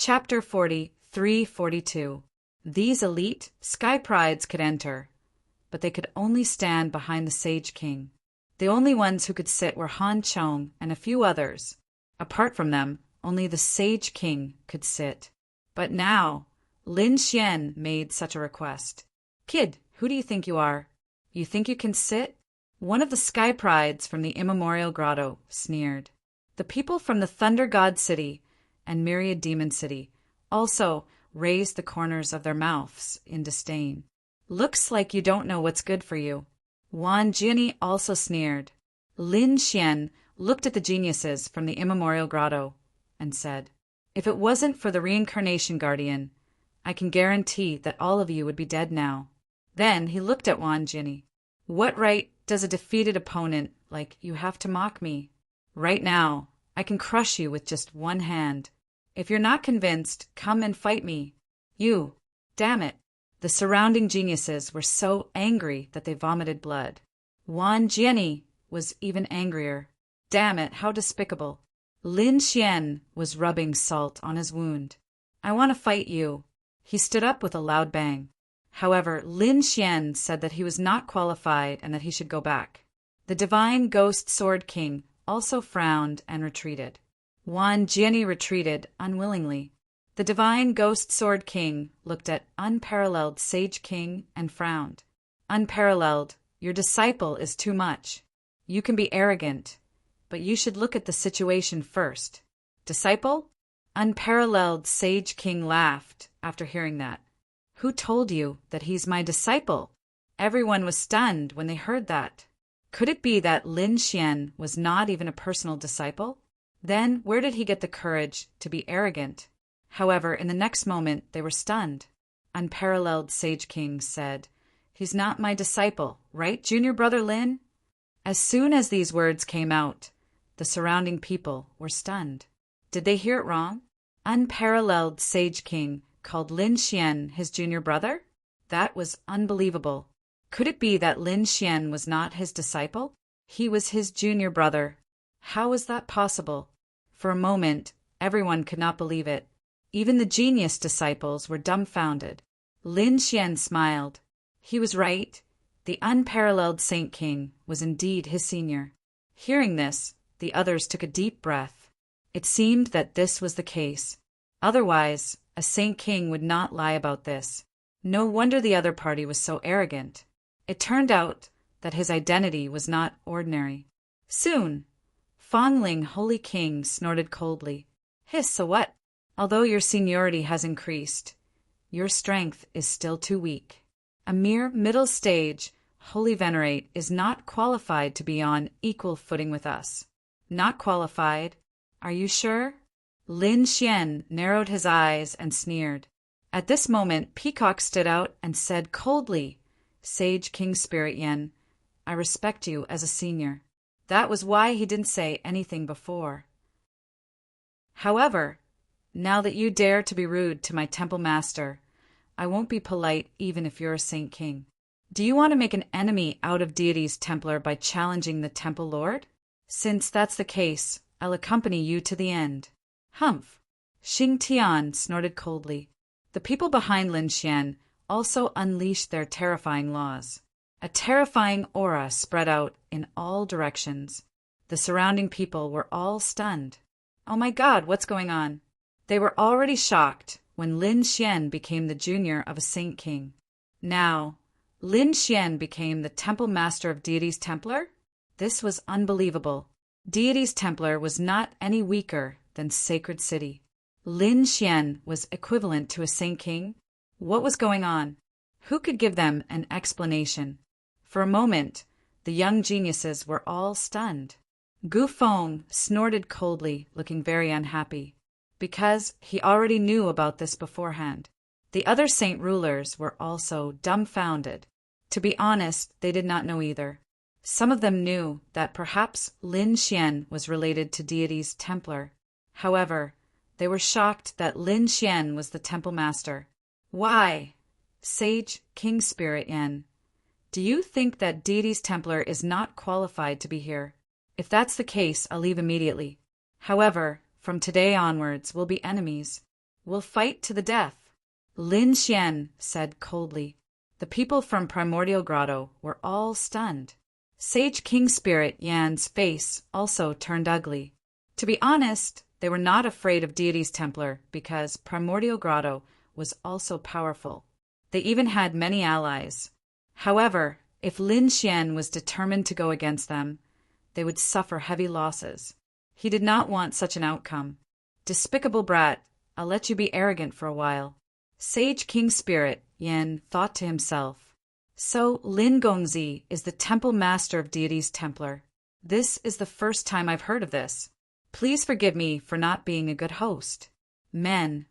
Chapter 43:42. These elite sky prides could enter, but they could only stand behind the Sage King. The only ones who could sit were Han Chong and a few others. Apart from them, only the Sage King could sit. But now, Lin Xian made such a request. "Kid, who do you think you are? You think you can sit?" One of the sky prides from the immemorial grotto sneered. The people from the Thunder God City and Myriad Demon City also raised the corners of their mouths in disdain. "Looks like you don't know what's good for you." Wan Jiani also sneered. Lin Xian looked at the geniuses from the immemorial grotto and said, "If it wasn't for the reincarnation guardian, I can guarantee that all of you would be dead now." Then he looked at Wan Jiani. "What right does a defeated opponent like you have to mock me? Right now, I can crush you with just one hand. If you're not convinced, come and fight me. You, damn it." The surrounding geniuses were so angry that they vomited blood. Wan Jiani was even angrier. Damn it, how despicable. Lin Xian was rubbing salt on his wound. "I want to fight you." He stood up with a loud bang. However, Lin Xian said that he was not qualified and that he should go back. The Divine Ghost Sword King also frowned and retreated. Wan Jiani retreated unwillingly. The Divine Ghost Sword King looked at Unparalleled Sage King and frowned. "Unparalleled, your disciple is too much. You can be arrogant, but you should look at the situation first." "Disciple?" Unparalleled Sage King laughed after hearing that. "Who told you that he's my disciple?" Everyone was stunned when they heard that. Could it be that Lin Xian was not even a personal disciple? Then where did he get the courage to be arrogant? However, in the next moment they were stunned. Unparalleled Sage King said, "He's not my disciple, right, junior brother Lin?" As soon as these words came out, the surrounding people were stunned. Did they hear it wrong? Unparalleled Sage King called Lin Xian his junior brother? That was unbelievable. Could it be that Lin Xian was not his disciple? He was his junior brother. How was that possible? For a moment, everyone could not believe it. Even the genius disciples were dumbfounded. Lin Xian smiled. He was right. The unparalleled Saint King was indeed his senior. Hearing this, the others took a deep breath. It seemed that this was the case. Otherwise, a Saint King would not lie about this. No wonder the other party was so arrogant. It turned out that his identity was not ordinary. Soon, Fongling Holy King snorted coldly. "Hiss, so what? Although your seniority has increased, your strength is still too weak. A mere middle stage Holy Venerate is not qualified to be on equal footing with us." "Not qualified? Are you sure?" Lin Xian narrowed his eyes and sneered. At this moment, Peacock stood out and said coldly, "Sage King Spirit Yen, I respect you as a senior." That was why he didn't say anything before. "However, now that you dare to be rude to my temple master, I won't be polite even if you're a Saint King. Do you want to make an enemy out of Deity's Templar by challenging the Temple Lord? Since that's the case, I'll accompany you to the end." "Humph!" Xing Tian snorted coldly. The people behind Lin Xian also unleashed their terrifying laws. A terrifying aura spread out in all directions. The surrounding people were all stunned. "Oh my God, what's going on?" They were already shocked when Lin Xian became the junior of a Saint King. Now, Lin Xian became the Temple Master of Deity's Templar? This was unbelievable. Deity's Templar was not any weaker than Sacred City. Lin Xian was equivalent to a Saint King? What was going on? Who could give them an explanation? For a moment, the young geniuses were all stunned. Gu Feng snorted coldly, looking very unhappy, because he already knew about this beforehand. The other saint rulers were also dumbfounded. To be honest, they did not know either. Some of them knew that perhaps Lin Xian was related to Deity's Templar. However, they were shocked that Lin Xian was the temple master. "Why? Sage King Spirit Yen, do you think that Deity's Templar is not qualified to be here? If that's the case, I'll leave immediately. However, from today onwards, we'll be enemies. We'll fight to the death. Lin Xian said coldly. The people from Primordial Grotto were all stunned. Sage King Spirit Yan's face also turned ugly. To be honest, they were not afraid of Deity's Templar because Primordial Grotto was also powerful. They even had many allies. However, if Lin Xian was determined to go against them, they would suffer heavy losses. He did not want such an outcome. Despicable brat, I'll let you be arrogant for a while. Sage King Spirit Yan thought to himself. So Lin Gongzi is the temple master of Deity's Templar. This is the first time I've heard of this. Please forgive me for not being a good host. Men,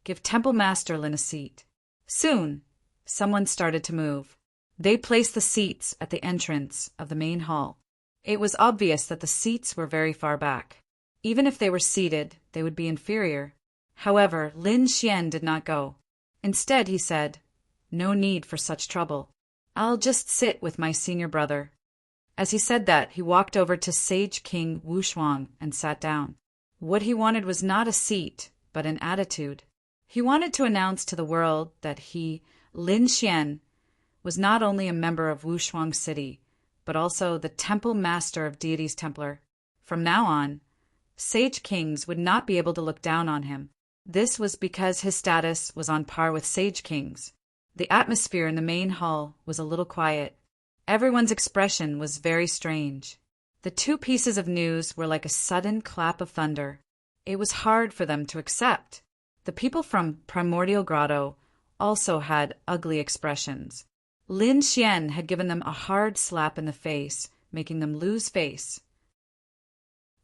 give Temple Master Lin a seat. Soon, someone started to move. They placed the seats at the entrance of the main hall. It was obvious that the seats were very far back. Even if they were seated, they would be inferior. However, Lin Xian did not go. Instead, he said, "No need for such trouble. I'll just sit with my senior brother." As he said that, he walked over to Sage King Wushuang and sat down. What he wanted was not a seat, but an attitude. He wanted to announce to the world that he, Lin Xian, was not only a member of Wushuang City, but also the Temple Master of Deity's Templar. From now on, Sage Kings would not be able to look down on him. This was because his status was on par with Sage Kings. The atmosphere in the main hall was a little quiet. Everyone's expression was very strange. The two pieces of news were like a sudden clap of thunder. It was hard for them to accept. The people from Primordial Grotto also had ugly expressions. Lin Xian had given them a hard slap in the face, making them lose face.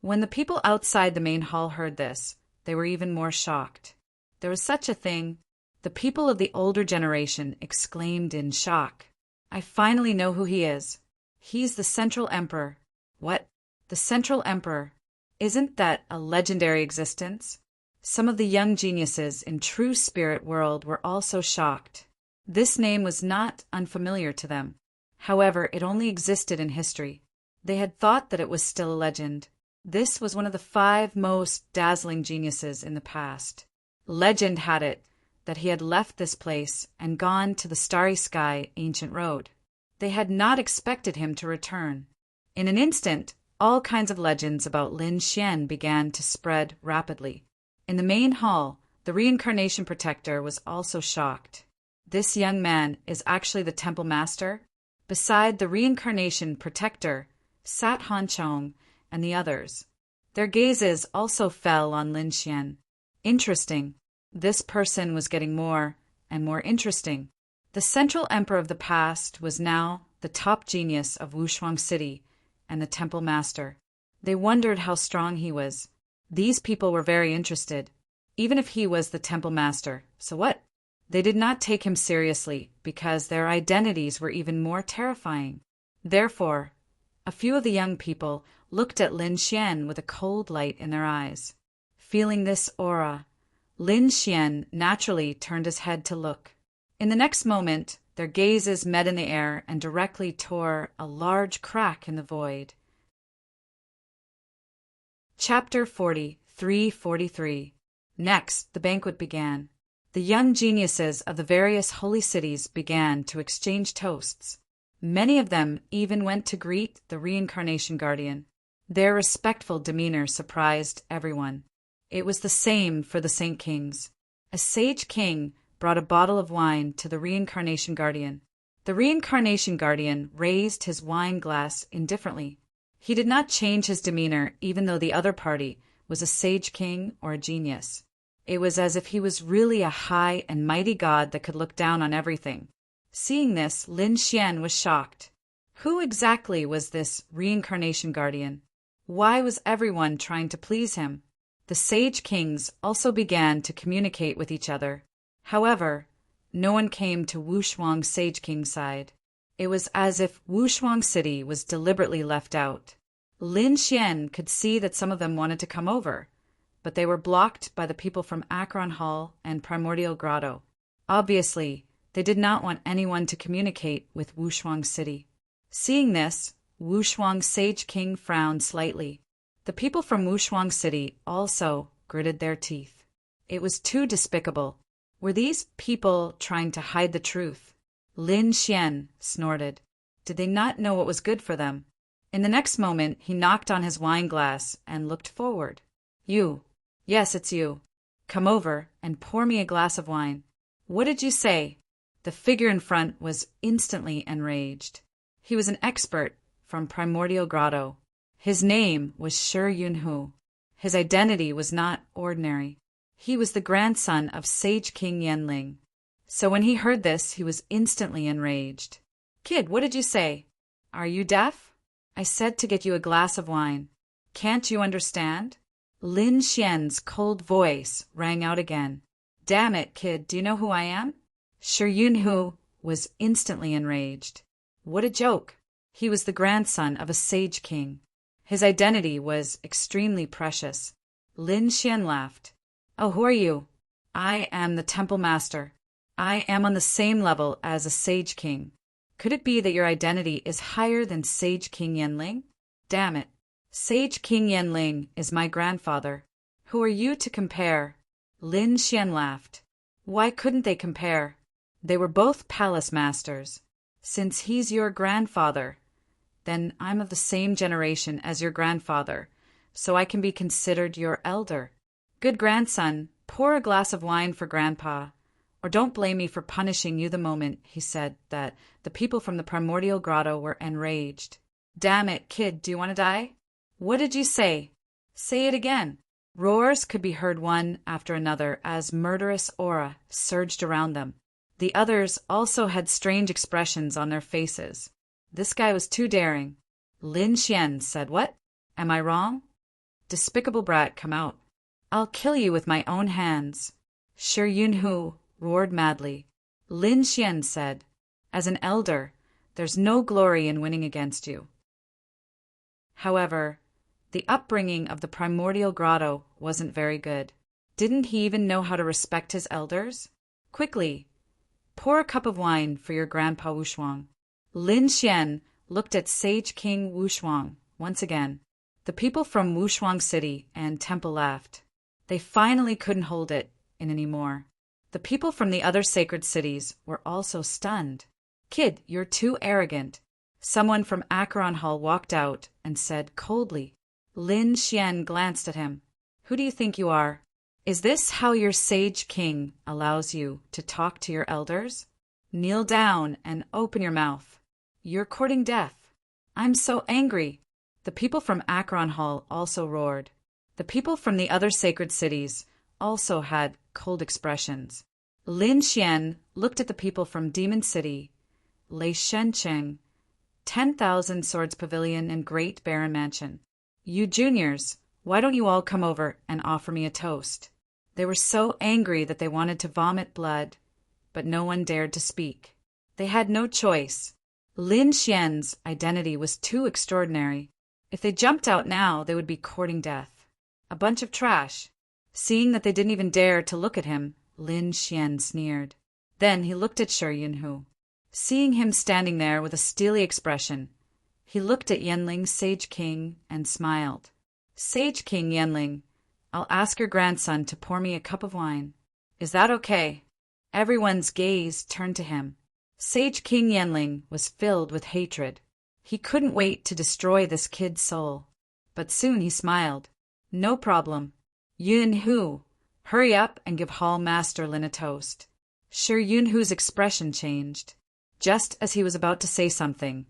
When the people outside the main hall heard this, they were even more shocked. There was such a thing. The people of the older generation exclaimed in shock. I finally know who he is. He's the Central Emperor. What? The Central Emperor? Isn't that a legendary existence? Some of the young geniuses in True Spirit World were also shocked. This name was not unfamiliar to them. However, it only existed in history. They had thought that it was still a legend. This was one of the 5 most dazzling geniuses in the past. Legend had it that he had left this place and gone to the Starry Sky Ancient Road. They had not expected him to return. In an instant, all kinds of legends about Lin Xian began to spread rapidly. In the main hall, the Reincarnation Protector was also shocked. This young man is actually the Temple Master? Beside the Reincarnation Protector sat Han Chong and the others. Their gazes also fell on Lin Xian. Interesting. This person was getting more and more interesting. The Central Emperor of the past was now the top genius of Wushuang City and the Temple Master. They wondered how strong he was. These people were very interested, even if he was the Temple Master. So what? They did not take him seriously because their identities were even more terrifying. Therefore, a few of the young people looked at Lin Xian with a cold light in their eyes. Feeling this aura, Lin Xian naturally turned his head to look. In the next moment, their gazes met in the air and directly tore a large crack in the void. Chapter 43:43. Next, the banquet began. The young geniuses of the various holy cities began to exchange toasts. Many of them even went to greet the Reincarnation Guardian. Their respectful demeanor surprised everyone. It was the same for the Saint Kings. A Sage King brought a bottle of wine to the Reincarnation Guardian. The Reincarnation Guardian raised his wine glass indifferently. He did not change his demeanor even though the other party was a Sage King or a genius. It was as if he was really a high and mighty god that could look down on everything. Seeing this, Lin Xian was shocked. Who exactly was this Reincarnation Guardian? Why was everyone trying to please him? The Sage Kings also began to communicate with each other. However, no one came to Wushuang Sage King's side. It was as if Wushuang City was deliberately left out. Lin Xian could see that some of them wanted to come over, but they were blocked by the people from Akron Hall and Primordial Grotto. Obviously, they did not want anyone to communicate with Wushuang City. Seeing this, Wushuang Sage King frowned slightly. The people from Wushuang City also gritted their teeth. It was too despicable. Were these people trying to hide the truth? Lin Xian snorted. Did they not know what was good for them? In the next moment, he knocked on his wine glass and looked forward. You. Yes, it's you. Come over and pour me a glass of wine. What did you say? The figure in front was instantly enraged. He was an expert from Primordial Grotto. His name was Shi Yunhu. His identity was not ordinary. He was the grandson of Sage King Yanling. So when he heard this, he was instantly enraged. Kid, what did you say? Are you deaf? I said to get you a glass of wine. Can't you understand? Lin Xian's cold voice rang out again. Damn it, kid, do you know who I am? Shi Yunhu was instantly enraged. What a joke. He was the grandson of a sage king. His identity was extremely precious. Lin Xian laughed. Oh, who are you? I am the temple master. I am on the same level as a sage king. Could it be that your identity is higher than Sage King Yanling? Damn it. Sage King Yanling is my grandfather. Who are you to compare? Lin Xian laughed. Why couldn't they compare? They were both palace masters. Since he's your grandfather, then I'm of the same generation as your grandfather, so I can be considered your elder. Good grandson, pour a glass of wine for Grandpa. Or don't blame me for punishing you the moment he said that the people from the Primordial Grotto were enraged. Damn it, kid, do you want to die? What did you say? Say it again. Roars could be heard one after another as murderous aura surged around them. The others also had strange expressions on their faces. This guy was too daring. Lin Xian said, What? Am I wrong? Despicable brat, come out. I'll kill you with my own hands. Shi Yunhu roared madly. Lin Xian said, As an elder, there's no glory in winning against you. However, the upbringing of the Primordial Grotto wasn't very good. Didn't he even know how to respect his elders? Quickly, pour a cup of wine for your Grandpa Wushuang. Lin Xian looked at Sage King Wushuang once again. The people from Wushuang City and Temple laughed. They finally couldn't hold it in anymore. The people from the other sacred cities were also stunned. Kid, you're too arrogant. Someone from Acheron Hall walked out and said coldly. Lin Xian glanced at him. Who do you think you are? Is this how your sage king allows you to talk to your elders? Kneel down and open your mouth. You're courting death. I'm so angry. The people from Acheron Hall also roared. The people from the other sacred cities also had cold expressions. Lin Xian looked at the people from Demon City, Lei Shencheng, 10,000 Swords Pavilion, and Great Baron Mansion. You juniors, why don't you all come over and offer me a toast? They were so angry that they wanted to vomit blood, but no one dared to speak. They had no choice. Lin Xian's identity was too extraordinary. If they jumped out now, they would be courting death. A bunch of trash. Seeing that they didn't even dare to look at him, Lin Xian sneered. Then he looked at Shi Yunhu. Seeing him standing there with a steely expression, he looked at Yanling Sage King and smiled. Sage King Yanling, I'll ask your grandson to pour me a cup of wine. Is that okay? Everyone's gaze turned to him. Sage King Yanling was filled with hatred. He couldn't wait to destroy this kid's soul. But soon he smiled. No problem. Yunhu, hurry up and give Hall Master Lin a toast. Shi Yunhu's expression changed. Just as he was about to say something,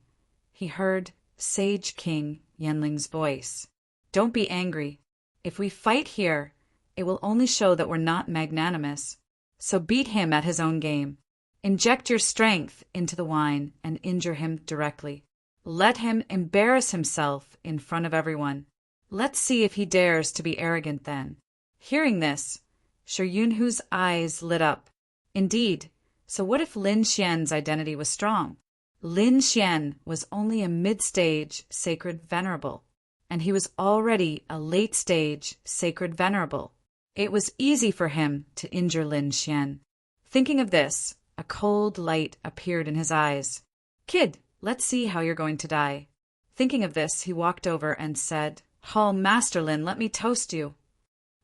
he heard Sage King Yanling's voice. Don't be angry. If we fight here, it will only show that we're not magnanimous. So beat him at his own game. Inject your strength into the wine and injure him directly. Let him embarrass himself in front of everyone. Let's see if he dares to be arrogant then. Hearing this, Shi Yunhu's eyes lit up. Indeed, so what if Lin Xian's identity was strong? Lin Xian was only a mid-stage sacred venerable, and he was already a late-stage sacred venerable. It was easy for him to injure Lin Xian. Thinking of this, a cold light appeared in his eyes. Kid, let's see how you're going to die. Thinking of this, he walked over and said, Hall Master Lin, let me toast you.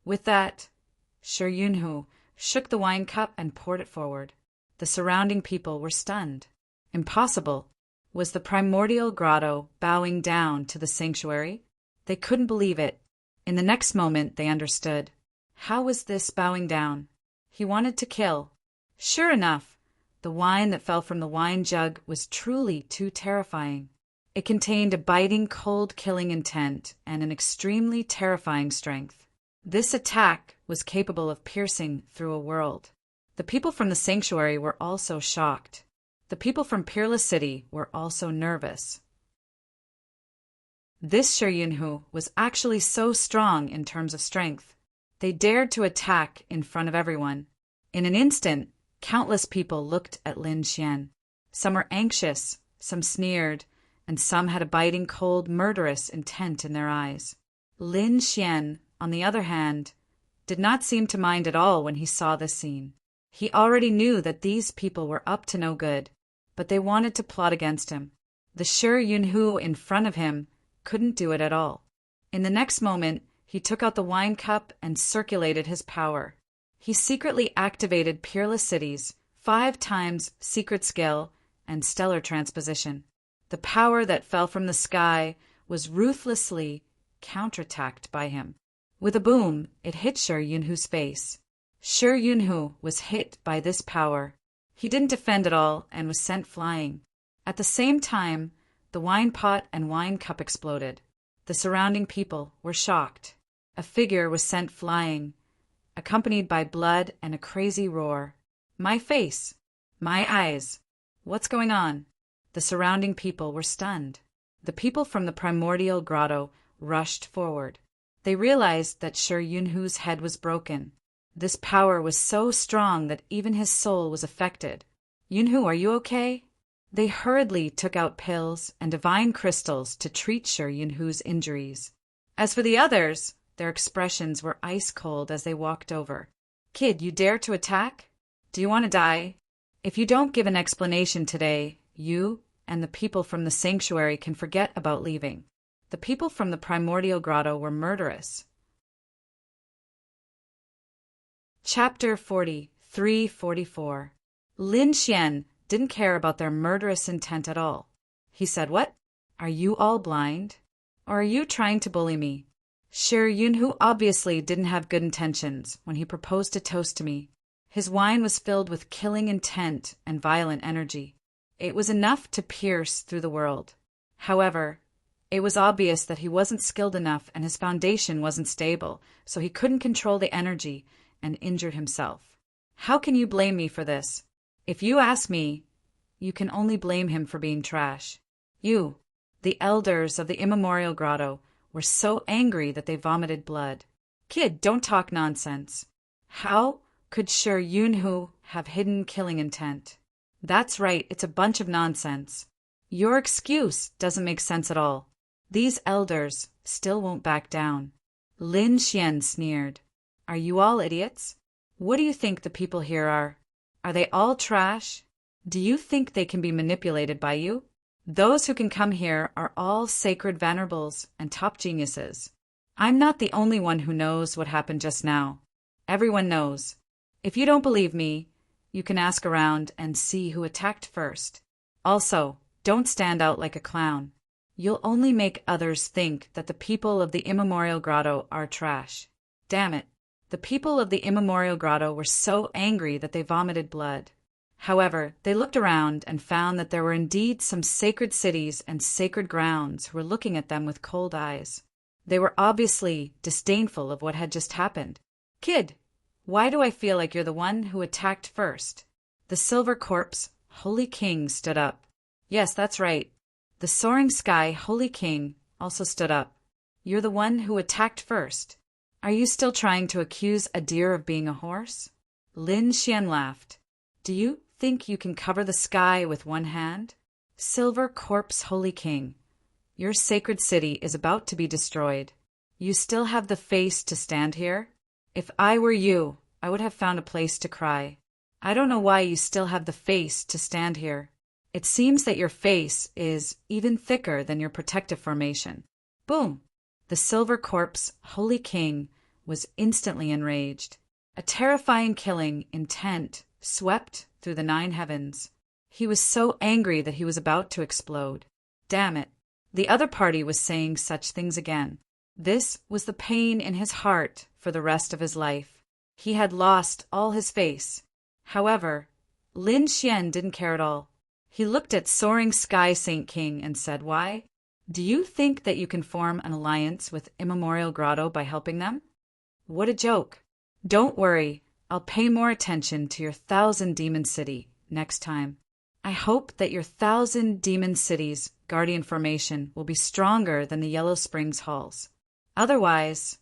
With that, Shi Yunhu shook the wine cup and poured it forward. The surrounding people were stunned. Impossible. Was the primordial grotto bowing down to the sanctuary? They couldn't believe it. In the next moment, they understood. How was this bowing down? He wanted to kill. Sure enough, the wine that fell from the wine jug was truly too terrifying. It contained a biting, cold killing intent and an extremely terrifying strength. This attack was capable of piercing through a world. The people from the sanctuary were also shocked. The people from Peerless City were also nervous. This Shi Yunhu was actually so strong in terms of strength. They dared to attack in front of everyone. In an instant, countless people looked at Lin Xian. Some were anxious, some sneered, and some had a biting, cold, murderous intent in their eyes. Lin Xian, on the other hand, did not seem to mind at all when he saw this scene. He already knew that these people were up to no good, but they wanted to plot against him. The Shi Yunhu in front of him couldn't do it at all. In the next moment, he took out the wine cup and circulated his power. He secretly activated Peerless City's 5 times secret skill and stellar transposition. The power that fell from the sky was ruthlessly counterattacked by him. With a boom, it hit Shi Yunhu's face. Shi Yunhu was hit by this power. He didn't defend at all and was sent flying. At the same time, the wine pot and wine cup exploded. The surrounding people were shocked. A figure was sent flying, accompanied by blood and a crazy roar. My face! My eyes! What's going on? The surrounding people were stunned. The people from the primordial grotto rushed forward. They realized that Shi Yunhu's head was broken. This power was so strong that even his soul was affected. Yunhu, are you okay? They hurriedly took out pills and divine crystals to treat Shi Yunhu's injuries. As for the others, their expressions were ice cold as they walked over. Kid, you dare to attack? Do you want to die? If you don't give an explanation today, you and the people from the sanctuary can forget about leaving. The people from the primordial grotto were murderous. Chapter 43-44. Lin Xian didn't care about their murderous intent at all. He said, What? Are you all blind? Or are you trying to bully me? Shi Yunhu obviously didn't have good intentions when he proposed a toast to me. His wine was filled with killing intent and violent energy. It was enough to pierce through the world. However, it was obvious that he wasn't skilled enough and his foundation wasn't stable, so he couldn't control the energy and injured himself. How can you blame me for this? If you ask me, you can only blame him for being trash. You, the elders of the immemorial grotto, were so angry that they vomited blood. Kid, don't talk nonsense. How could Shi Yunhu have hidden killing intent? That's right, it's a bunch of nonsense. Your excuse doesn't make sense at all. These elders still won't back down. Lin Xian sneered. Are you all idiots? What do you think the people here are? Are they all trash? Do you think they can be manipulated by you? Those who can come here are all sacred venerables and top geniuses. I'm not the only one who knows what happened just now. Everyone knows. If you don't believe me, you can ask around and see who attacked first. Also, don't stand out like a clown. You'll only make others think that the people of the immemorial grotto are trash. Damn it. The people of the immemorial grotto were so angry that they vomited blood. However, they looked around and found that there were indeed some sacred cities and sacred grounds who were looking at them with cold eyes. They were obviously disdainful of what had just happened. Kid, why do I feel like you're the one who attacked first? The silver corpse, Holy King, stood up. Yes, that's right. The soaring sky, Holy King, also stood up. You're the one who attacked first. Are you still trying to accuse a deer of being a horse? Lin Xian laughed. Do you think you can cover the sky with one hand? Silver corpse, Holy King, your sacred city is about to be destroyed. You still have the face to stand here? If I were you, I would have found a place to cry. I don't know why you still have the face to stand here. It seems that your face is even thicker than your protective formation. Boom! The silver corpse, Holy King, was instantly enraged. A terrifying killing intent swept through the 9 heavens. He was so angry that he was about to explode. Damn it. The other party was saying such things again. This was the pain in his heart for the rest of his life. He had lost all his face. However, Lin Xian didn't care at all. He looked at Soaring Sky Saint King and said, "Why? Do you think that you can form an alliance with Immemorial Grotto by helping them? What a joke. Don't worry, I'll pay more attention to your 1,000 Demon City next time. I hope that your 1,000 Demon Cities Guardian formation will be stronger than the Yellow Springs halls. Otherwise,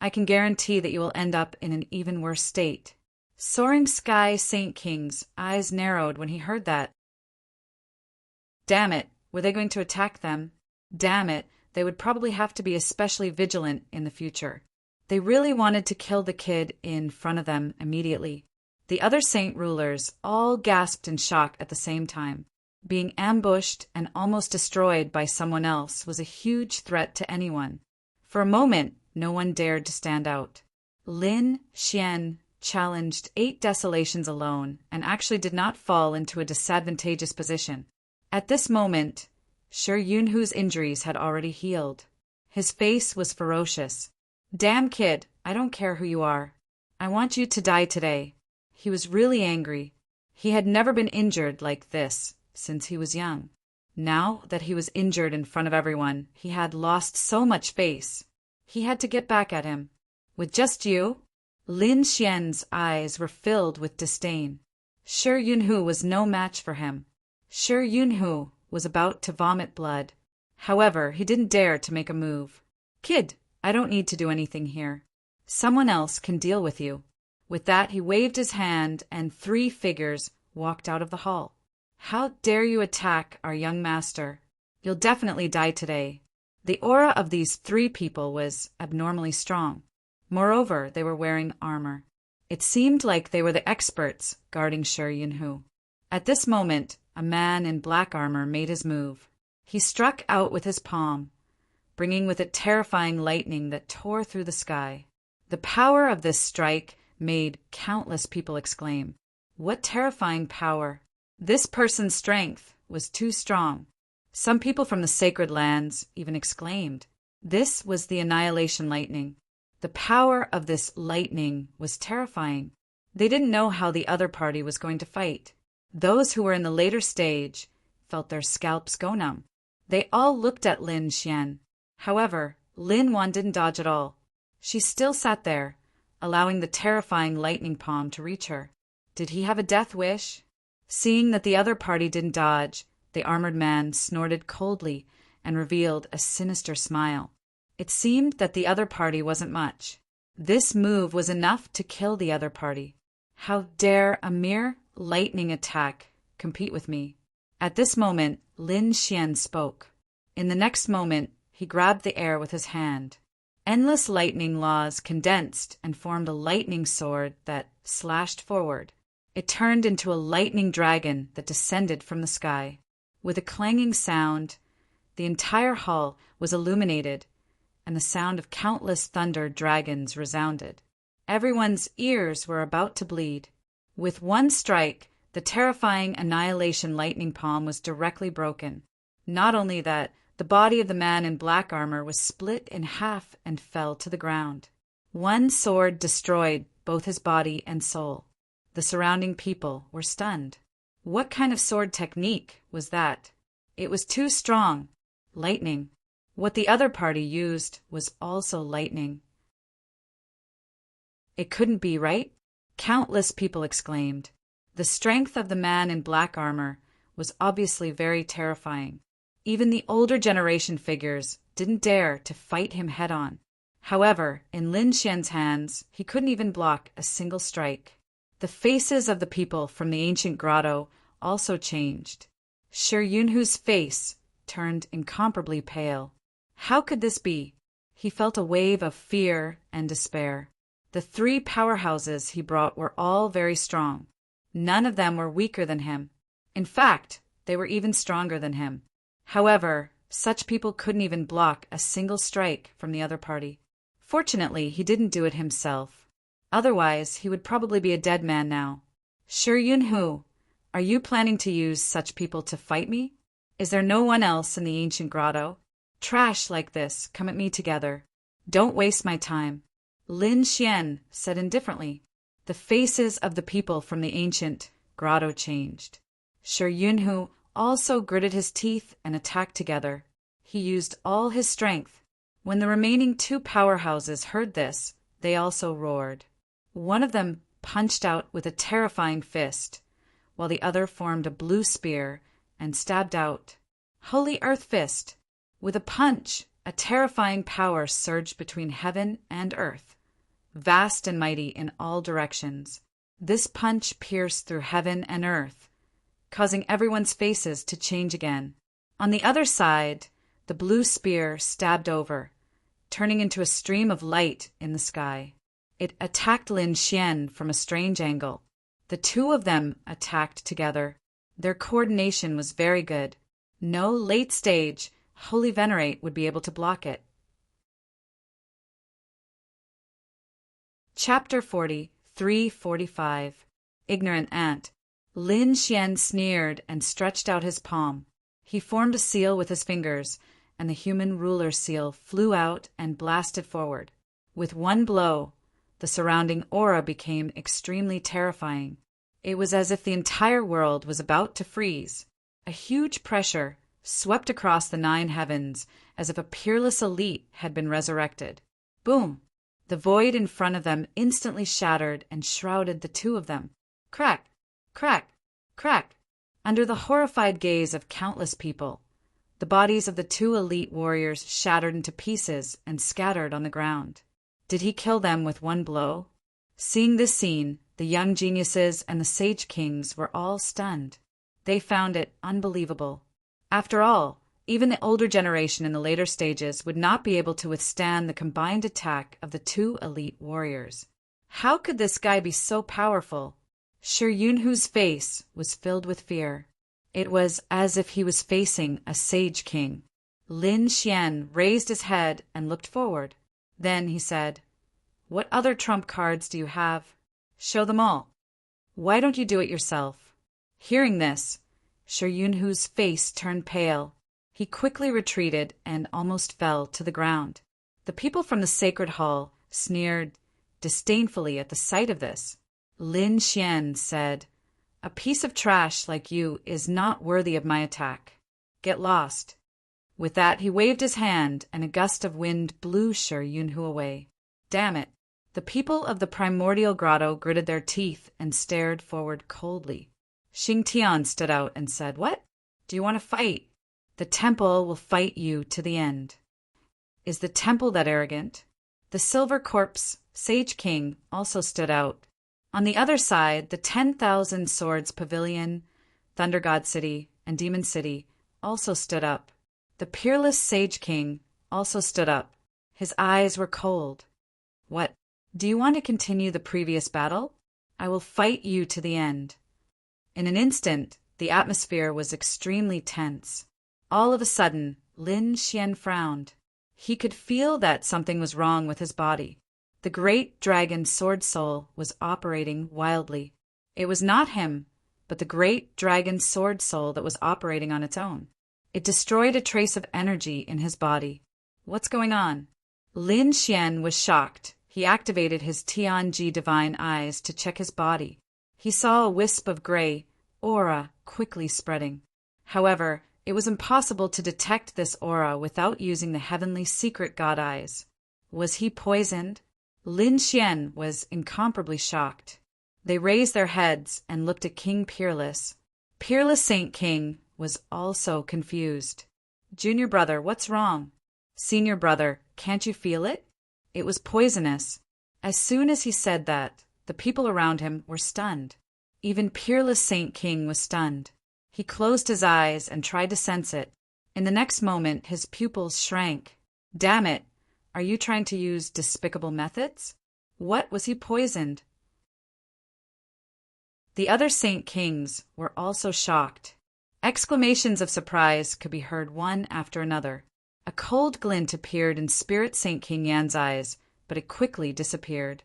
I can guarantee that you will end up in an even worse state." Soaring Sky Saint King's eyes narrowed when he heard that. Damn it, were they going to attack them? Damn it, they would probably have to be especially vigilant in the future. They really wanted to kill the kid in front of them immediately. The other saint rulers all gasped in shock at the same time. Being ambushed and almost destroyed by someone else was a huge threat to anyone. For a moment, no one dared to stand out. Lin Xian challenged 8 desolations alone and actually did not fall into a disadvantageous position. At this moment, Shi Yunhu's injuries had already healed. His face was ferocious. "Damn kid, I don't care who you are. I want you to die today." He was really angry. He had never been injured like this since he was young. Now that he was injured in front of everyone, he had lost so much face. He had to get back at him. "With just you?" Lin Xian's eyes were filled with disdain. Shi Yunhu was no match for him. Shi Yunhu was about to vomit blood. However, he didn't dare to make a move. "Kid, I don't need to do anything here. Someone else can deal with you." With that, he waved his hand and 3 figures walked out of the hall. "How dare you attack our young master? You'll definitely die today." The aura of these 3 people was abnormally strong. Moreover, they were wearing armor. It seemed like they were the experts guarding Shi Yunhu. At this moment, a man in black armor made his move. He struck out with his palm, bringing with it terrifying lightning that tore through the sky. The power of this strike made countless people exclaim, "What terrifying power!" This person's strength was too strong. Some people from the sacred lands even exclaimed. This was the annihilation lightning. The power of this lightning was terrifying. They didn't know how the other party was going to fight. Those who were in the later stage felt their scalps go numb. They all looked at Lin Xian. However, Lin Wan didn't dodge at all. She still sat there, allowing the terrifying lightning palm to reach her. Did he have a death wish? Seeing that the other party didn't dodge, the armored man snorted coldly and revealed a sinister smile. It seemed that the other party wasn't much. This move was enough to kill the other party. How dare a mere lightning attack compete with me? At this moment, Lin Xian spoke. In the next moment, he grabbed the air with his hand. Endless lightning laws condensed and formed a lightning sword that slashed forward. It turned into a lightning dragon that descended from the sky. With a clanging sound, the entire hall was illuminated, and the sound of countless thunder dragons resounded. Everyone's ears were about to bleed. With one strike, the terrifying annihilation lightning palm was directly broken. Not only that, the body of the man in black armor was split in half and fell to the ground. One sword destroyed both his body and soul. The surrounding people were stunned. What kind of sword technique was that? It was too strong. Lightning. What the other party used was also lightning. It couldn't be, right? Countless people exclaimed. The strength of the man in black armor was obviously very terrifying. Even the older generation figures didn't dare to fight him head-on. However, in Lin Xian's hands, he couldn't even block a single strike. The faces of the people from the ancient grotto also changed. Shi Yunhu's face turned incomparably pale. How could this be? He felt a wave of fear and despair. The 3 powerhouses he brought were all very strong. None of them were weaker than him. In fact, they were even stronger than him. However, such people couldn't even block a single strike from the other party. Fortunately, he didn't do it himself. Otherwise, he would probably be a dead man now. Sure Yunhu, are you planning to use such people to fight me? Is there no one else in the ancient grotto? Trash like this, come at me together. Don't waste my time. Lin Xian said indifferently. The faces of the people from the ancient grotto changed. Sure Yunhu also gritted his teeth and attacked together. He used all his strength. When the remaining two powerhouses heard this, they also roared. One of them punched out with a terrifying fist, while the other formed a blue spear and stabbed out. Holy Earth Fist! With a punch, a terrifying power surged between heaven and earth, vast and mighty in all directions. This punch pierced through heaven and earth, causing everyone's faces to change again. On the other side, the blue spear stabbed over, turning into a stream of light in the sky. It attacked Lin Xian from a strange angle. The two of them attacked together. Their coordination was very good. No late-stage Holy Venerate would be able to block it. Chapter 40, 345. Ignorant Ant. Lin Xian sneered and stretched out his palm. He formed a seal with his fingers, and the human ruler seal flew out and blasted forward. With one blow, the surrounding aura became extremely terrifying. It was as if the entire world was about to freeze. A huge pressure swept across the 9 heavens as if a peerless elite had been resurrected. Boom! The void in front of them instantly shattered and shrouded the two of them. Crack! Crack! Crack! Under the horrified gaze of countless people, the bodies of the 2 elite warriors shattered into pieces and scattered on the ground. Did he kill them with one blow? Seeing this scene, the young geniuses and the sage kings were all stunned. They found it unbelievable. After all, even the older generation in the later stages would not be able to withstand the combined attack of the 2 elite warriors. How could this guy be so powerful? Shi Yunhu's face was filled with fear. It was as if he was facing a sage king. Lin Xian raised his head and looked forward. Then he said, "What other trump cards do you have? Show them all. Why don't you do it yourself?" Hearing this, Shi Yunhu's face turned pale. He quickly retreated and almost fell to the ground. The people from the sacred hall sneered disdainfully at the sight of this. Lin Xian said, "A piece of trash like you is not worthy of my attack. Get lost." With that, he waved his hand, and a gust of wind blew Shi Yunhu away. Damn it! The people of the primordial grotto gritted their teeth and stared forward coldly. Xing Tian stood out and said, "What? Do you want to fight? The temple will fight you to the end." Is the temple that arrogant? The Silver Corpse Sage King also stood out. On the other side, the 10,000 Swords Pavilion, Thunder God City, and Demon City also stood up. The Peerless Sage King also stood up. His eyes were cold. "What? Do you want to continue the previous battle? I will fight you to the end." In an instant, the atmosphere was extremely tense. All of a sudden, Lin Xian frowned. He could feel that something was wrong with his body. The great dragon sword soul was operating wildly. It was not him, but the great dragon sword soul that was operating on its own. It destroyed a trace of energy in his body. What's going on? Lin Xian was shocked. He activated his Tianji divine eyes to check his body. He saw a wisp of gray aura quickly spreading. However, it was impossible to detect this aura without using the heavenly secret god eyes. Was he poisoned? Lin Xian was incomparably shocked. They raised their heads and looked at King Peerless. Peerless Saint King was also confused. "Junior brother, what's wrong?" "Senior brother, can't you feel it? It was poisonous." As soon as he said that, the people around him were stunned. Even Peerless Saint King was stunned. He closed his eyes and tried to sense it. In the next moment, his pupils shrank. Damn it! Are you trying to use despicable methods? What was he poisoned? The other Saint Kings were also shocked. Exclamations of surprise could be heard one after another. A cold glint appeared in Spirit Saint King Yan's eyes, but it quickly disappeared.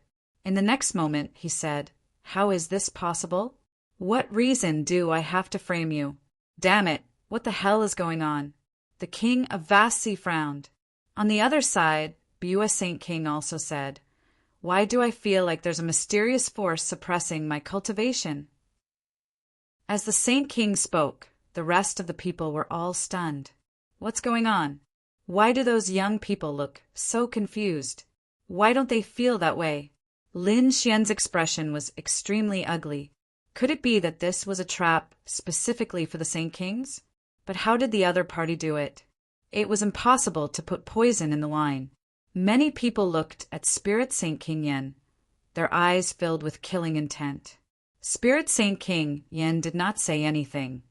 In the next moment, he said, "How is this possible? What reason do I have to frame you? Damn it, what the hell is going on?" The king of Vassi frowned. On the other side, Bua Saint King also said, "Why do I feel like there's a mysterious force suppressing my cultivation?" As the Saint King spoke, the rest of the people were all stunned. What's going on? Why do those young people look so confused? Why don't they feel that way? Lin Xian's expression was extremely ugly. Could it be that this was a trap specifically for the Saint Kings? But how did the other party do it? It was impossible to put poison in the wine. Many people looked at Spirit Saint King Yen, their eyes filled with killing intent. Spirit Saint King Yen did not say anything,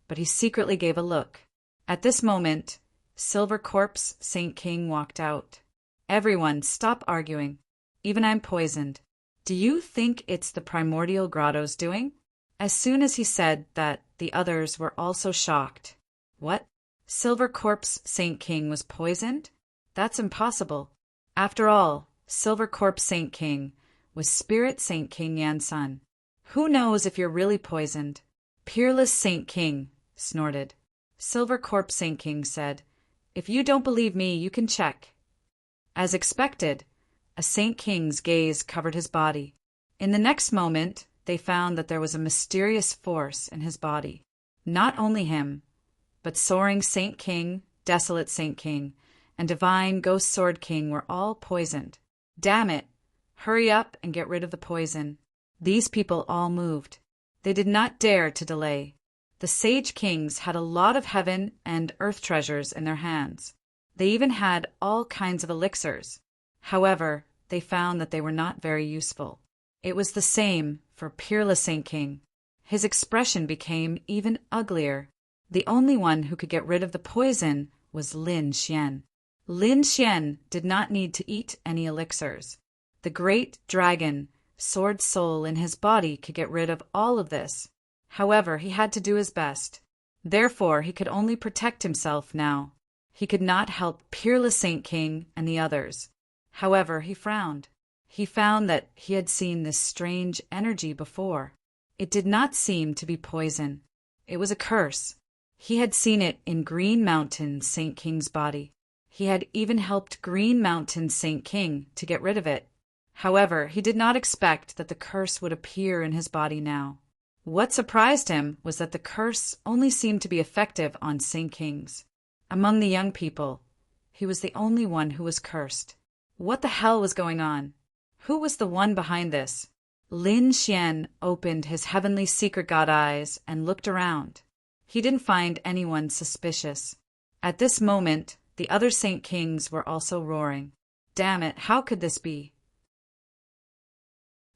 but he secretly gave a look. At this moment, Silver Corpse Saint King walked out. "Everyone, stop arguing. Even I'm poisoned. Do you think it's the primordial grotto's doing?" As soon as he said that, the others were also shocked. What? Silver Corpse Saint King was poisoned? That's impossible. After all, Silver Corpse Saint King was Spirit Saint King Yan's son. "Who knows if you're really poisoned?" Peerless Saint King snorted. Silver Corpse Saint King said, "If you don't believe me, you can check." As expected, a Saint King's gaze covered his body. In the next moment, they found that there was a mysterious force in his body. Not only him, but Soaring Saint King, Desolate Saint King, and Divine Ghost Sword King were all poisoned. Damn it! Hurry up and get rid of the poison. These people all moved. They did not dare to delay. The Sage Kings had a lot of heaven and earth treasures in their hands. They even had all kinds of elixirs. However, they found that they were not very useful. It was the same for Peerless Saint King. His expression became even uglier. The only one who could get rid of the poison was Lin Xian. Lin Xian did not need to eat any elixirs. The great dragon, Sword Soul in his body could get rid of all of this. However, he had to do his best. Therefore, he could only protect himself now. He could not help Peerless Saint King and the others. However, he frowned. He found that he had seen this strange energy before. It did not seem to be poison. It was a curse. He had seen it in Green Mountain Saint King's body. He had even helped Green Mountain Saint King to get rid of it. However, he did not expect that the curse would appear in his body now. What surprised him was that the curse only seemed to be effective on Saint Kings. Among the young people, he was the only one who was cursed. What the hell was going on? Who was the one behind this? Lin Xian opened his heavenly secret god eyes and looked around. He didn't find anyone suspicious. At this moment, the other Saint Kings were also roaring. Damn it, how could this be?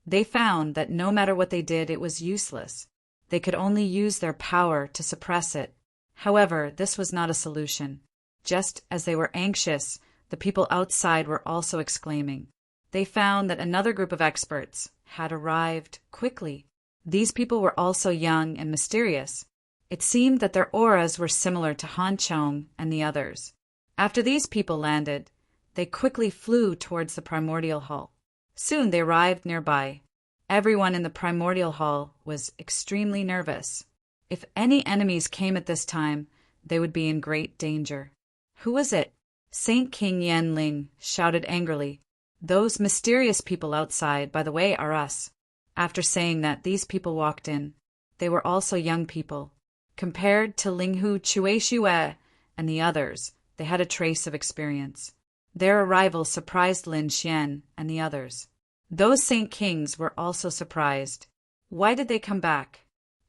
They found that no matter what they did, it was useless. They could only use their power to suppress it. However, this was not a solution. Just as they were anxious, the people outside were also exclaiming. They found that another group of experts had arrived quickly. These people were also young and mysterious. It seemed that their auras were similar to Han Chong and the others. After these people landed, they quickly flew towards the primordial hall. Soon they arrived nearby. Everyone in the primordial hall was extremely nervous. If any enemies came at this time, they would be in great danger. Who was it? Saint King Yen Ling shouted angrily. Those mysterious people outside, by the way, are us. After saying that, these people walked in. They were also young people. Compared to Linghu Chue Shue and the others, they had a trace of experience. Their arrival surprised Lin Xian and the others. Those Saint Kings were also surprised. Why did they come back?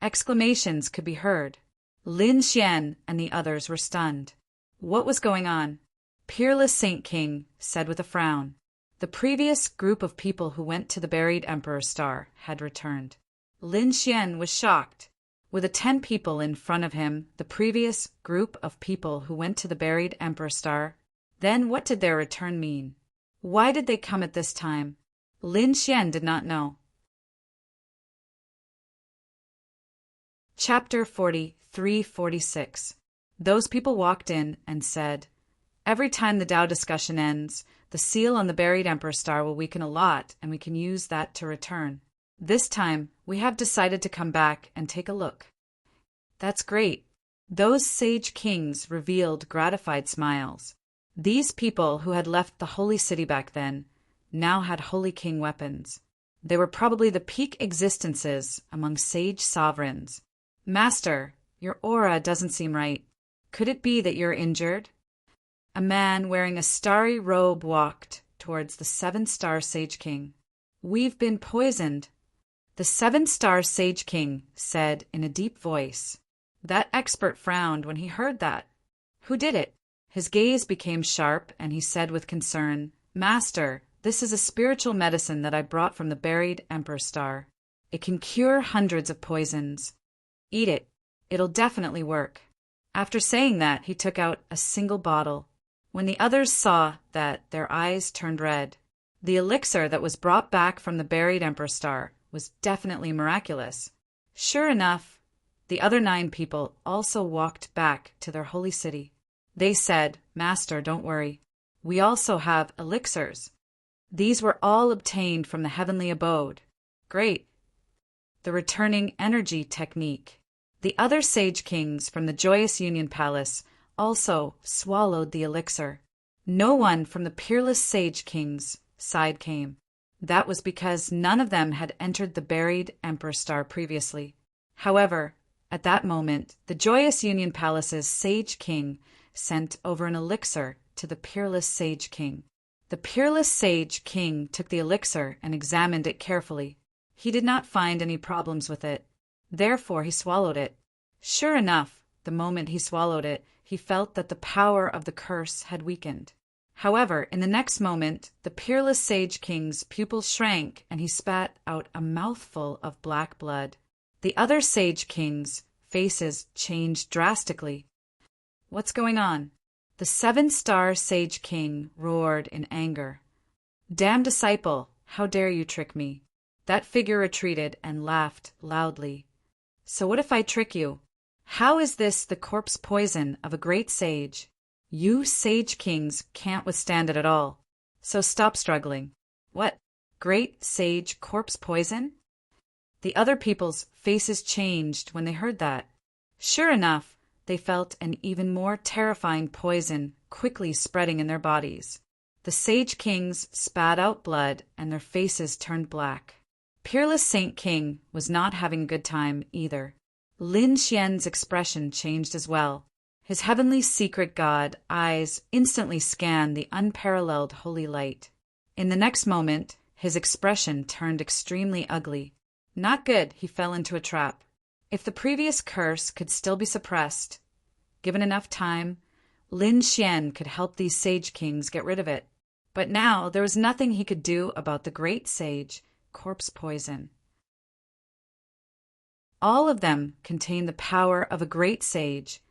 Exclamations could be heard. Lin Xian and the others were stunned. What was going on? Peerless Saint King said with a frown. The previous group of people who went to the buried Emperor's star had returned. Lin Xian was shocked. With the 10 people in front of him, the previous group of people who went to the buried Emperor's star, then what did their return mean? Why did they come at this time? Lin Xian did not know. Chapter 43-46. Those people walked in and said, Every time the Tao discussion ends, the seal on the buried Emperor star will weaken a lot, and we can use that to return. This time, we have decided to come back and take a look. That's great. Those sage kings revealed gratified smiles. These people who had left the holy city back then now had holy king weapons. They were probably the peak existences among sage sovereigns. Master, your aura doesn't seem right. Could it be that you're injured? A man wearing a starry robe walked towards the 7-star Sage King. We've been poisoned. The 7-star Sage King said in a deep voice. That expert frowned when he heard that. Who did it? His gaze became sharp, and he said with concern, Master, this is a spiritual medicine that I brought from the buried Emperor star. It can cure hundreds of poisons. Eat it. It'll definitely work. After saying that, he took out a single bottle. When the others saw that, their eyes turned red. The elixir that was brought back from the buried Emperor star was definitely miraculous. Sure enough, the other 9 people also walked back to their holy city. They said, Master, don't worry. We also have elixirs. These were all obtained from the heavenly abode. Great. The returning energy technique. The other sage kings from the Joyous Union Palace also swallowed the elixir. No one from the peerless sage kings' side came. That was because none of them had entered the buried Emperor star previously. However, at that moment, the Joyous Union Palace's sage king sent over an elixir to the peerless sage king. The peerless sage king took the elixir and examined it carefully. He did not find any problems with it. Therefore, he swallowed it. Sure enough, the moment he swallowed it, he felt that the power of the curse had weakened. However, in the next moment, the peerless sage king's pupils shrank and he spat out a mouthful of black blood. The other sage kings' faces changed drastically. What's going on? The 7-star sage king roared in anger. Damn disciple, how dare you trick me? That figure retreated and laughed loudly. So what if I trick you? How is this the corpse poison of a great sage? You sage kings can't withstand it at all. So stop struggling. What? Great sage corpse poison? The other people's faces changed when they heard that. Sure enough, they felt an even more terrifying poison quickly spreading in their bodies. The sage kings spat out blood and their faces turned black. Peerless Saint King was not having a good time either. Lin Xian's expression changed as well. His heavenly secret god eyes instantly scanned the unparalleled holy light. In the next moment, his expression turned extremely ugly. Not good, he fell into a trap. If the previous curse could still be suppressed, given enough time, Lin Xian could help these sage kings get rid of it. But now there was nothing he could do about the great sage corpse poison. All of them contained the power of a great sage,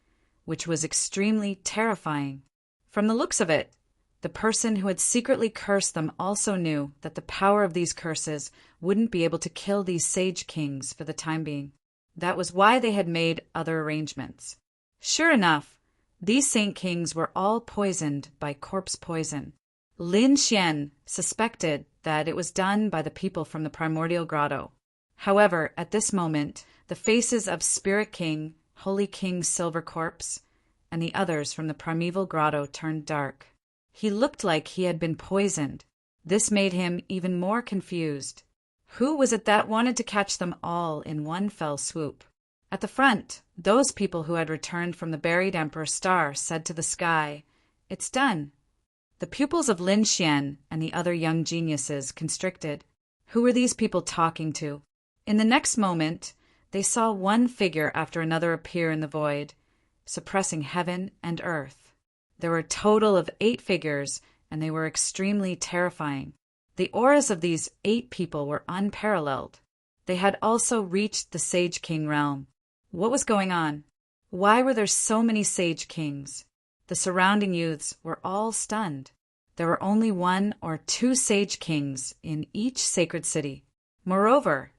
which was extremely terrifying. From the looks of it, the person who had secretly cursed them also knew that the power of these curses wouldn't be able to kill these sage kings for the time being. That was why they had made other arrangements. Sure enough, these saint kings were all poisoned by corpse poison. Lin Xian suspected that it was done by the people from the primordial grotto. However, at this moment, the faces of Spirit King, Holy King Silver Corpse, and the others from the primeval grotto turned dark. He looked like he had been poisoned. This made him even more confused. Who was it that wanted to catch them all in one fell swoop? At the front, those people who had returned from the buried Emperor star said to the sky, "It's done." The pupils of Lin Xian and the other young geniuses constricted. Who were these people talking to? In the next moment, they saw one figure after another appear in the void, suppressing heaven and earth. There were a total of 8 figures, and they were extremely terrifying. The auras of these 8 people were unparalleled. They had also reached the Sage King realm. What was going on? Why were there so many Sage Kings? The surrounding youths were all stunned. There were only 1 or 2 Sage Kings in each sacred city. Moreover,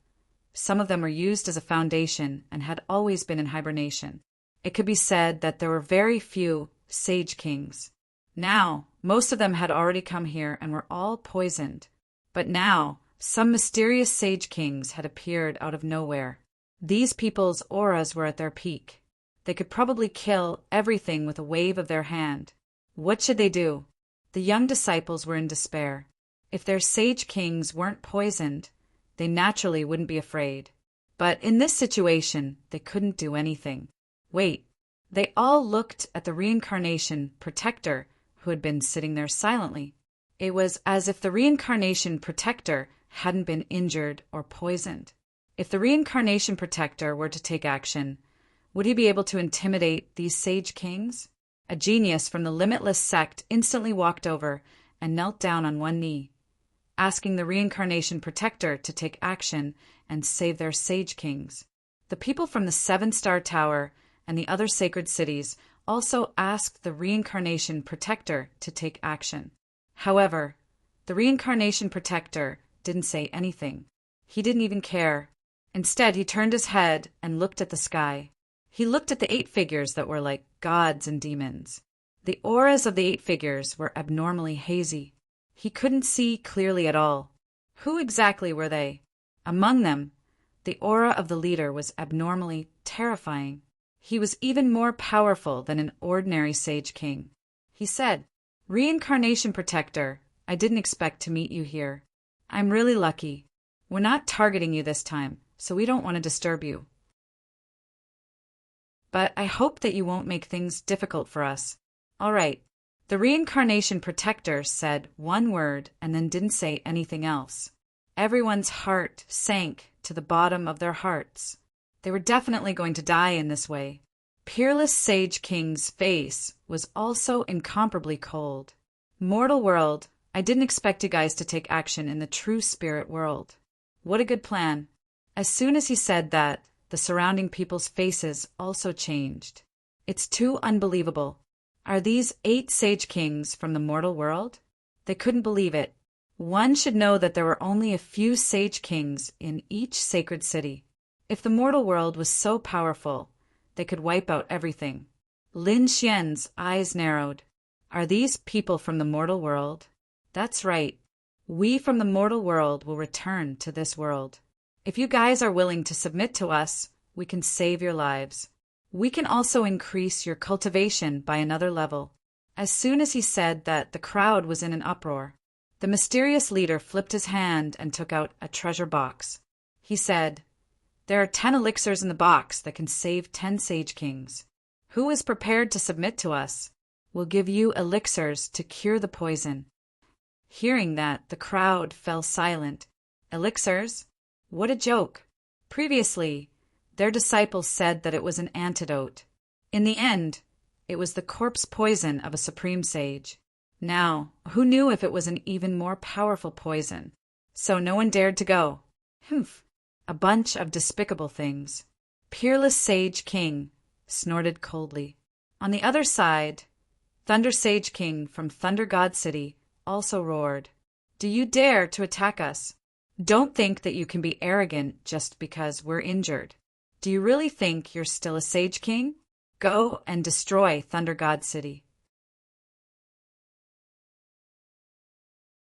some of them were used as a foundation and had always been in hibernation. It could be said that there were very few Sage Kings. Now, most of them had already come here and were all poisoned. But now, some mysterious sage kings had appeared out of nowhere. These people's auras were at their peak. They could probably kill everything with a wave of their hand. What should they do? The young disciples were in despair. If their sage kings weren't poisoned, they naturally wouldn't be afraid. But in this situation, they couldn't do anything. Wait, they all looked at the reincarnation protector who had been sitting there silently. It was as if the reincarnation protector hadn't been injured or poisoned. If the reincarnation protector were to take action, would he be able to intimidate these sage kings? A genius from the Limitless sect instantly walked over and knelt down on one knee, asking the reincarnation protector to take action and save their sage kings. The people from the 7-star tower and the other sacred cities also asked the reincarnation protector to take action. However, the reincarnation protector didn't say anything. He didn't even care. Instead, he turned his head and looked at the sky. He looked at the 8 figures that were like gods and demons. The auras of the 8 figures were abnormally hazy. He couldn't see clearly at all. Who exactly were they? Among them, the aura of the leader was abnormally terrifying. He was even more powerful than an ordinary sage king. He said, "Reincarnation protector, I didn't expect to meet you here. I'm really lucky. We're not targeting you this time, so we don't want to disturb you. But I hope that you won't make things difficult for us." All right. The reincarnation protector said one word and then didn't say anything else. Everyone's heart sank to the bottom of their hearts. They were definitely going to die in this way. Peerless Sage King's face was also incomparably cold. "Mortal world, I didn't expect you guys to take action in the true spirit world. What a good plan." As soon as he said that, the surrounding people's faces also changed. It's too unbelievable. Are these 8 Sage Kings from the mortal world? They couldn't believe it. One should know that there were only a few Sage Kings in each sacred city. If the mortal world was so powerful, they could wipe out everything. Lin Xian's eyes narrowed. Are these people from the mortal world? That's right. We from the mortal world will return to this world. If you guys are willing to submit to us, we can save your lives. We can also increase your cultivation by another level. As soon as he said that, the crowd was in an uproar. The mysterious leader flipped his hand and took out a treasure box. He said, "There are 10 elixirs in the box that can save 10 Sage Kings. Who is prepared to submit to us? We'll give you elixirs to cure the poison." Hearing that, the crowd fell silent. Elixirs? What a joke. Previously, their disciples said that it was an antidote. In the end, it was the corpse poison of a supreme sage. Now, who knew if it was an even more powerful poison? So no one dared to go. Humph, a bunch of despicable things. Peerless Sage King snorted coldly. On the other side, Thunder Sage King from Thunder God City also roared, "Do you dare to attack us? Don't think that you can be arrogant just because we're injured. Do you really think you're still a Sage King? Go and destroy Thunder God City."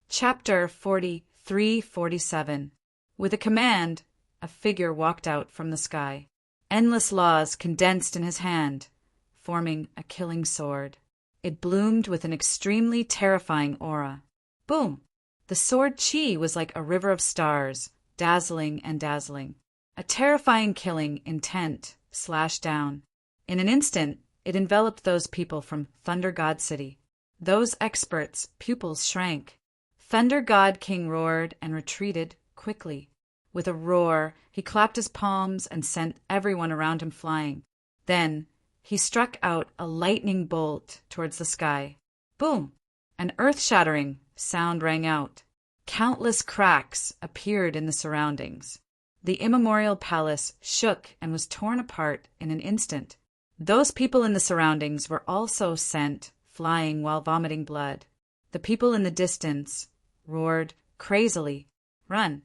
Chapter 43-47. With a command, a figure walked out from the sky. Endless laws condensed in his hand, forming a killing sword. It bloomed with an extremely terrifying aura. Boom! The sword chi was like a river of stars, dazzling and dazzling. A terrifying killing intent slashed down. In an instant, it enveloped those people from Thunder God City. Those experts' pupils shrank. Thunder God King roared and retreated quickly. With a roar, he clapped his palms and sent everyone around him flying. Then, he struck out a lightning bolt towards the sky. Boom! An earth-shattering sound rang out. Countless cracks appeared in the surroundings. The immemorial palace shook and was torn apart in an instant. Those people in the surroundings were also sent flying while vomiting blood. The people in the distance roared crazily, "Run!"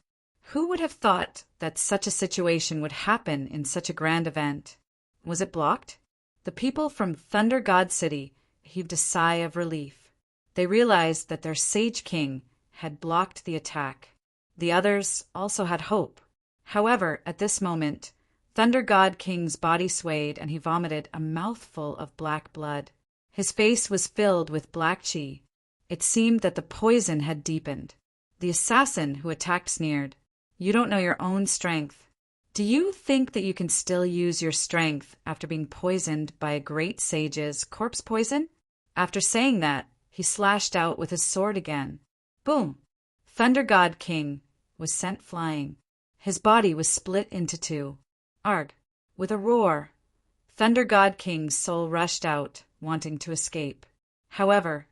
Who would have thought that such a situation would happen in such a grand event? Was it blocked? The people from Thunder God City heaved a sigh of relief. They realized that their Sage King had blocked the attack. The others also had hope. However, at this moment, Thunder God King's body swayed and he vomited a mouthful of black blood. His face was filled with black chi. It seemed that the poison had deepened. The assassin who attacked sneered, "You don't know your own strength. Do you think that you can still use your strength after being poisoned by a great sage's corpse poison?" After saying that, he slashed out with his sword again. Boom! Thunder God King was sent flying. His body was split into two. Arg! With a roar, Thunder God King's soul rushed out, wanting to escape. However,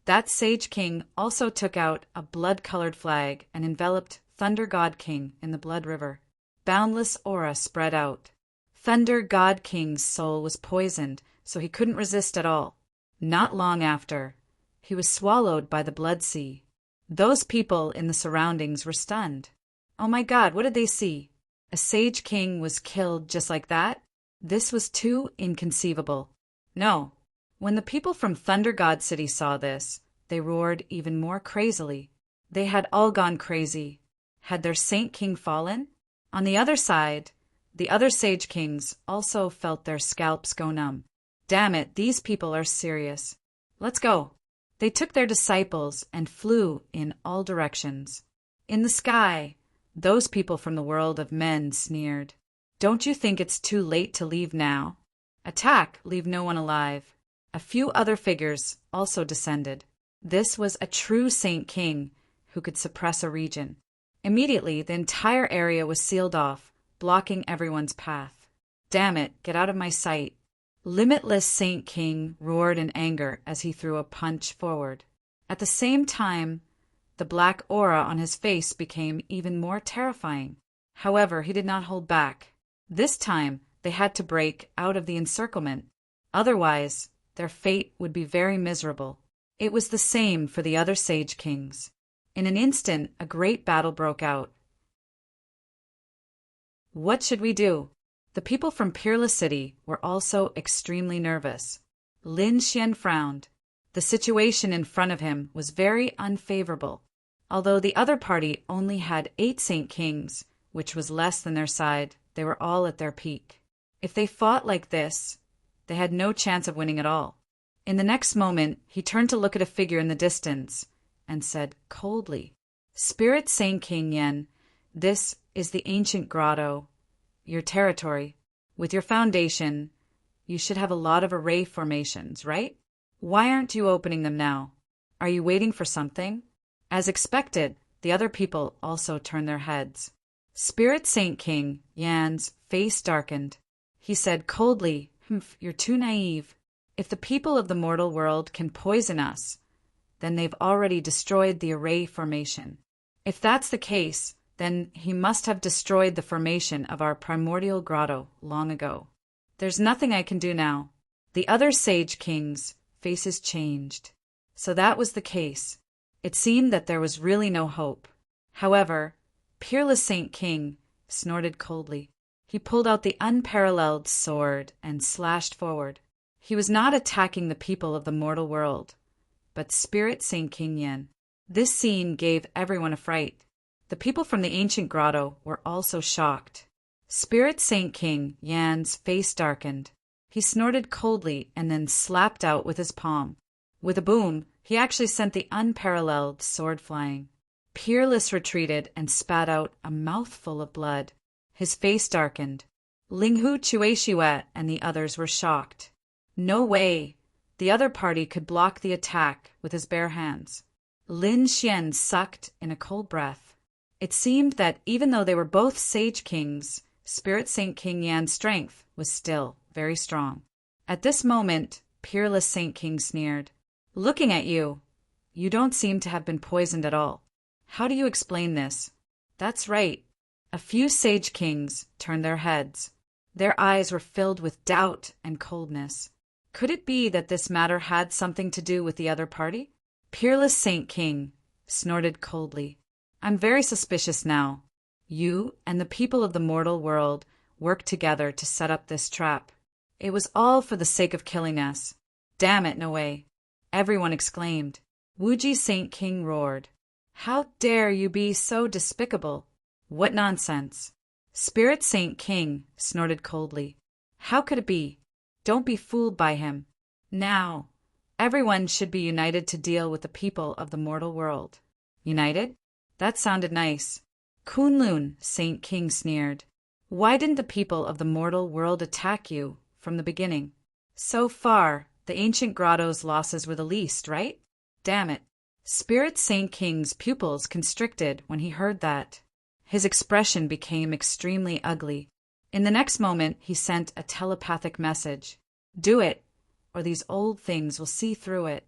that Sage King also took out a blood-colored flag and enveloped Thunder God King in the blood river. Boundless aura spread out. Thunder God King's soul was poisoned, so he couldn't resist at all. Not long after, he was swallowed by the blood sea. Those people in the surroundings were stunned. Oh my God, what did they see? A Sage King was killed just like that? This was too inconceivable. No. When the people from Thunder God City saw this, they roared even more crazily. They had all gone crazy. Had their Saint King fallen? On the other side, the other Sage Kings also felt their scalps go numb. Damn it, these people are serious. Let's go. They took their disciples and flew in all directions. In the sky, those people from the world of men sneered. Don't you think it's too late to leave now? Attack, leave no one alive. A few other figures also descended. This was a true Saint King who could suppress a region. Immediately, the entire area was sealed off, blocking everyone's path. Damn it, get out of my sight. Limitless Saint King roared in anger as he threw a punch forward. At the same time, the black aura on his face became even more terrifying. However, he did not hold back. This time, they had to break out of the encirclement. Otherwise, their fate would be very miserable. It was the same for the other Sage Kings. In an instant, a great battle broke out. What should we do? The people from Peerless City were also extremely nervous. Lin Xian frowned. The situation in front of him was very unfavorable. Although the other party only had 8 Saint Kings, which was less than their side, they were all at their peak. If they fought like this, they had no chance of winning at all. In the next moment, he turned to look at a figure in the distance and said coldly, "Spirit Saint King Yen, this is the ancient grotto, your territory. With your foundation, you should have a lot of array formations, right? Why aren't you opening them now? Are you waiting for something?" As expected, the other people also turned their heads. Spirit Saint King Yan's face darkened. He said coldly, "Humph, you're too naive. If the people of the mortal world can poison us, then they've already destroyed the array formation. If that's the case, then he must have destroyed the formation of our primordial grotto long ago. There's nothing I can do now." The other Sage Kings' faces changed. So that was the case. It seemed that there was really no hope. However, Peerless Saint King snorted coldly. He pulled out the unparalleled sword and slashed forward. He was not attacking the people of the mortal world, but Spirit Saint King Yen. This scene gave everyone a fright. The people from the ancient grotto were also shocked. Spirit Saint King Yan's face darkened. He snorted coldly and then slapped out with his palm. With a boom, he actually sent the unparalleled sword flying. Peerless retreated and spat out a mouthful of blood. His face darkened. Linghu Chuexiwet and the others were shocked. No way! The other party could block the attack with his bare hands. Lin Xian sucked in a cold breath. It seemed that even though they were both Sage Kings, Spirit Saint King Yan's strength was still very strong. At this moment, Peerless Saint King sneered. "Looking at you, you don't seem to have been poisoned at all. How do you explain this?" That's right. A few Sage Kings turned their heads. Their eyes were filled with doubt and coldness. Could it be that this matter had something to do with the other party? Peerless Saint King snorted coldly. "I'm very suspicious now. You and the people of the mortal world worked together to set up this trap. It was all for the sake of killing us." "Damn it, no way!" everyone exclaimed. Wuji Saint King roared. How dare you be so despicable? What nonsense! Spirit Saint King snorted coldly. How could it be? Don't be fooled by him. Now, everyone should be united to deal with the people of the mortal world. United? That sounded nice. Kunlun, Saint King sneered. Why didn't the people of the mortal world attack you from the beginning? So far, the ancient grotto's losses were the least, right? Damn it. Spirit Saint King's pupils constricted when he heard that. His expression became extremely ugly. In the next moment, he sent a telepathic message. Do it, or these old things will see through it.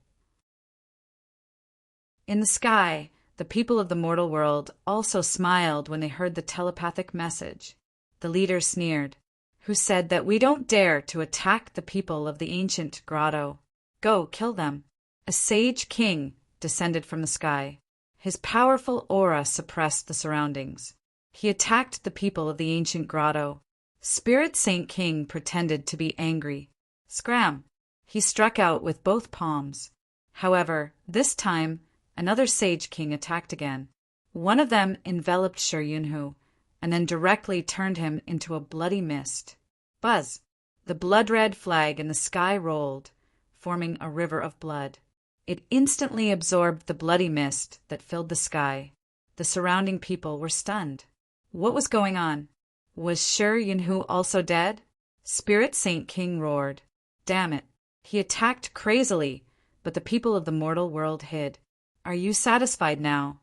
In the sky, the people of the mortal world also smiled when they heard the telepathic message. The leader sneered, who said that we don't dare to attack the people of the ancient grotto. Go, kill them. A sage king descended from the sky. His powerful aura suppressed the surroundings. He attacked the people of the ancient grotto. Spirit Saint King pretended to be angry. Scram! He struck out with both palms. However, this time, another sage king attacked again. One of them enveloped Shi Yunhu, and then directly turned him into a bloody mist. Buzz! The blood-red flag in the sky rolled, forming a river of blood. It instantly absorbed the bloody mist that filled the sky. The surrounding people were stunned. What was going on? Was Shi Yunhu also dead? Spirit Saint King roared. Damn it. He attacked crazily, but the people of the mortal world hid. Are you satisfied now?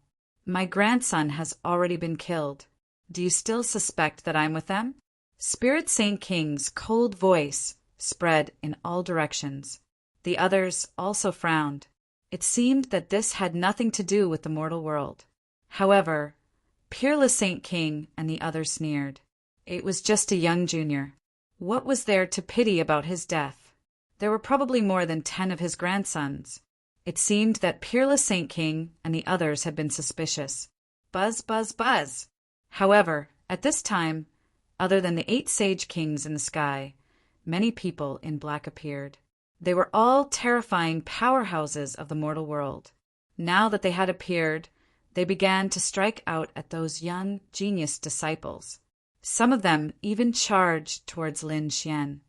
My grandson has already been killed. Do you still suspect that I'm with them? Spirit Saint King's cold voice spread in all directions. The others also frowned. It seemed that this had nothing to do with the mortal world. However, Peerless Saint King and the others sneered. It was just a young junior. What was there to pity about his death? There were probably more than 10 of his grandsons. It seemed that Peerless Saint King and the others had been suspicious. Buzz, buzz, buzz. However, at this time, other than the 8 sage kings in the sky, many people in black appeared. They were all terrifying powerhouses of the mortal world. Now that they had appeared, they began to strike out at those young genius disciples. Some of them even charged towards Lin Xian.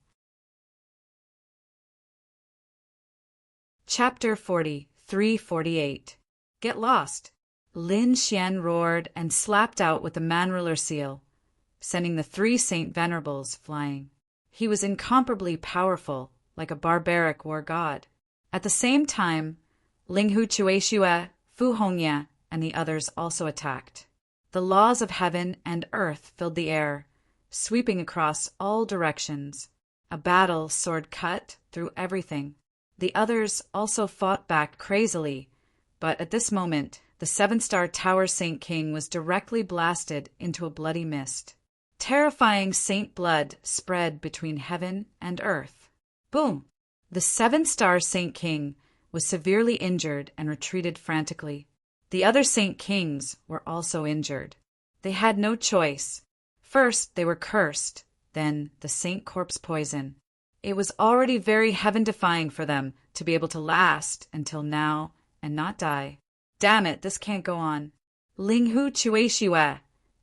Chapter 43:48. Get lost. Lin Xian roared and slapped out with the man-ruler seal, sending the 3 Saint Venerables flying. He was incomparably powerful, like a barbaric war god. At the same time, Linghu Chueshue, Fu Hongye, and the others also attacked. The laws of heaven and earth filled the air, sweeping across all directions. A battle sword cut through everything. The others also fought back crazily, but at this moment, the 7-star Tower Saint King was directly blasted into a bloody mist. Terrifying saint blood spread between heaven and earth. Boom! The 7-star Saint King was severely injured and retreated frantically. The other Saint Kings were also injured. They had no choice. First, they were cursed, then the Saint Corpse poison. It was already very heaven-defying for them to be able to last until now and not die. Damn it, this can't go on. Linghu Chueshue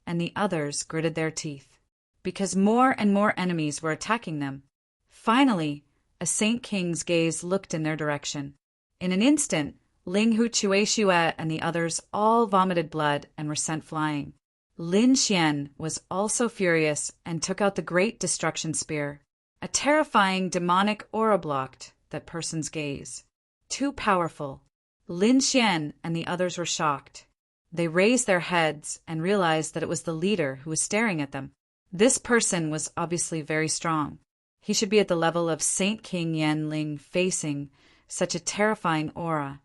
and the others gritted their teeth, because more and more enemies were attacking them. Finally, a Saint King's gaze looked in their direction. In an instant, Linghu Chueshue and the others all vomited blood and were sent flying. Lin Xian was also furious and took out the Great Destruction Spear. A terrifying demonic aura blocked that person's gaze. Too powerful. Lin Xian and the others were shocked. They raised their heads and realized that it was the leader who was staring at them. This person was obviously very strong. He should be at the level of Saint King Yanling facing such a terrifying aura.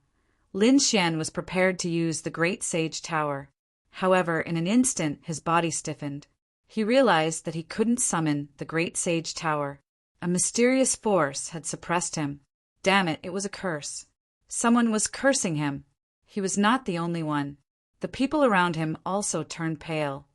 Lin Xian was prepared to use the Great Sage Tower. However, in an instant, his body stiffened. He realized that he couldn't summon the Great Sage Tower. A mysterious force had suppressed him. Damn it, it was a curse. Someone was cursing him. He was not the only one. The people around him also turned pale.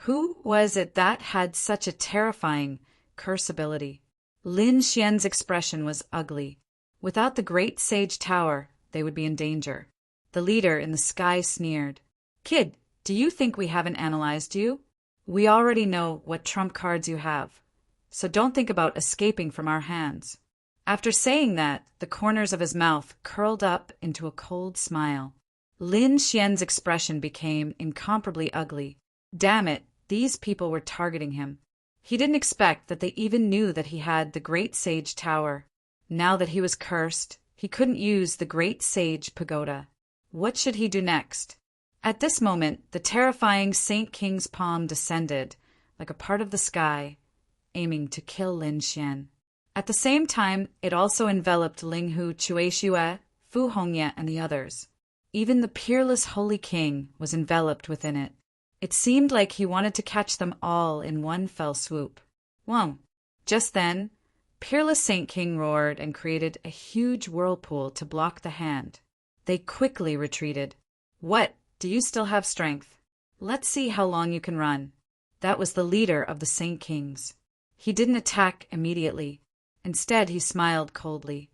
Who was it that had such a terrifying curse ability? Lin Xian's expression was ugly. Without the Great Sage Tower, they would be in danger. The leader in the sky sneered. Kid, do you think we haven't analyzed you? We already know what trump cards you have, so don't think about escaping from our hands. After saying that, the corners of his mouth curled up into a cold smile. Lin Xian's expression became incomparably ugly. Damn it, these people were targeting him. He didn't expect that they even knew that he had the Great Sage Tower. Now that he was cursed, he couldn't use the Great Sage Pagoda. What should he do next? At this moment, the terrifying Saint King's palm descended, like a part of the sky, aiming to kill Lin Xian. At the same time, it also enveloped Ling Hu, Chuexue, Fu Hongye, and the others. Even the peerless Holy King was enveloped within it. It seemed like he wanted to catch them all in one fell swoop. Whoa! Just then, peerless Saint King roared and created a huge whirlpool to block the hand. They quickly retreated. What? Do you still have strength? Let's see how long you can run. That was the leader of the Saint Kings. He didn't attack immediately. Instead, he smiled coldly.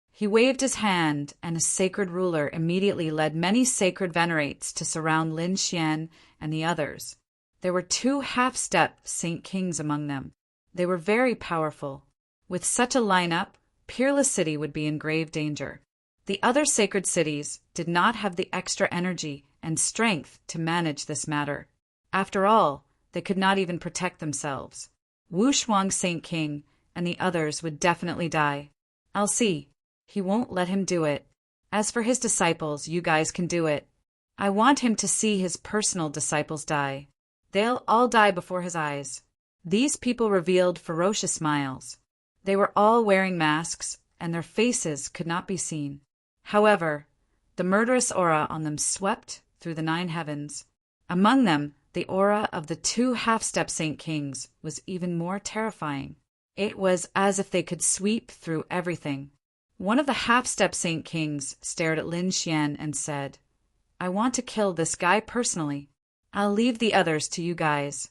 He waved his hand, and a sacred ruler immediately led many sacred venerates to surround Lin Xian and the others. There were 2 half-step Saint Kings among them. They were very powerful. With such a lineup, Peerless City would be in grave danger. The other sacred cities did not have the extra energy and strength to manage this matter. After all, they could not even protect themselves. Wu Shuang Saint King and the others would definitely die. I'll see. He won't let him do it. As for his disciples, you guys can do it. I want him to see his personal disciples die. They'll all die before his eyes. These people revealed ferocious smiles. They were all wearing masks, and their faces could not be seen. However, the murderous aura on them swept through the 9 heavens. Among them, the aura of the 2 half-step Saint Kings was even more terrifying. It was as if they could sweep through everything. One of the half-step Saint Kings stared at Lin Xian and said, I want to kill this guy personally. I'll leave the others to you guys.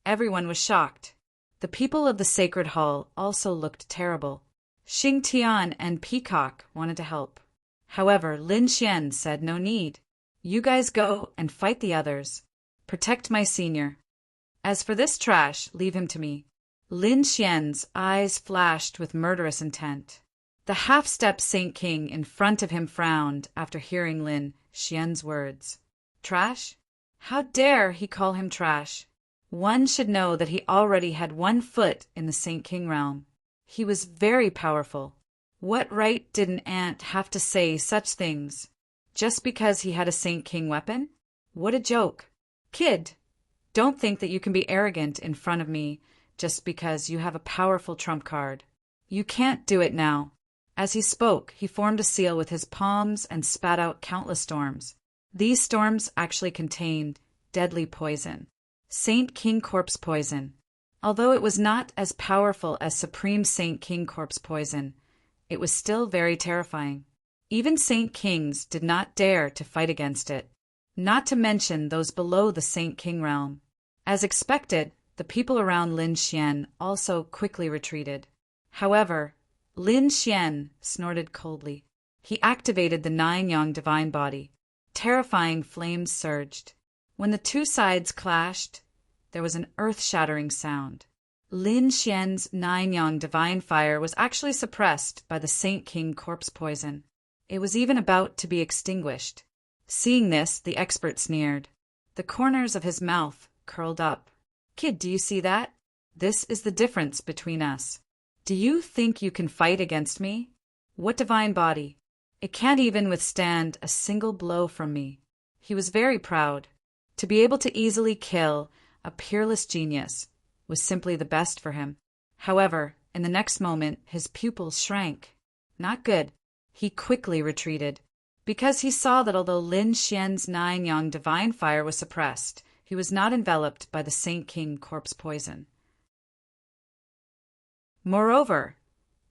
Everyone was shocked. The people of the Sacred Hall also looked terrible. Xing Tian and Peacock wanted to help. However, Lin Xian said no need. You guys go and fight the others. Protect my senior. As for this trash, leave him to me. Lin Xian's eyes flashed with murderous intent. The half-step Saint King in front of him frowned after hearing Lin Xian's words. Trash? How dare he call him trash? One should know that he already had 1 foot in the Saint King realm. He was very powerful. What right did an ant have to say such things? Just because he had a Saint King weapon? What a joke. Kid, don't think that you can be arrogant in front of me just because you have a powerful trump card. You can't do it now. As he spoke, he formed a seal with his palms and spat out countless storms. These storms actually contained deadly poison. Saint King Corpse poison. Although it was not as powerful as Supreme Saint King Corpse poison, it was still very terrifying. Even Saint Kings did not dare to fight against it, not to mention those below the Saint King realm. As expected, the people around Lin Xian also quickly retreated. However, Lin Xian snorted coldly. He activated the 9-yang divine body. Terrifying flames surged. When the 2 sides clashed, there was an earth-shattering sound. Lin Xian's 9-yang divine fire was actually suppressed by the Saint King corpse poison. It was even about to be extinguished. Seeing this, the expert sneered. The corners of his mouth curled up. Kid, do you see that? This is the difference between us. Do you think you can fight against me? What divine body? It can't even withstand a single blow from me. He was very proud. To be able to easily kill a peerless genius was simply the best for him. However, in the next moment, his pupils shrank. Not good. He quickly retreated. Because he saw that although Lin Xian's 9-yang divine fire was suppressed, he was not enveloped by the Saint King corpse poison. Moreover,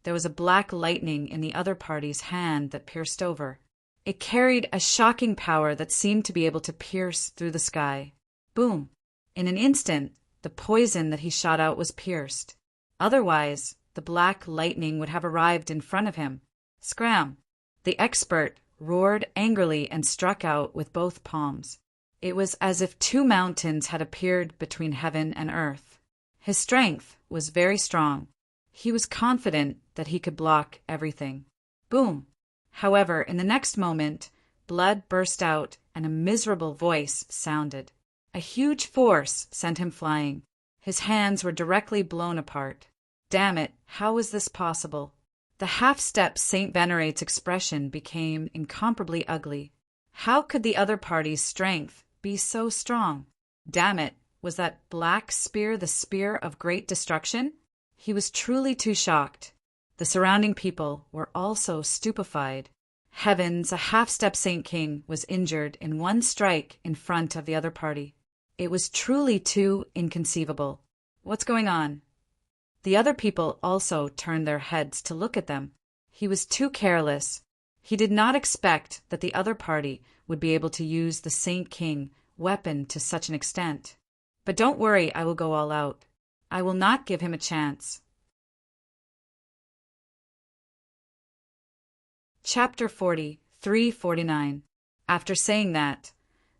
there was a black lightning in the other party's hand that pierced over. It carried a shocking power that seemed to be able to pierce through the sky. Boom! In an instant, the poison that he shot out was pierced. Otherwise, the black lightning would have arrived in front of him. Scram! The expert roared angrily and struck out with both palms. It was as if two mountains had appeared between heaven and earth. His strength was very strong. He was confident that he could block everything. Boom! However, in the next moment, blood burst out and a miserable voice sounded. A huge force sent him flying. His hands were directly blown apart. Damn it, how was this possible? The half-step Saint Venerate's expression became incomparably ugly. How could the other party's strength be so strong? Damn it, was that black spear the spear of great destruction? He was truly too shocked. The surrounding people were also stupefied. Heavens, a half-step Saint King was injured in one strike in front of the other party. It was truly too inconceivable. What's going on? The other people also turned their heads to look at them. He was too careless. He did not expect that the other party would be able to use the Saint King weapon to such an extent. But don't worry, I will go all out. I will not give him a chance. Chapter 40, 349. After saying that,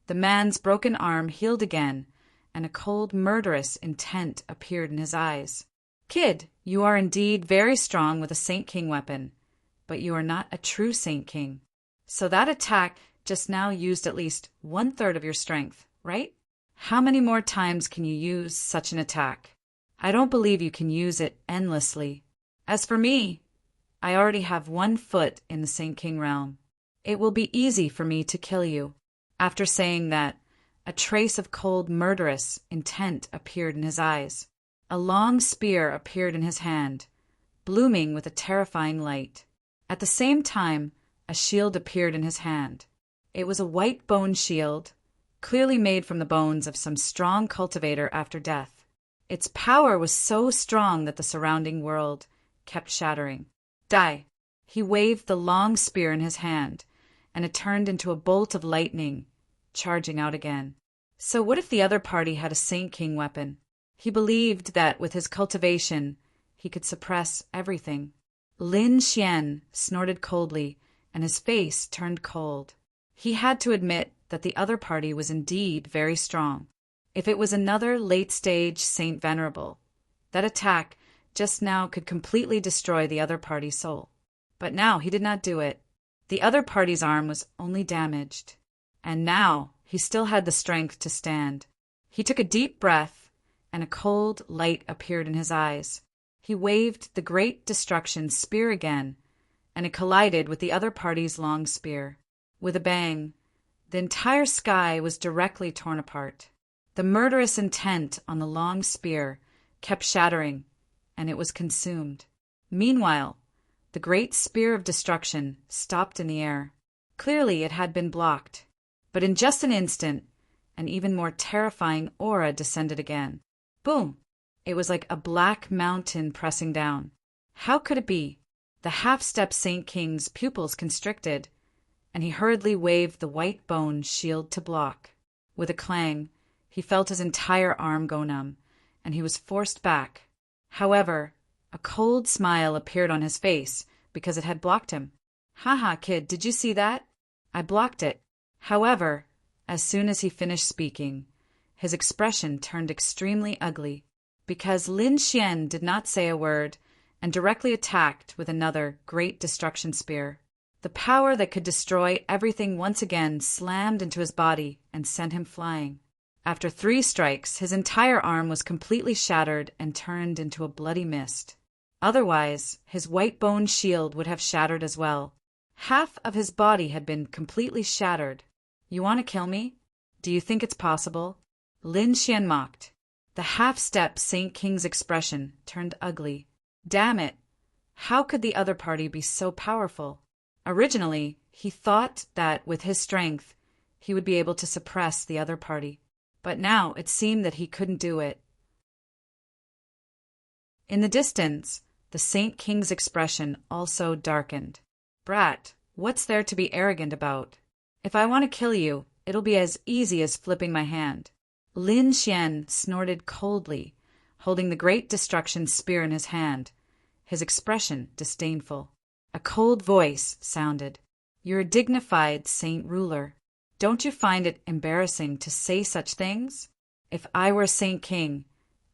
the man's broken arm healed again, and a cold, murderous intent appeared in his eyes. Kid, you are indeed very strong with a Saint King weapon, but you are not a true Saint King. So that attack just now used at least 1/3 of your strength, right? How many more times can you use such an attack? I don't believe you can use it endlessly. As for me, I already have 1 foot in the Saint King realm. It will be easy for me to kill you. After saying that, a trace of cold, murderous intent appeared in his eyes. A long spear appeared in his hand, blooming with a terrifying light. At the same time, a shield appeared in his hand. It was a white bone shield, clearly made from the bones of some strong cultivator after death. Its power was so strong that the surrounding world kept shattering. Die! He waved the long spear in his hand, and it turned into a bolt of lightning, charging out again. So what if the other party had a Saint King weapon? He believed that with his cultivation, he could suppress everything. Lin Xian snorted coldly, and his face turned cold. He had to admit that the other party was indeed very strong. If it was another late-stage Saint Venerable, that attack just now could completely destroy the other party's soul. But now he did not do it. The other party's arm was only damaged. And now he still had the strength to stand. He took a deep breath, and a cold light appeared in his eyes. He waved the great destruction spear again, and it collided with the other party's long spear. With a bang, the entire sky was directly torn apart. The murderous intent on the long spear kept shattering, and it was consumed. Meanwhile, the great spear of destruction stopped in the air. Clearly it had been blocked, but in just an instant, an even more terrifying aura descended again. Boom! It was like a black mountain pressing down. How could it be? The half-step Saint King's pupils constricted, and he hurriedly waved the white bone shield to block. With a clang, he felt his entire arm go numb, and he was forced back. However, a cold smile appeared on his face because it had blocked him. "Haha, kid, did you see that? I blocked it." However, as soon as he finished speaking, his expression turned extremely ugly, because Lin Xian did not say a word and directly attacked with another great destruction spear. The power that could destroy everything once again slammed into his body and sent him flying. After 3 strikes, his entire arm was completely shattered and turned into a bloody mist. Otherwise, his white bone shield would have shattered as well. Half of his body had been completely shattered. "You want to kill me? Do you think it's possible?" Lin Xian mocked. The half-step Saint King's expression turned ugly. Damn it! How could the other party be so powerful? Originally, he thought that with his strength, he would be able to suppress the other party. But now it seemed that he couldn't do it. In the distance, the Saint King's expression also darkened. "Brat, what's there to be arrogant about? If I want to kill you, it'll be as easy as flipping my hand." Lin Xian snorted coldly, holding the great destruction spear in his hand, his expression disdainful. A cold voice sounded. You're a dignified saint ruler. Don't you find it embarrassing to say such things? If I were a saint king,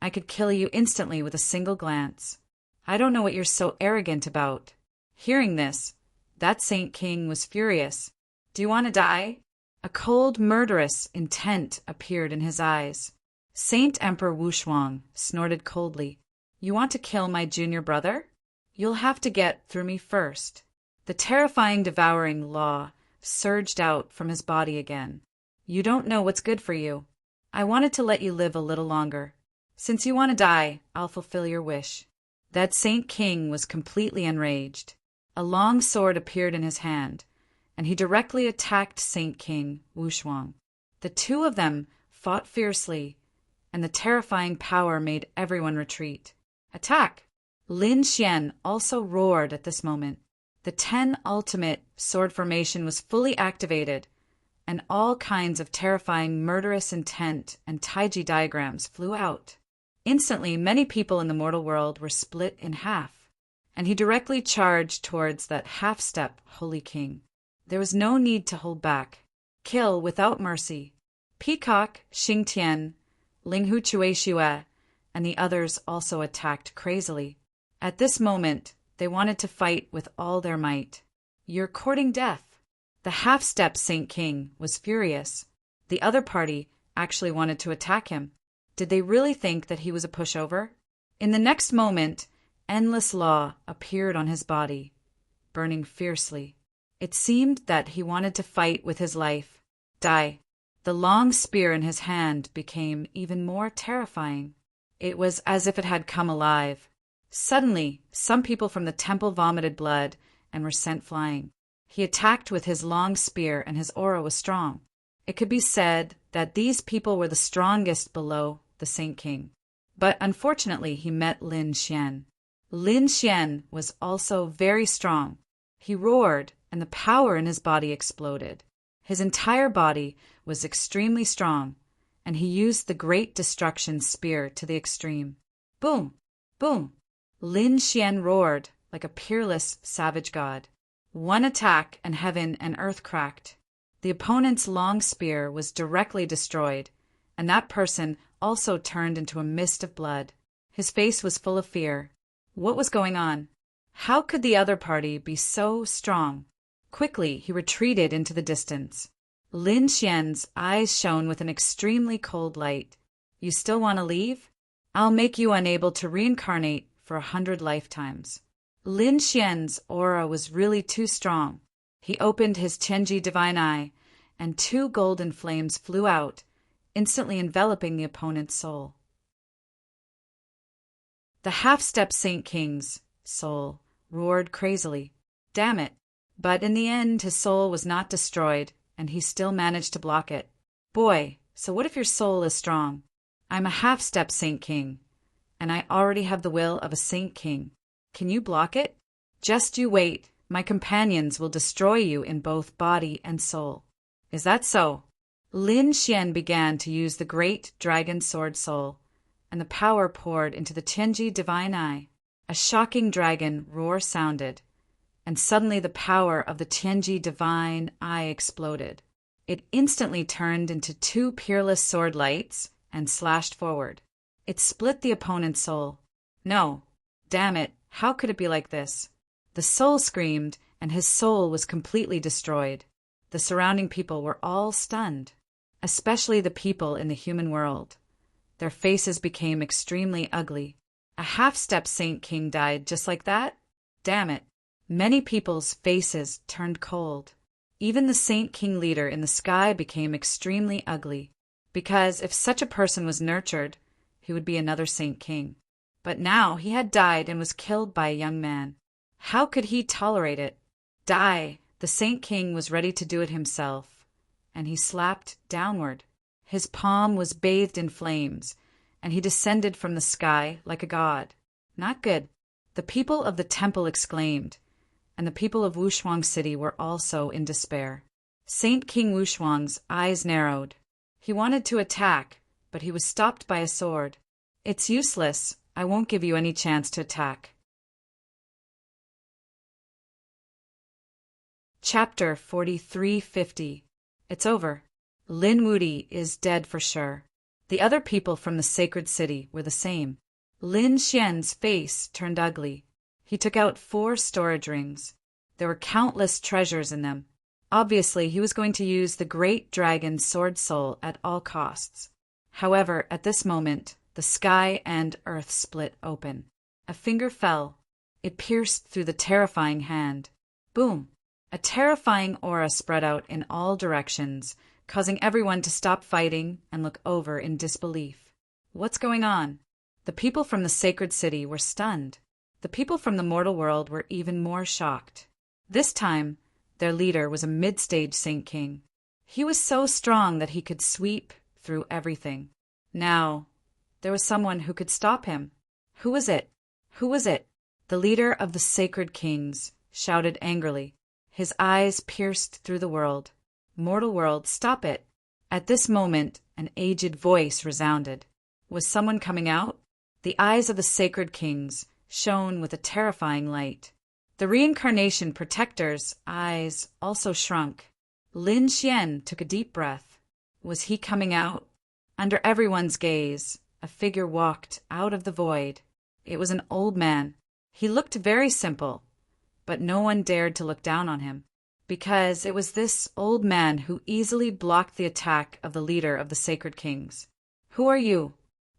I could kill you instantly with a single glance. I don't know what you're so arrogant about." Hearing this, that saint king was furious. "Do you want to die?" A cold, murderous intent appeared in his eyes. Saint Emperor Wushuang snorted coldly. "You want to kill my junior brother? You'll have to get through me first." The terrifying, devouring law surged out from his body again. "You don't know what's good for you. I wanted to let you live a little longer. Since you want to die, I'll fulfill your wish." That saint king was completely enraged. A long sword appeared in his hand, and he directly attacked Saint King Wushuang. The two of them fought fiercely, and the terrifying power made everyone retreat. "Attack!" Lin Xian also roared at this moment. The 10 ultimate sword formation was fully activated, and all kinds of terrifying murderous intent and taiji diagrams flew out. Instantly, many people in the mortal world were split in half, and he directly charged towards that half-step Holy King. There was no need to hold back. Kill without mercy. Peacock, Xingtian, Linghu Chueshue, and the others also attacked crazily. At this moment, they wanted to fight with all their might. "You're courting death." The half-step Saint King was furious. The other party actually wanted to attack him. Did they really think that he was a pushover? In the next moment, endless law appeared on his body, burning fiercely. It seemed that he wanted to fight with his life. Die. The long spear in his hand became even more terrifying. It was as if it had come alive. Suddenly, some people from the temple vomited blood and were sent flying. He attacked with his long spear, and his aura was strong. It could be said that these people were the strongest below the Saint King. But unfortunately, he met Lin Xian. Lin Xian was also very strong. He roared, and the power in his body exploded. His entire body was extremely strong, and he used the Great Destruction Spear to the extreme. Boom! Boom! Lin Xian roared like a peerless savage god. One attack, and heaven and earth cracked. The opponent's long spear was directly destroyed, and that person also turned into a mist of blood. His face was full of fear. What was going on? How could the other party be so strong? Quickly, he retreated into the distance. Lin Xian's eyes shone with an extremely cold light. "You still want to leave? I'll make you unable to reincarnate for 100 lifetimes." Lin Xian's aura was really too strong. He opened his Tianji divine eye, and 2 golden flames flew out, instantly enveloping the opponent's soul. The half-step Saint King's soul roared crazily. Damn it! But in the end, his soul was not destroyed, and he still managed to block it. "Boy, so what if your soul is strong? I'm a half-step Saint King, and I already have the will of a Saint King. Can you block it? Just you wait. My companions will destroy you in both body and soul." "Is that so?" Lin Xian began to use the great dragon sword soul, and the power poured into the Tianji divine eye. A shocking dragon roar sounded, and suddenly the power of the Tianji divine eye exploded. It instantly turned into 2 peerless sword lights and slashed forward. It split the opponent's soul. No, damn it, how could it be like this? The soul screamed, and his soul was completely destroyed. The surrounding people were all stunned, especially the people in the human world. Their faces became extremely ugly. A half-step Saint King died just like that? Damn it. Many people's faces turned cold. Even the Saint King leader in the sky became extremely ugly, because if such a person was nurtured, he would be another Saint King. But now he had died and was killed by a young man. How could he tolerate it? Die! The Saint King was ready to do it himself, and he slapped downward. His palm was bathed in flames, and he descended from the sky like a god. Not good. The people of the temple exclaimed, and the people of Wushuang City were also in despair. Saint King Wushuang's eyes narrowed. He wanted to attack, but he was stopped by a sword. "It's useless. I won't give you any chance to attack." Chapter 4350. It's over. Lin Wuti is dead for sure. The other people from the sacred city were the same. Lin Xian's face turned ugly. He took out 4 storage rings. There were countless treasures in them. Obviously, he was going to use the great dragon sword soul at all costs. However, at this moment, the sky and earth split open. A finger fell. It pierced through the terrifying hand. Boom! A terrifying aura spread out in all directions, causing everyone to stop fighting and look over in disbelief. What's going on? The people from the sacred city were stunned. The people from the mortal world were even more shocked. This time, their leader was a mid-stage Saint King. He was so strong that he could sweep through everything. Now, there was someone who could stop him. Who was it? Who was it? The leader of the sacred kings shouted angrily. His eyes pierced through the world. Mortal world, stop it! At this moment, an aged voice resounded. Was someone coming out? The eyes of the sacred kings shone with a terrifying light. The reincarnation protector's eyes also shrunk. Lin Xian took a deep breath. Was he coming out? Under everyone's gaze, a figure walked out of the void. It was an old man. He looked very simple, but no one dared to look down on him, because it was this old man who easily blocked the attack of the leader of the sacred kings. Who are you?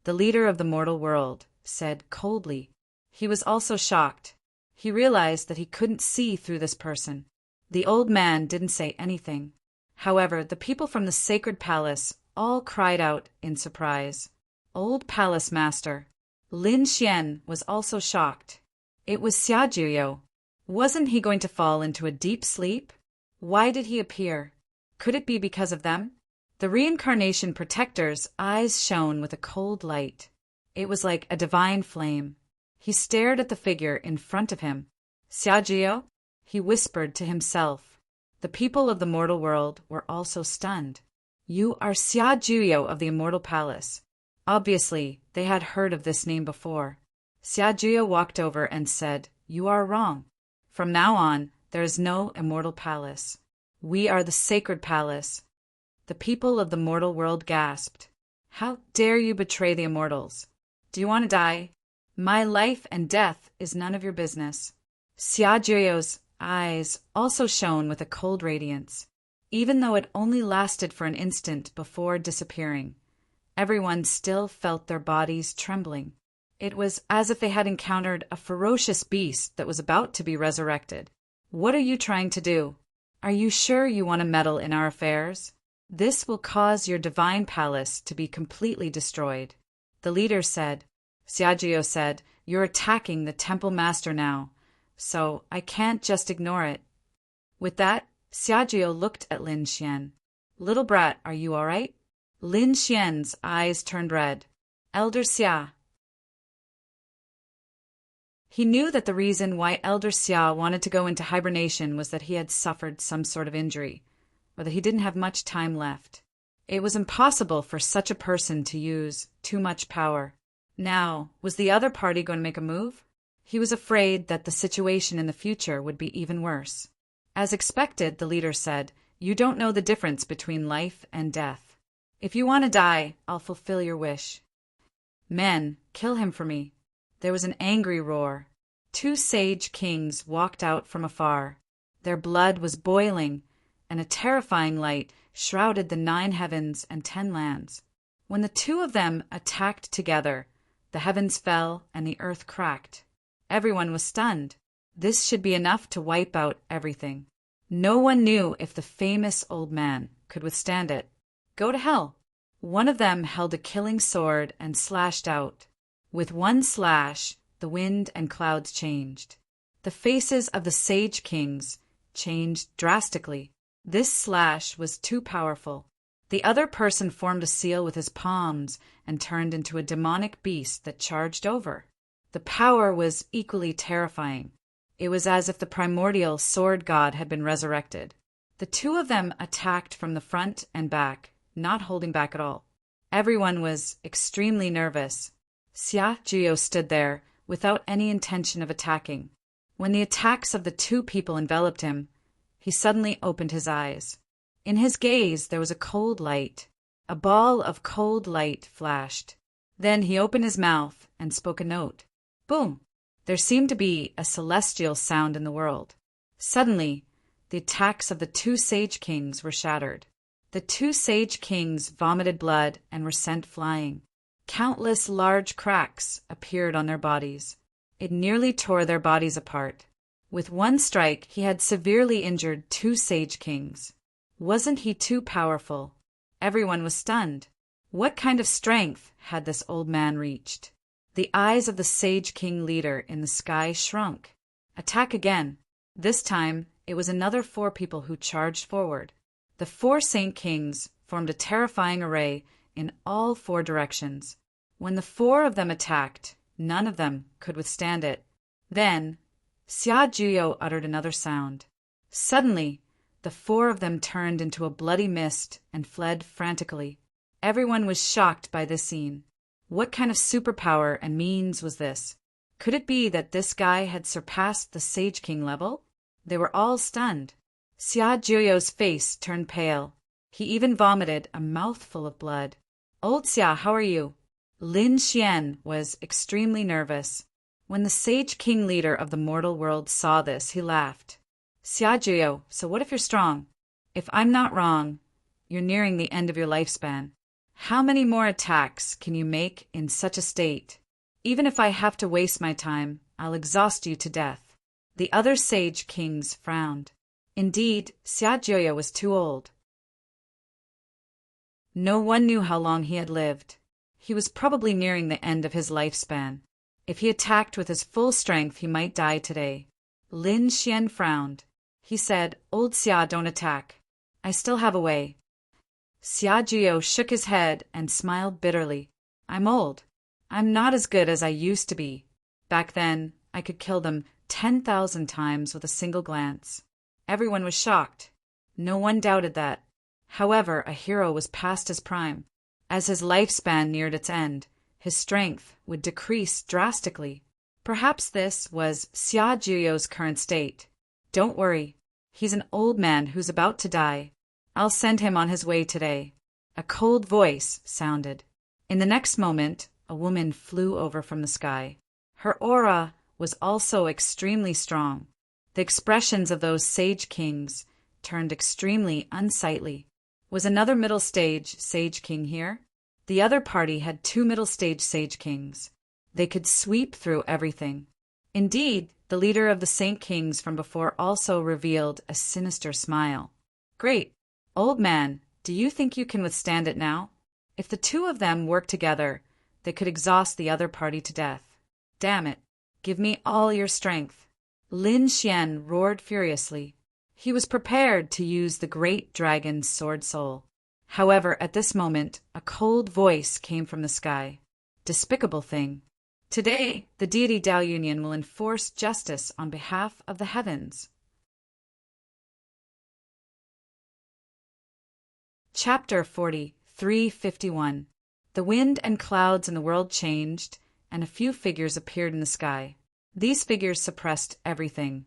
The leader of the mortal world said coldly. He was also shocked. He realized that he couldn't see through this person. The old man didn't say anything. However, the people from the sacred palace all cried out in surprise. Old palace master. Lin Xian was also shocked. It was Xiajuyo. Wasn't he going to fall into a deep sleep? Why did he appear? Could it be because of them? The reincarnation protector's eyes shone with a cold light. It was like a divine flame. He stared at the figure in front of him. Xiajuyo? He whispered to himself. The people of the mortal world were also stunned. You are Xiajuyo of the Immortal Palace. Obviously, they had heard of this name before. Xiajuyo walked over and said, You are wrong. From now on, there is no Immortal Palace. We are the Sacred Palace. The people of the mortal world gasped. How dare you betray the immortals? Do you want to die? My life and death is none of your business. Xiajuyo's eyes also shone with a cold radiance, even though it only lasted for an instant before disappearing. Everyone still felt their bodies trembling. It was as if they had encountered a ferocious beast that was about to be resurrected. What are you trying to do? Are you sure you want to meddle in our affairs? This will cause your divine palace to be completely destroyed. The leader said. Xiajuyo said, You're attacking the temple master now, so I can't just ignore it. With that, Xiajuyo looked at Lin Xian. Little brat, are you all right? Lin Xian's eyes turned red. Elder Xia. He knew that the reason why Elder Xia wanted to go into hibernation was that he had suffered some sort of injury, or that he didn't have much time left. It was impossible for such a person to use too much power. Now, was the other party going to make a move? He was afraid that the situation in the future would be even worse. As expected, the leader said, You don't know the difference between life and death. If you want to die, I'll fulfill your wish. Men, kill him for me. There was an angry roar. 2 sage kings walked out from afar. Their blood was boiling, and a terrifying light shrouded the 9 heavens and 10 lands. When the 2 of them attacked together, the heavens fell and the earth cracked. Everyone was stunned. This should be enough to wipe out everything. No one knew if the famous old man could withstand it. Go to hell. One of them held a killing sword and slashed out. With one slash, the wind and clouds changed. The faces of the sage kings changed drastically. This slash was too powerful. The other person formed a seal with his palms and turned into a demonic beast that charged over. The power was equally terrifying. It was as if the primordial sword god had been resurrected. The 2 of them attacked from the front and back, not holding back at all. Everyone was extremely nervous. Xiajuyo stood there without any intention of attacking. When the attacks of the 2 people enveloped him, he suddenly opened his eyes. In his gaze there was a cold light. A ball of cold light flashed. Then he opened his mouth and spoke a note. Boom! There seemed to be a celestial sound in the world. Suddenly, the attacks of the two sage kings were shattered. The two sage kings vomited blood and were sent flying. Countless large cracks appeared on their bodies. It nearly tore their bodies apart. With one strike, he had severely injured two sage kings. Wasn't he too powerful? Everyone was stunned. What kind of strength had this old man reached? The eyes of the sage king leader in the sky shrunk. Attack again. This time, it was another 4 people who charged forward. The 4 saint kings formed a terrifying array in all 4 directions. When the 4 of them attacked, none of them could withstand it. Then, Xia Juyo uttered another sound. Suddenly, the 4 of them turned into a bloody mist and fled frantically. Everyone was shocked by this scene. What kind of superpower and means was this? Could it be that this guy had surpassed the Sage King level? They were all stunned. Xia Juyo's face turned pale. He even vomited a mouthful of blood. Old Xia, how are you? Lin Xian was extremely nervous. When the Sage King leader of the mortal world saw this, he laughed. Xia Juyo, so what if you're strong? If I'm not wrong, you're nearing the end of your lifespan. How many more attacks can you make in such a state? Even if I have to waste my time, I'll exhaust you to death. The other Sage Kings frowned. Indeed, Xia Juyo was too old. No one knew how long he had lived. He was probably nearing the end of his lifespan. If he attacked with his full strength, he might die today. Lin Xian frowned. He said, Old Xia, don't attack. I still have a way. Xia Juyo shook his head and smiled bitterly. I'm old. I'm not as good as I used to be. Back then, I could kill them 10,000 times with a single glance. Everyone was shocked. No one doubted that. However, a hero was past his prime. As his lifespan neared its end, his strength would decrease drastically. Perhaps this was Xia Juyo's current state. Don't worry. He's an old man who's about to die. I'll send him on his way today. A cold voice sounded. In the next moment, a woman flew over from the sky. Her aura was also extremely strong. The expressions of those sage kings turned extremely unsightly. Was another middle stage sage king here? The other party had 2 middle stage sage kings. They could sweep through everything. Indeed, the leader of the saint kings from before also revealed a sinister smile. Great. Old man, do you think you can withstand it now? If the 2 of them work together, they could exhaust the other party to death. Damn it. Give me all your strength. Lin Xian roared furiously. He was prepared to use the great dragon's sword soul. However, at this moment, a cold voice came from the sky. Despicable thing. Today, the deity Dao Union will enforce justice on behalf of the heavens. Chapter 40, 351. The wind and clouds in the world changed, and a few figures appeared in the sky. These figures suppressed everything,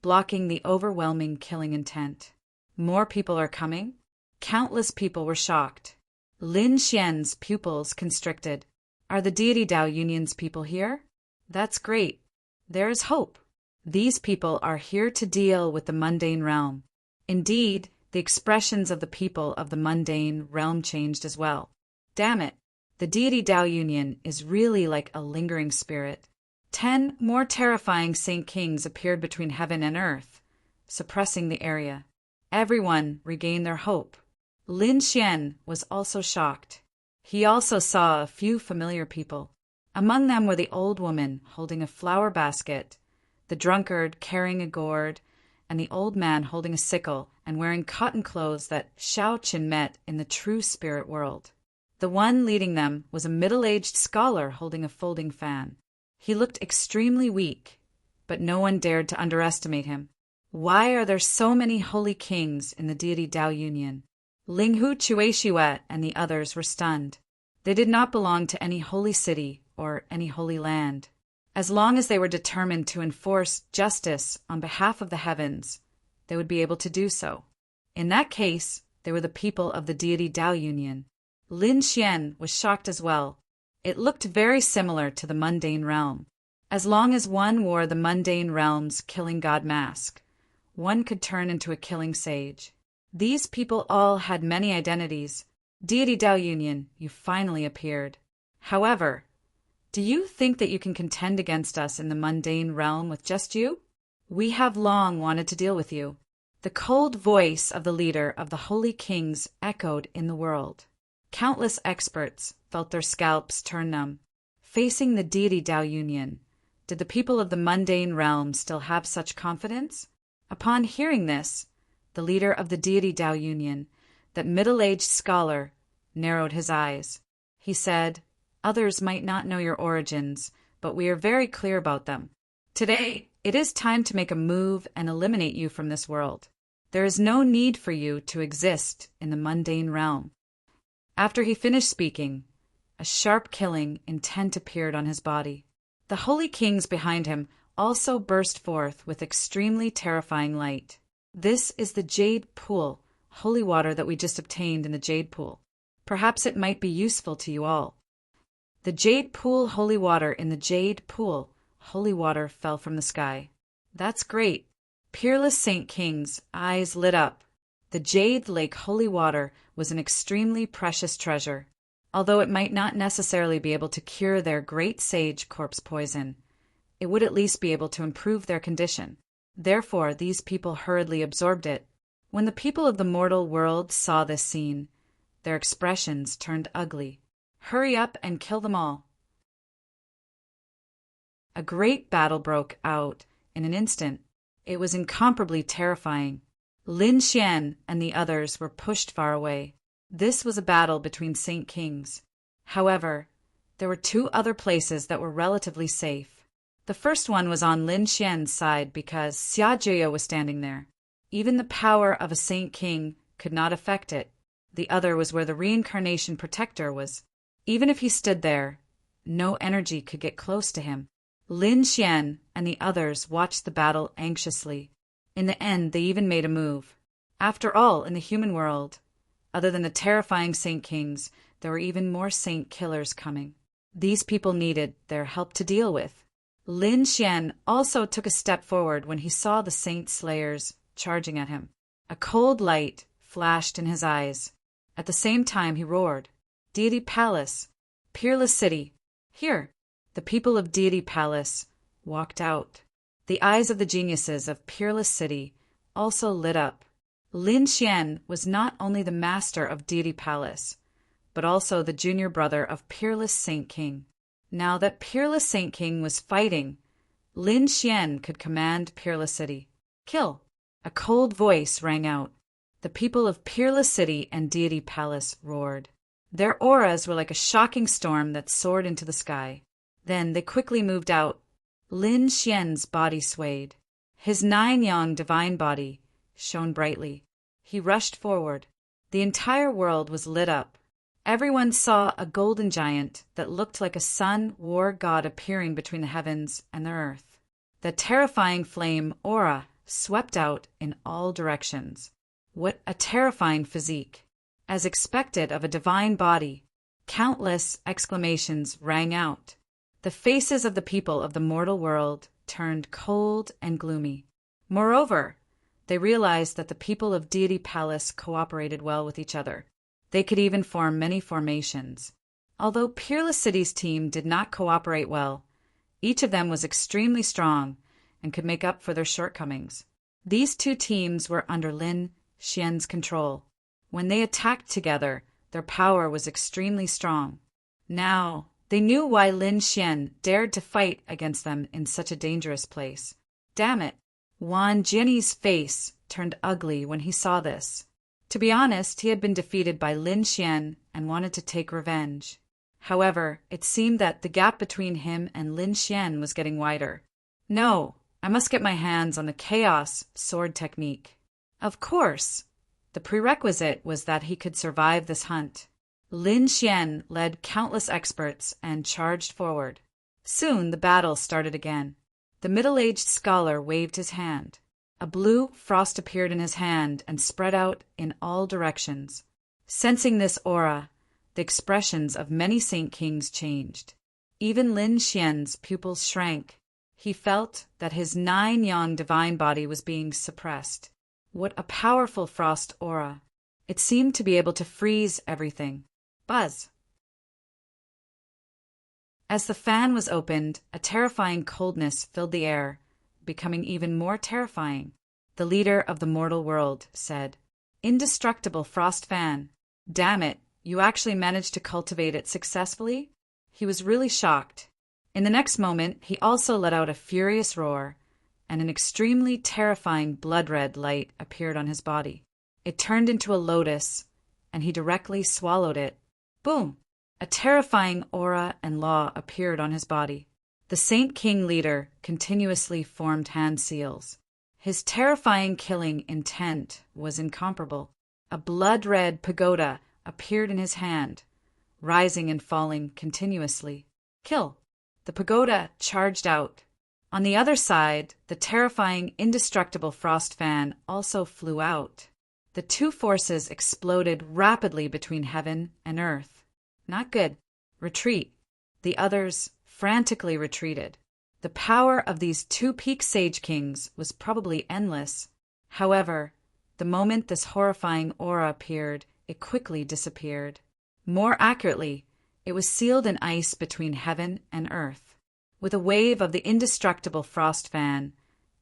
blocking the overwhelming killing intent. More people are coming? Countless people were shocked. Lin Xian's pupils constricted. Are the deity Dao Union's people here? That's great. There is hope. These people are here to deal with the mundane realm. Indeed, the expressions of the people of the mundane realm changed as well. Damn it. The deity Dao Union is really like a lingering spirit. 10 more terrifying saint kings appeared between heaven and earth, suppressing the area. Everyone regained their hope. Lin Xian was also shocked. He also saw a few familiar people. Among them were the old woman holding a flower basket, the drunkard carrying a gourd, and the old man holding a sickle and wearing cotton clothes that Shaoqin met in the true spirit world. The one leading them was a middle-aged scholar holding a folding fan. He looked extremely weak, but no one dared to underestimate him. Why are there so many holy kings in the deity Dao Union? Linghu Chuexiwet and the others were stunned. They did not belong to any holy city or any holy land. As long as they were determined to enforce justice on behalf of the heavens, they would be able to do so. In that case, they were the people of the deity Dao Union. Lin Xian was shocked as well. It looked very similar to the mundane realm. As long as one wore the mundane realm's killing god mask, one could turn into a killing sage. These people all had many identities. Deity Dao Union, you finally appeared. However, do you think that you can contend against us in the mundane realm with just you? We have long wanted to deal with you. The cold voice of the leader of the Holy Kings echoed in the world. Countless experts felt their scalps turn numb. Facing the deity Dao Union, did the people of the mundane realm still have such confidence? Upon hearing this, the leader of the deity Dao Union, that middle-aged scholar, narrowed his eyes. He said, "Others might not know your origins, but we are very clear about them. Today, it is time to make a move and eliminate you from this world. There is no need for you to exist in the mundane realm." After he finished speaking, a sharp killing intent appeared on his body. The holy kings behind him also burst forth with extremely terrifying light. This is the jade pool, holy water that we just obtained in the jade pool. Perhaps it might be useful to you all. The jade pool, holy water in the jade pool, holy water fell from the sky. That's great. Peerless Saint King's eyes lit up. The jade lake holy water was an extremely precious treasure. Although it might not necessarily be able to cure their great sage corpse poison, it would at least be able to improve their condition. Therefore, these people hurriedly absorbed it. When the people of the mortal world saw this scene, their expressions turned ugly. Hurry up and kill them all. A great battle broke out in an instant. It was incomparably terrifying. Lin Xian and the others were pushed far away. This was a battle between Saint Kings. However, there were two other places that were relatively safe. The first one was on Lin Xian's side because Xia Jia was standing there. Even the power of a Saint King could not affect it. The other was where the reincarnation protector was. Even if he stood there, no energy could get close to him. Lin Xian and the others watched the battle anxiously. In the end, they even made a move. After all, in the human world, other than the terrifying Saint Kings, there were even more Saint Killers coming. These people needed their help to deal with. Lin Xian also took a step forward when he saw the Saint Slayers charging at him. A cold light flashed in his eyes. At the same time, he roared, "Deity Palace, Peerless City, here!" The people of Deity Palace walked out. The eyes of the geniuses of Peerless City also lit up. Lin Xian was not only the master of Deity Palace, but also the junior brother of Peerless Saint King. Now that Peerless Saint King was fighting, Lin Xian could command Peerless City. "Kill!" A cold voice rang out. The people of Peerless City and Deity Palace roared. Their auras were like a shocking storm that soared into the sky. Then they quickly moved out. Lin Xian's body swayed. His 9-yang divine body shone brightly. He rushed forward. The entire world was lit up. Everyone saw a golden giant that looked like a sun war god appearing between the heavens and the earth. The terrifying flame aura swept out in all directions. What a terrifying physique! As expected of a divine body, countless exclamations rang out. The faces of the people of the mortal world turned cold and gloomy. Moreover, they realized that the people of Deity Palace cooperated well with each other. They could even form many formations. Although Peerless City's team did not cooperate well, each of them was extremely strong and could make up for their shortcomings. These two teams were under Lin Xian's control. When they attacked together, their power was extremely strong. Now, they knew why Lin Xian dared to fight against them in such a dangerous place. Damn it! Wan Jinni's face turned ugly when he saw this. To be honest, he had been defeated by Lin Xian and wanted to take revenge. However, it seemed that the gap between him and Lin Xian was getting wider. No, I must get my hands on the chaos sword technique. Of course, the prerequisite was that he could survive this hunt. Lin Xian led countless experts and charged forward. Soon the battle started again. The middle-aged scholar waved his hand. A blue frost appeared in his hand and spread out in all directions. Sensing this aura, the expressions of many Saint Kings changed. Even Lin Xian's pupils shrank. He felt that his 9-yang divine body was being suppressed. What a powerful frost aura! It seemed to be able to freeze everything. Buzz! As the fan was opened, a terrifying coldness filled the air, becoming even more terrifying. The leader of the mortal world said, "Indestructible frost fan. Damn it, you actually managed to cultivate it successfully?" He was really shocked. In the next moment, he also let out a furious roar, and an extremely terrifying blood-red light appeared on his body. It turned into a lotus, and he directly swallowed it. Boom! A terrifying aura and law appeared on his body. The Saint King leader continuously formed hand seals. His terrifying killing intent was incomparable. A blood-red pagoda appeared in his hand, rising and falling continuously. Kill! The pagoda charged out. On the other side, the terrifying, indestructible frost fan also flew out. The two forces exploded rapidly between heaven and earth. Not good. Retreat. The others frantically retreated. The power of these two peak sage kings was probably endless. However, the moment this horrifying aura appeared, it quickly disappeared. More accurately, it was sealed in ice between heaven and earth. With a wave of the indestructible frost fan,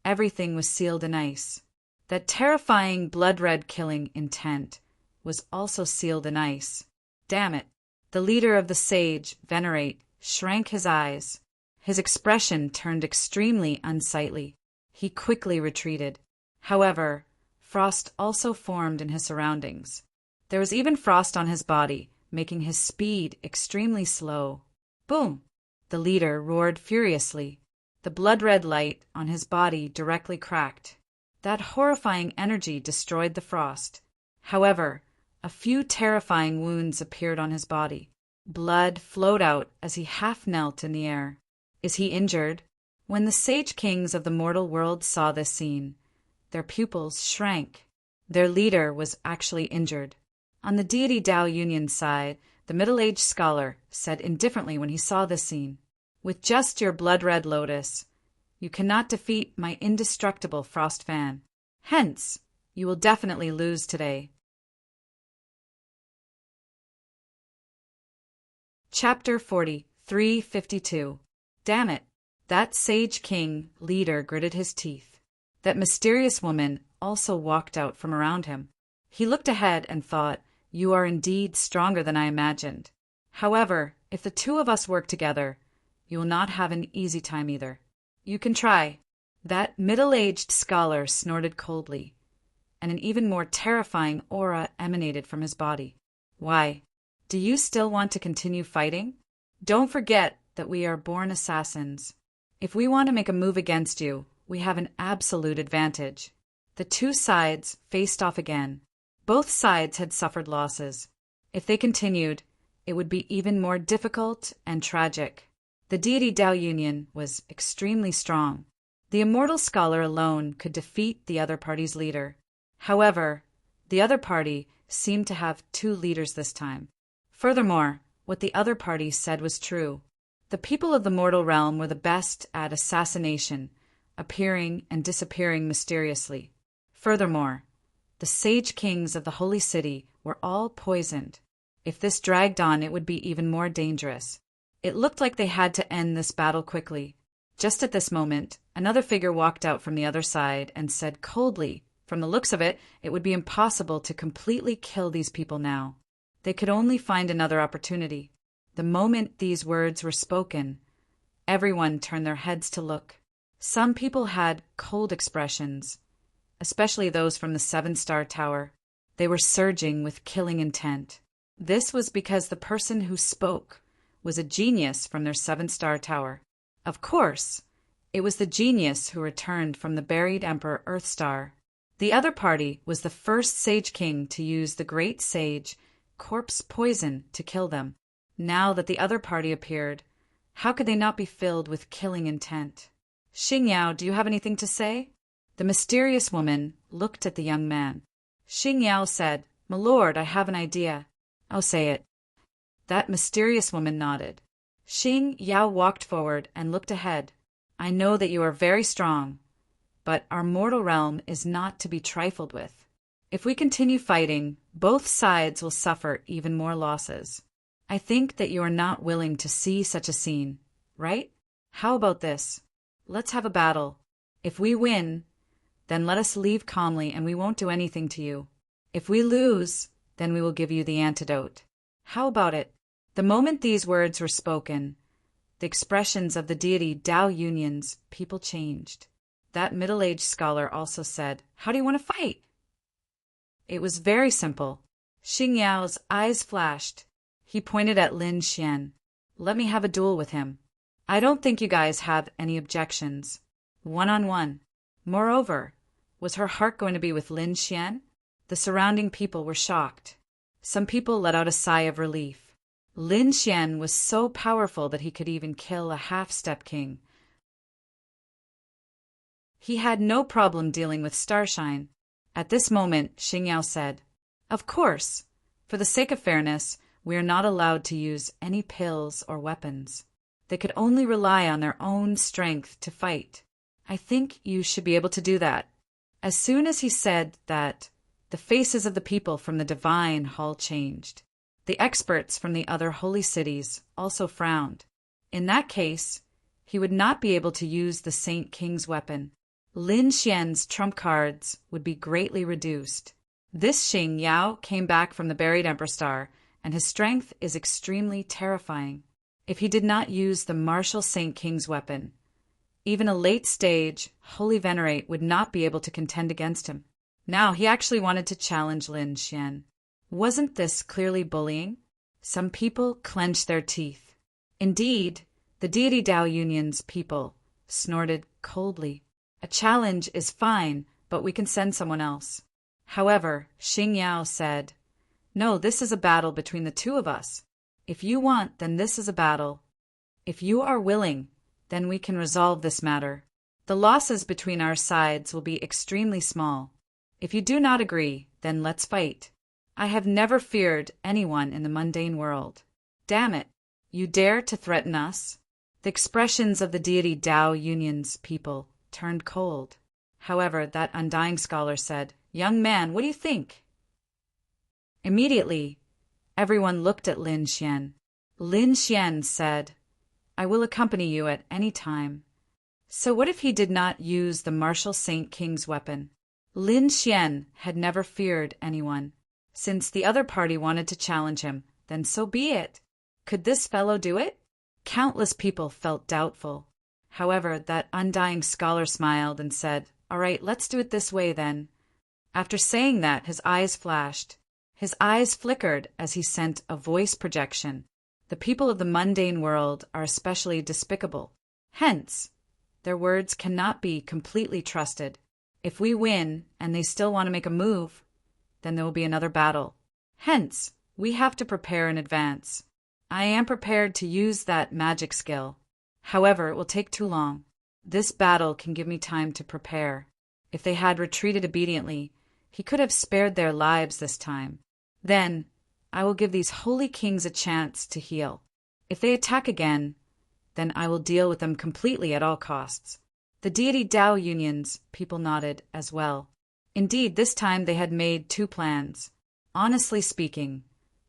everything was sealed in ice. That terrifying blood-red killing intent was also sealed in ice. Damn it! The leader of the sage, Venerate, shrank his eyes. His expression turned extremely unsightly. He quickly retreated. However, frost also formed in his surroundings. There was even frost on his body, making his speed extremely slow. Boom! The leader roared furiously. The blood-red light on his body directly cracked. That horrifying energy destroyed the frost. However, a few terrifying wounds appeared on his body. Blood flowed out as he half knelt in the air. Is he injured? When the sage kings of the mortal world saw this scene, their pupils shrank. Their leader was actually injured. On the deity Dao Union side, the middle-aged scholar said indifferently when he saw this scene, "With just your blood-red lotus, you cannot defeat my indestructible frost fan. Hence, you will definitely lose today." Chapter 40, 352. Damn it! That sage king leader gritted his teeth. That mysterious woman also walked out from around him. He looked ahead and thought, "You are indeed stronger than I imagined. However, if the two of us work together, you will not have an easy time either. You can try." That middle-aged scholar snorted coldly, and an even more terrifying aura emanated from his body. "Why? Do you still want to continue fighting? Don't forget that we are born assassins. If we want to make a move against you, we have an absolute advantage." The two sides faced off again. Both sides had suffered losses. If they continued, it would be even more difficult and tragic. The deity Dao Union was extremely strong. The immortal scholar alone could defeat the other party's leader. However, the other party seemed to have two leaders this time. Furthermore, what the other party said was true. The people of the mortal realm were the best at assassination, appearing and disappearing mysteriously. Furthermore, the sage kings of the holy city were all poisoned. If this dragged on, it would be even more dangerous. It looked like they had to end this battle quickly. Just at this moment, another figure walked out from the other side and said coldly, "From the looks of it, it would be impossible to completely kill these people now. They could only find another opportunity." The moment these words were spoken, everyone turned their heads to look. Some people had cold expressions, especially those from the 7-star tower. They were surging with killing intent. This was because the person who spoke was a genius from their 7-star tower. Of course, it was the genius who returned from the buried Emperor Earthstar. The other party was the first Sage King to use the Great Sage corpse poison to kill them. Now that the other party appeared, how could they not be filled with killing intent? "Xingyao, do you have anything to say?" The mysterious woman looked at the young man. Xing Yao said, "My lord, I have an idea." "Oh, say it." That mysterious woman nodded. Xing Yao walked forward and looked ahead. "I know that you are very strong, but our mortal realm is not to be trifled with. If we continue fighting, both sides will suffer even more losses. I think that you are not willing to see such a scene, right? How about this? Let's have a battle. If we win, then let us leave calmly and we won't do anything to you. If we lose, then we will give you the antidote. How about it?" The moment these words were spoken, the expressions of the deity Tao Yunyan's people changed. That middle-aged scholar also said, "How do you want to fight?" It was very simple. Xing Yao's eyes flashed. He pointed at Lin Xian. "Let me have a duel with him. I don't think you guys have any objections. One-on-one." Moreover, was her heart going to be with Lin Xian? The surrounding people were shocked. Some people let out a sigh of relief. Lin Xian was so powerful that he could even kill a half-step king. He had no problem dealing with Starshine. At this moment, Xing Yao said, "Of course, for the sake of fairness, we are not allowed to use any pills or weapons. They could only rely on their own strength to fight. I think you should be able to do that." As soon as he said that, the faces of the people from the divine hall changed. The experts from the other holy cities also frowned. In that case, he would not be able to use the Saint King's weapon. Lin Xian's trump cards would be greatly reduced. This Xing Yao came back from the buried Emperor Star, and his strength is extremely terrifying. If he did not use the martial Saint King's weapon, even a late-stage Holy Venerate would not be able to contend against him. Now he actually wanted to challenge Lin Xian. Wasn't this clearly bullying? Some people clenched their teeth. Indeed, the deity Tao Yunyan's people snorted coldly. "A challenge is fine, but we can send someone else." However, Xing Yao said, "No, this is a battle between the two of us. If you want, then this is a battle. If you are willing, then we can resolve this matter. The losses between our sides will be extremely small. If you do not agree, then let's fight. I have never feared anyone in the mundane world. Damn it, you dare to threaten us?" The expressions of the deity Tao Yunyan's people turned cold. However, that undying scholar said, "Young man, what do you think?" Immediately, everyone looked at Lin Xian. Lin Xian said, "I will accompany you at any time." So what if he did not use the martial Saint King's weapon? Lin Xian had never feared anyone. Since the other party wanted to challenge him, then so be it. Could this fellow do it? Countless people felt doubtful. However, that undying scholar smiled and said, "All right, let's do it this way then." After saying that, his eyes flashed. His eyes flickered as he sent a voice projection. The people of the mundane world are especially despicable. Hence, their words cannot be completely trusted. If we win and they still want to make a move, then there will be another battle. Hence, we have to prepare in advance. I am prepared to use that magic skill. However, it will take too long. This battle can give me time to prepare. If they had retreated obediently, he could have spared their lives this time. Then, I will give these holy kings a chance to heal. If they attack again, then I will deal with them completely at all costs. The deity Tao Yunyan's people nodded as well. Indeed, this time they had made two plans. Honestly speaking,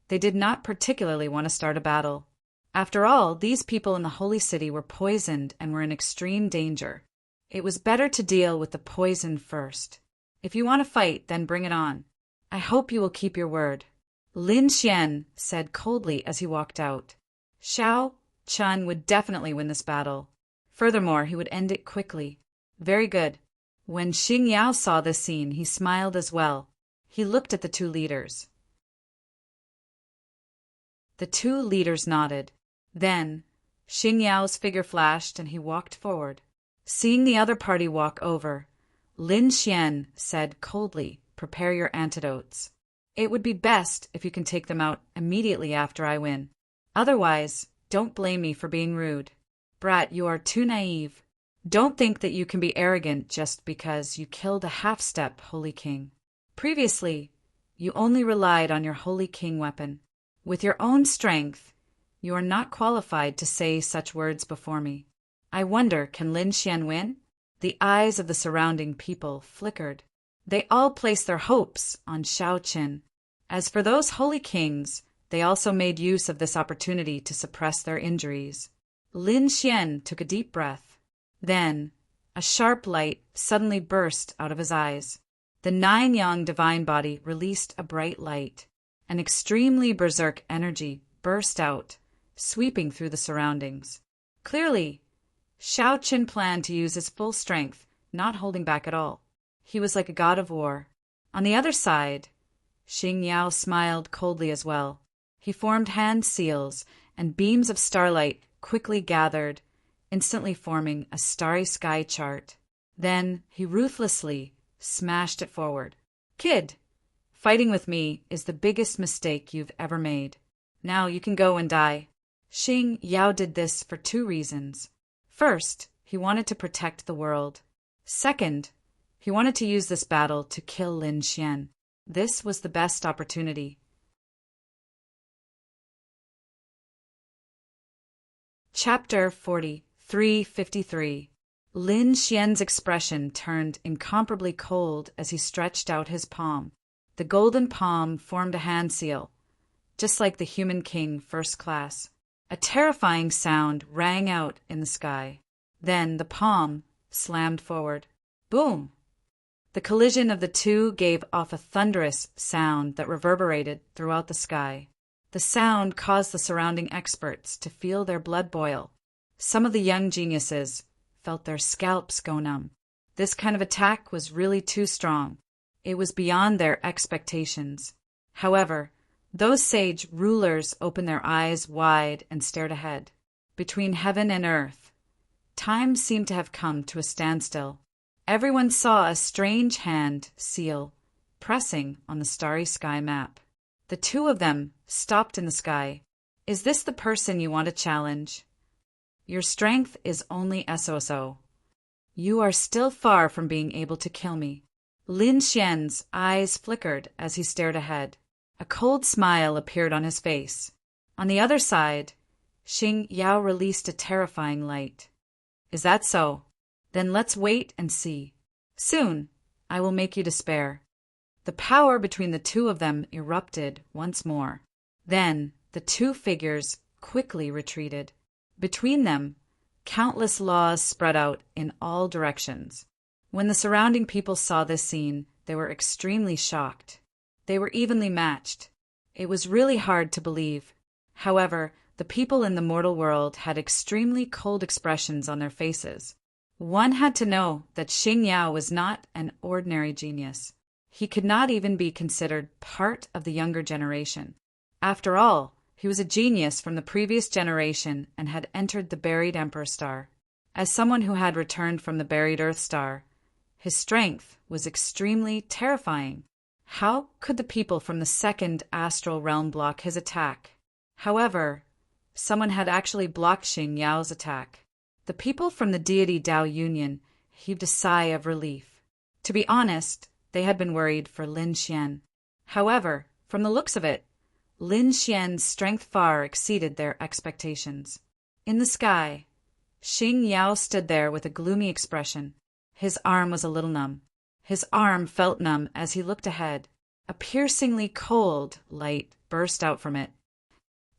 they did not particularly want to start a battle. After all, these people in the holy city were poisoned and were in extreme danger. It was better to deal with the poison first. If you want to fight, then bring it on. I hope you will keep your word." Lin Xian said coldly as he walked out. Xiao Chun would definitely win this battle. Furthermore, he would end it quickly. Very good. When Xing Yao saw this scene, he smiled as well. He looked at the two leaders. The two leaders nodded. Then, Xing Yao's figure flashed and he walked forward. Seeing the other party walk over, Lin Xian said coldly, "Prepare your antidotes. It would be best if you can take them out immediately after I win. Otherwise, don't blame me for being rude. Brat, you are too naive." Don't think that you can be arrogant just because you killed a half-step Holy King. Previously, you only relied on your Holy King weapon. With your own strength, you are not qualified to say such words before me. I wonder, can Lin Xian win? The eyes of the surrounding people flickered. They all placed their hopes on Shao Qin. As for those Holy Kings, they also made use of this opportunity to suppress their injuries. Lin Xian took a deep breath. Then, a sharp light suddenly burst out of his eyes. The nine-yang divine body released a bright light. An extremely berserk energy burst out, sweeping through the surroundings. Clearly, Shao Qin planned to use his full strength, not holding back at all. He was like a god of war. On the other side, Xing Yao smiled coldly as well. He formed hand seals, and beams of starlight quickly gathered, instantly forming a starry sky chart. Then he ruthlessly smashed it forward. Kid, fighting with me is the biggest mistake you've ever made. Now you can go and die. Xing Yao did this for two reasons. First, he wanted to protect the world. Second, he wanted to use this battle to kill Lin Xian. This was the best opportunity. Chapter 43:53. Lin Xian's expression turned incomparably cold as he stretched out his palm. The golden palm formed a hand seal, just like the human king first class. A terrifying sound rang out in the sky. Then the palm slammed forward. Boom! The collision of the two gave off a thunderous sound that reverberated throughout the sky. The sound caused the surrounding experts to feel their blood boil. Some of the young geniuses felt their scalps go numb. This kind of attack was really too strong. It was beyond their expectations. However, those sage rulers opened their eyes wide and stared ahead. Between heaven and earth, time seemed to have come to a standstill. Everyone saw a strange hand seal pressing on the starry sky map. The two of them stopped in the sky. Is this the person you want to challenge? Your strength is only so. You are still far from being able to kill me. Lin Xian's eyes flickered as he stared ahead. A cold smile appeared on his face. On the other side, Xing Yao released a terrifying light. Is that so? Then let's wait and see. Soon, I will make you despair. The power between the two of them erupted once more. Then, the two figures quickly retreated. Between them, countless laws spread out in all directions. When the surrounding people saw this scene, they were extremely shocked. They were evenly matched. It was really hard to believe. However, the people in the mortal world had extremely cold expressions on their faces. One had to know that Xing Yao was not an ordinary genius. He could not even be considered part of the younger generation. After all, he was a genius from the previous generation and had entered the buried Emperor Star. As someone who had returned from the buried Earth Star, his strength was extremely terrifying. How could the people from the second astral realm block his attack? However, someone had actually blocked Xing Yao's attack. The people from the deity Tao Union heaved a sigh of relief. To be honest, they had been worried for Lin Xian. However, from the looks of it, Lin Xian's strength far exceeded their expectations. In the sky, Xing Yao stood there with a gloomy expression. His arm was a little numb. His arm felt numb as he looked ahead. A piercingly cold light burst out from it.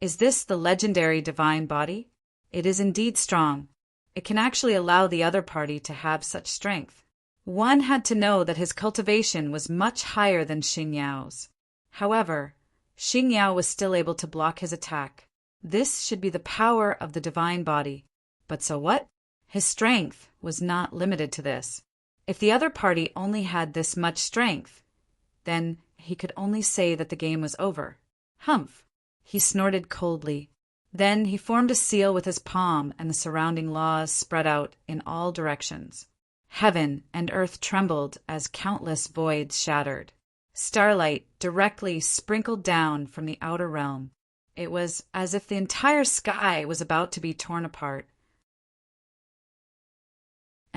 Is this the legendary divine body? It is indeed strong. It can actually allow the other party to have such strength. One had to know that his cultivation was much higher than Xing Yao's. However, Xing Yao was still able to block his attack. This should be the power of the divine body. But so what? His strength was not limited to this. If the other party only had this much strength, then he could only say that the game was over. Humph! He snorted coldly. Then he formed a seal with his palm, and the surrounding laws spread out in all directions. Heaven and earth trembled as countless voids shattered. Starlight directly sprinkled down from the outer realm. It was as if the entire sky was about to be torn apart.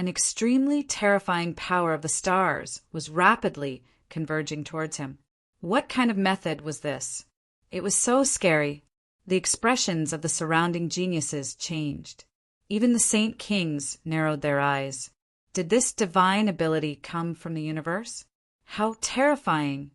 An extremely terrifying power of the stars was rapidly converging towards him. What kind of method was this? It was so scary. The expressions of the surrounding geniuses changed. Even the Saint Kings narrowed their eyes. Did this divine ability come from the universe? How terrifying,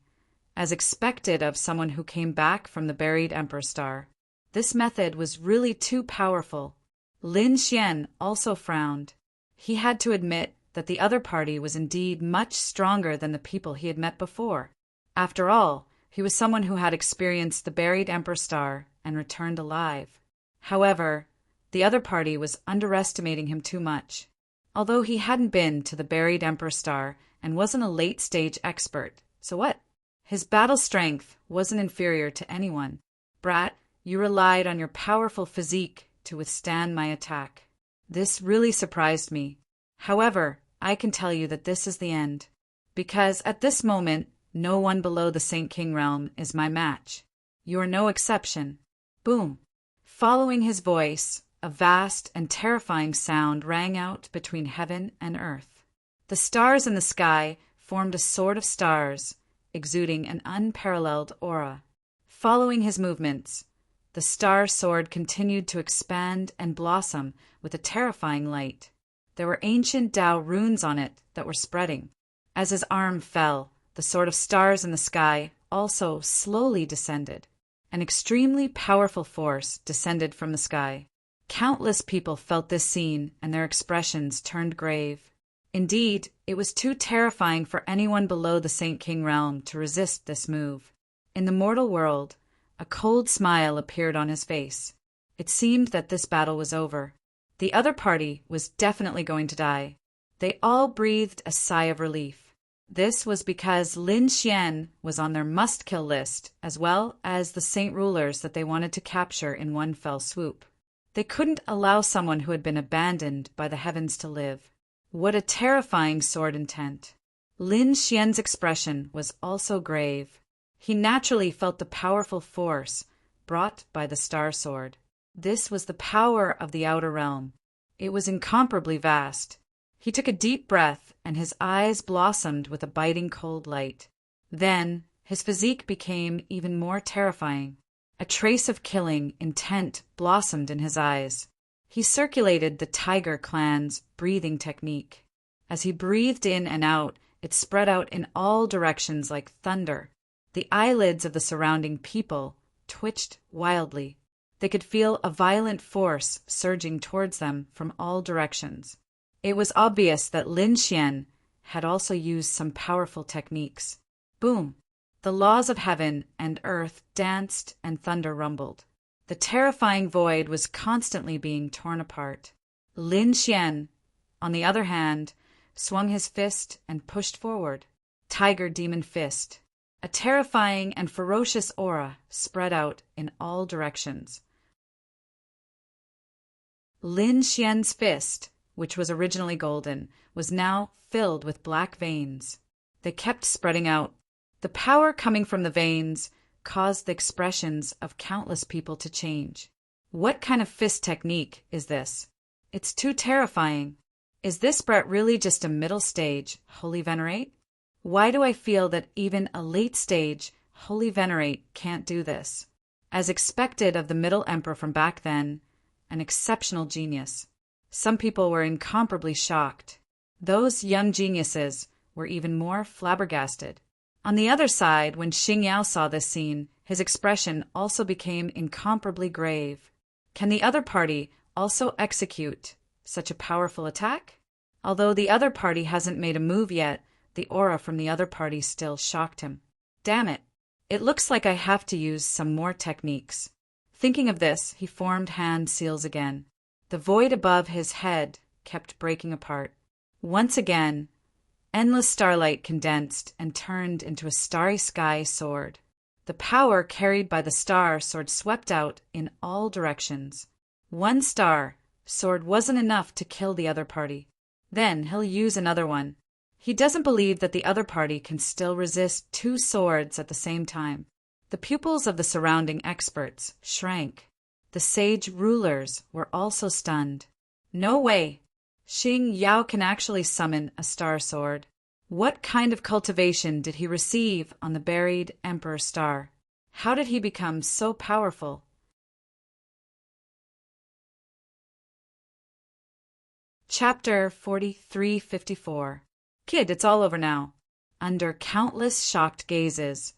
as expected of someone who came back from the buried Emperor Star. This method was really too powerful. Lin Xian also frowned. He had to admit that the other party was indeed much stronger than the people he had met before. After all, he was someone who had experienced the buried Emperor Star and returned alive. However, the other party was underestimating him too much. Although he hadn't been to the buried Emperor Star and wasn't a late-stage expert, so what? His battle strength wasn't inferior to anyone. Brat, you relied on your powerful physique to withstand my attack. This really surprised me. However, I can tell you that this is the end, because at this moment, no one below the Saint King realm is my match. You are no exception. Boom. Following his voice, a vast and terrifying sound rang out between heaven and earth. The stars in the sky formed a sword of stars, exuding an unparalleled aura. Following his movements, the star sword continued to expand and blossom with a terrifying light. There were ancient Tao runes on it that were spreading. As his arm fell, the sword of stars in the sky also slowly descended. An extremely powerful force descended from the sky. Countless people felt this scene, and their expressions turned grave. Indeed, it was too terrifying for anyone below the Saint King realm to resist this move. In the mortal world, a cold smile appeared on his face. It seemed that this battle was over. The other party was definitely going to die. They all breathed a sigh of relief. This was because Lin Xian was on their must-kill list, as well as the saint rulers that they wanted to capture in one fell swoop. They couldn't allow someone who had been abandoned by the heavens to live. What a terrifying sword intent. Lin Xian's expression was also grave. He naturally felt the powerful force brought by the star sword. This was the power of the outer realm. It was incomparably vast. He took a deep breath, and his eyes blossomed with a biting cold light. Then his physique became even more terrifying. A trace of killing intent blossomed in his eyes. He circulated the Tiger clan's breathing technique. As he breathed in and out, it spread out in all directions like thunder. The eyelids of the surrounding people twitched wildly. They could feel a violent force surging towards them from all directions. It was obvious that Lin Xian had also used some powerful techniques. Boom! The laws of heaven and earth danced and thunder rumbled. The terrifying void was constantly being torn apart. Lin Xian, on the other hand, swung his fist and pushed forward. Tiger Demon Fist. A terrifying and ferocious aura spread out in all directions. Lin Xian's fist, which was originally golden, was now filled with black veins. They kept spreading out. The power coming from the veins caused the expressions of countless people to change. What kind of fist technique is this? It's too terrifying. Is this Brett really just a middle stage Holy Venerate? Why do I feel that even a late stage Holy Venerate can't do this? As expected of the Middle Emperor from back then, an exceptional genius. Some people were incomparably shocked. Those young geniuses were even more flabbergasted. On the other side, when Xing Yao saw this scene, his expression also became incomparably grave. Can the other party also execute such a powerful attack? Although the other party hasn't made a move yet, the aura from the other party still shocked him. Damn it! It looks like I have to use some more techniques. Thinking of this, he formed hand seals again. The void above his head kept breaking apart. Once again, endless starlight condensed and turned into a starry sky sword. The power carried by the star sword swept out in all directions. One star sword wasn't enough to kill the other party. Then he'll use another one. He doesn't believe that the other party can still resist two swords at the same time. The pupils of the surrounding experts shrank. The sage rulers were also stunned. No way! Xing Yao can actually summon a star sword. What kind of cultivation did he receive on the buried Emperor Star? How did he become so powerful? Chapter 4354. Kid, it's all over now. Under countless shocked gazes,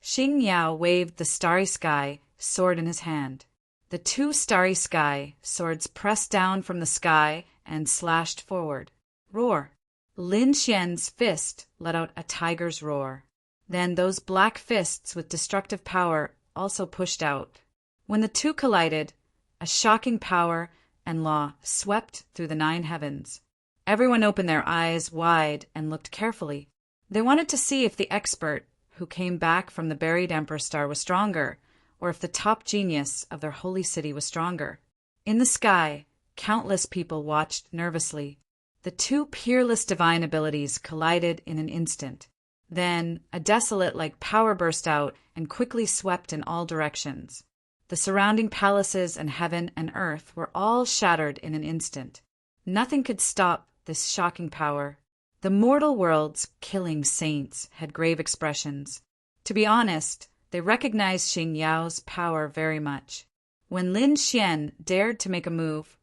Xing Yao waved the starry sky sword in his hand. The two starry sky swords pressed down from the sky and slashed forward. Roar! Lin Xian's fist let out a tiger's roar. Then those black fists with destructive power also pushed out. When the two collided, a shocking power and law swept through the 9 heavens. Everyone opened their eyes wide and looked carefully. They wanted to see if the expert who came back from the buried Emperor Star was stronger, or if the top genius of their holy city was stronger. In the sky, countless people watched nervously. The two peerless divine abilities collided in an instant. Then a desolate-like power burst out and quickly swept in all directions. The surrounding palaces and heaven and earth were all shattered in an instant. Nothing could stop this shocking power. The mortal world's killing saints had grave expressions. To be honest, they recognized Xing Yao's power very much. When Lin Xian dared to make a move,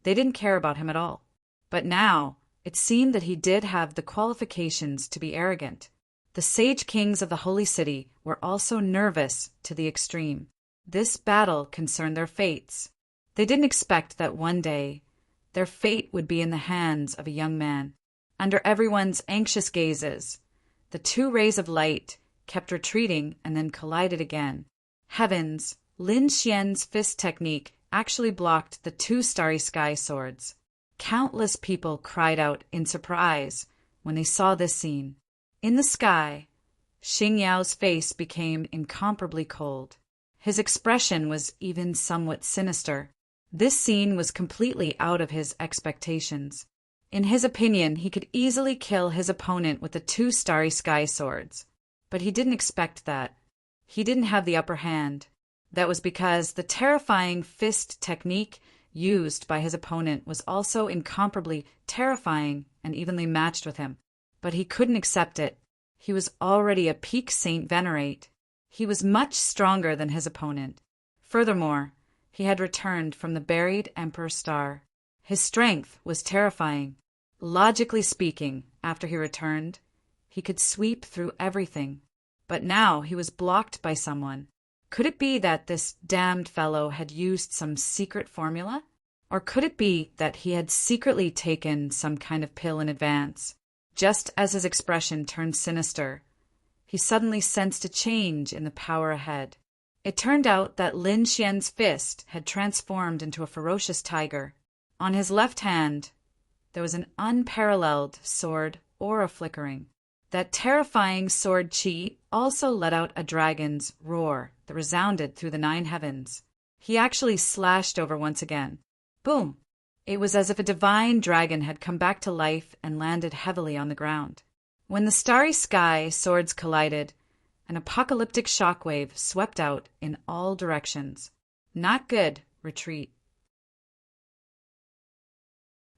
they didn't care about him at all. But now, it seemed that he did have the qualifications to be arrogant. The sage kings of the holy city were also nervous to the extreme. This battle concerned their fates. They didn't expect that one day their fate would be in the hands of a young man. Under everyone's anxious gazes, the two rays of light kept retreating and then collided again. Heavens, Lin Xian's fist technique actually blocked the two starry sky swords. Countless people cried out in surprise when they saw this scene. In the sky, Xing Yao's face became incomparably cold. His expression was even somewhat sinister. This scene was completely out of his expectations. In his opinion, he could easily kill his opponent with the two starry sky swords. But he didn't expect that. He didn't have the upper hand. That was because the terrifying fist technique used by his opponent was also incomparably terrifying and evenly matched with him. But he couldn't accept it. He was already a peak Saint Venerate. He was much stronger than his opponent. Furthermore, he had returned from the buried Emperor Star. His strength was terrifying. Logically speaking, after he returned, he could sweep through everything. But now he was blocked by someone. Could it be that this damned fellow had used some secret formula? Or could it be that he had secretly taken some kind of pill in advance? Just as his expression turned sinister, he suddenly sensed a change in the power ahead. It turned out that Lin Xian's fist had transformed into a ferocious tiger. On his left hand, there was an unparalleled sword aura flickering. That terrifying sword chi also let out a dragon's roar that resounded through the 9 heavens. He actually slashed over once again. Boom! It was as if a divine dragon had come back to life and landed heavily on the ground. When the starry sky swords collided, an apocalyptic shockwave swept out in all directions. Not good, retreat.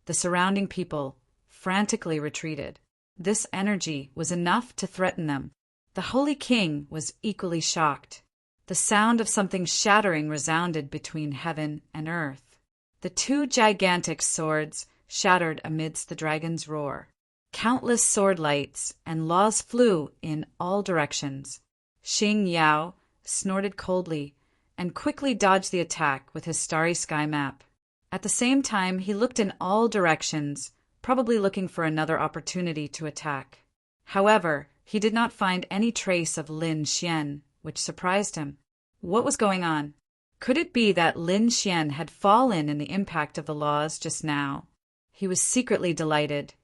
The surrounding people frantically retreated. This energy was enough to threaten them. The Holy King was equally shocked. The sound of something shattering resounded between heaven and earth. The two gigantic swords shattered amidst the dragon's roar. Countless sword lights and laws flew in all directions. Xing Yao snorted coldly and quickly dodged the attack with his starry sky map. At the same time, he looked in all directions, probably looking for another opportunity to attack. However, he did not find any trace of Lin Xian, which surprised him. What was going on? Could it be that Lin Xian had fallen in the impact of the laws just now? He was secretly delighted,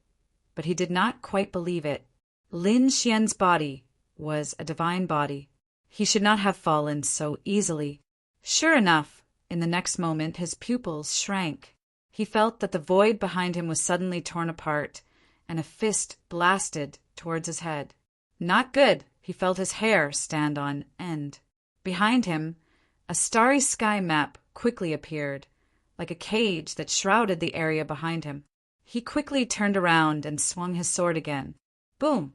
but he did not quite believe it. Lin Xian's body was a divine body. He should not have fallen so easily. Sure enough, in the next moment his pupils shrank. He felt that the void behind him was suddenly torn apart, and a fist blasted towards his head. Not good. He felt his hair stand on end. Behind him, a starry sky map quickly appeared, like a cage that shrouded the area behind him. He quickly turned around and swung his sword again. Boom!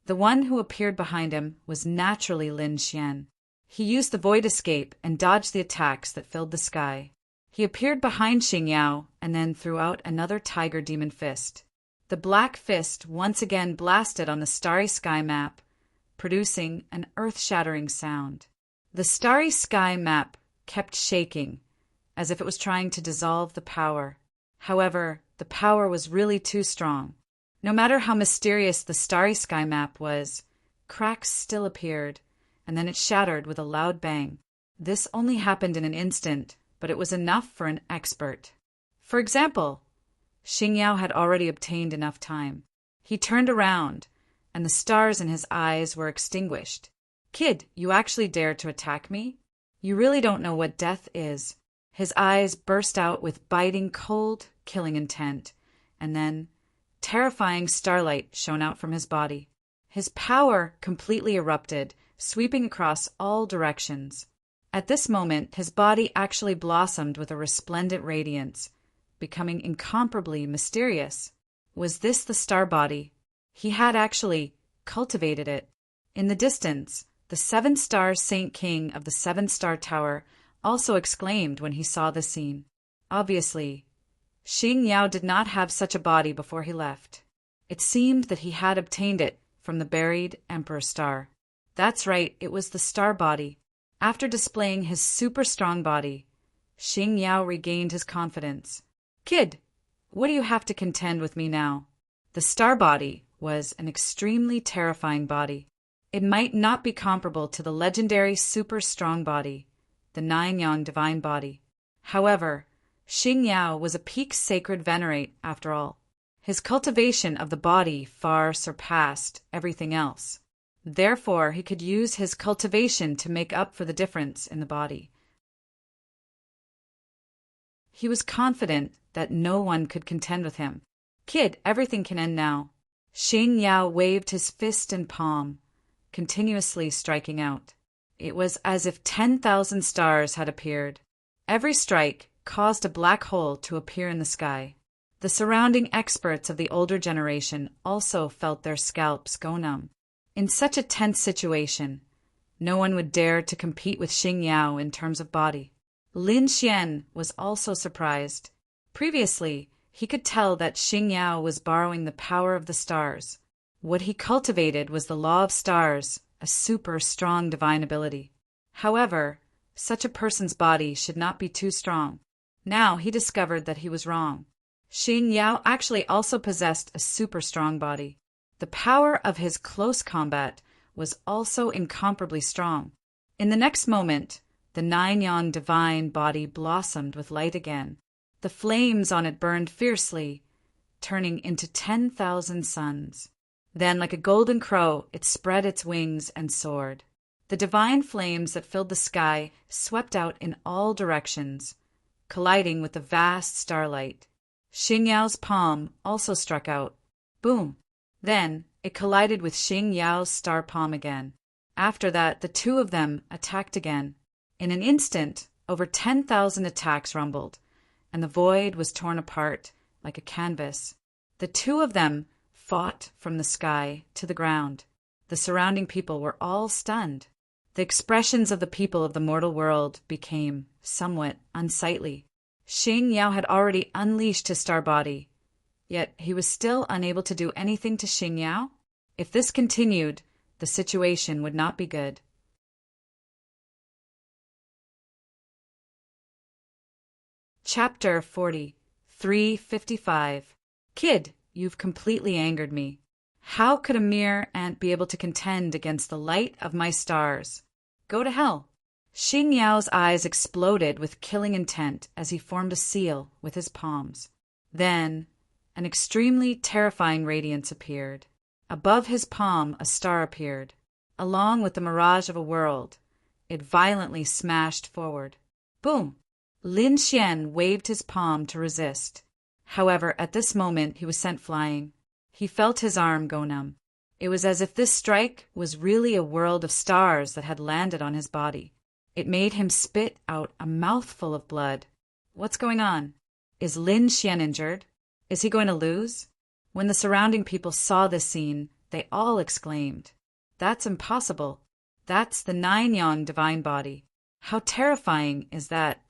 The one who appeared behind him was naturally Lin Xian. He used the void escape and dodged the attacks that filled the sky. He appeared behind Xing Yao and then threw out another tiger demon fist. The black fist once again blasted on the starry sky map, producing an earth-shattering sound. The starry sky map kept shaking, as if it was trying to dissolve the power. However, the power was really too strong. No matter how mysterious the starry sky map was, cracks still appeared, and then it shattered with a loud bang. This only happened in an instant, but it was enough for an expert. For example, Xing Yao had already obtained enough time. He turned around, and the stars in his eyes were extinguished. "Kid, you actually dare to attack me? You really don't know what death is." His eyes burst out with biting, cold, killing intent, and then terrifying starlight shone out from his body. His power completely erupted, sweeping across all directions. At this moment, his body actually blossomed with a resplendent radiance, becoming incomparably mysterious. Was this the star body? He had actually cultivated it. In the distance, the seven-star Saint King of the seven-star tower also exclaimed when he saw the scene. Obviously, Xing Yao did not have such a body before he left. It seemed that he had obtained it from the buried Emperor Star. That's right, it was the star body. After displaying his super strong body, Xing Yao regained his confidence. "Kid, what do you have to contend with me now?" The star body was an extremely terrifying body. It might not be comparable to the legendary super strong body, the nine-yang divine body. However, Xing Yao was a peak sacred venerate after all. His cultivation of the body far surpassed everything else. Therefore, he could use his cultivation to make up for the difference in the body. He was confident that no one could contend with him. "Kid, everything can end now." Xing Yao waved his fist and palm, continuously striking out. It was as if 10,000 stars had appeared. Every strike caused a black hole to appear in the sky. The surrounding experts of the older generation also felt their scalps go numb. In such a tense situation, no one would dare to compete with Xing Yao in terms of body. Lin Xian was also surprised. Previously, he could tell that Xing Yao was borrowing the power of the stars. What he cultivated was the law of stars, a super strong divine ability. However, such a person's body should not be too strong. Now he discovered that he was wrong. Xing Yao actually also possessed a super strong body. The power of his close combat was also incomparably strong. In the next moment, the nine-yang divine body blossomed with light again. The flames on it burned fiercely, turning into 10,000 suns. Then, like a golden crow, it spread its wings and soared. The divine flames that filled the sky swept out in all directions, colliding with the vast starlight. Xing Yao's palm also struck out. Boom! Then it collided with Xing Yao's star palm again. After that, the two of them attacked again. In an instant, over 10,000 attacks rumbled, and the void was torn apart like a canvas. The two of them fought from the sky to the ground. The surrounding people were all stunned. The expressions of the people of the mortal world became somewhat unsightly. Xing Yao had already unleashed his star body, yet he was still unable to do anything to Xing Yao. If this continued, the situation would not be good. Chapter 40, 355. Kid, you've completely angered me. How could a mere ant be able to contend against the light of my stars? Go to hell. Xing Yao's eyes exploded with killing intent as he formed a seal with his palms. Then, an extremely terrifying radiance appeared. Above his palm, a star appeared. Along with the mirage of a world, it violently smashed forward. Boom! Lin Xian waved his palm to resist. However, at this moment, he was sent flying. He felt his arm go numb. It was as if this strike was really a world of stars that had landed on his body. It made him spit out a mouthful of blood. What's going on? Is Lin Xian injured? Is he going to lose? When the surrounding people saw this scene, they all exclaimed, "That's impossible. That's the nine-yang divine body. How terrifying is that?"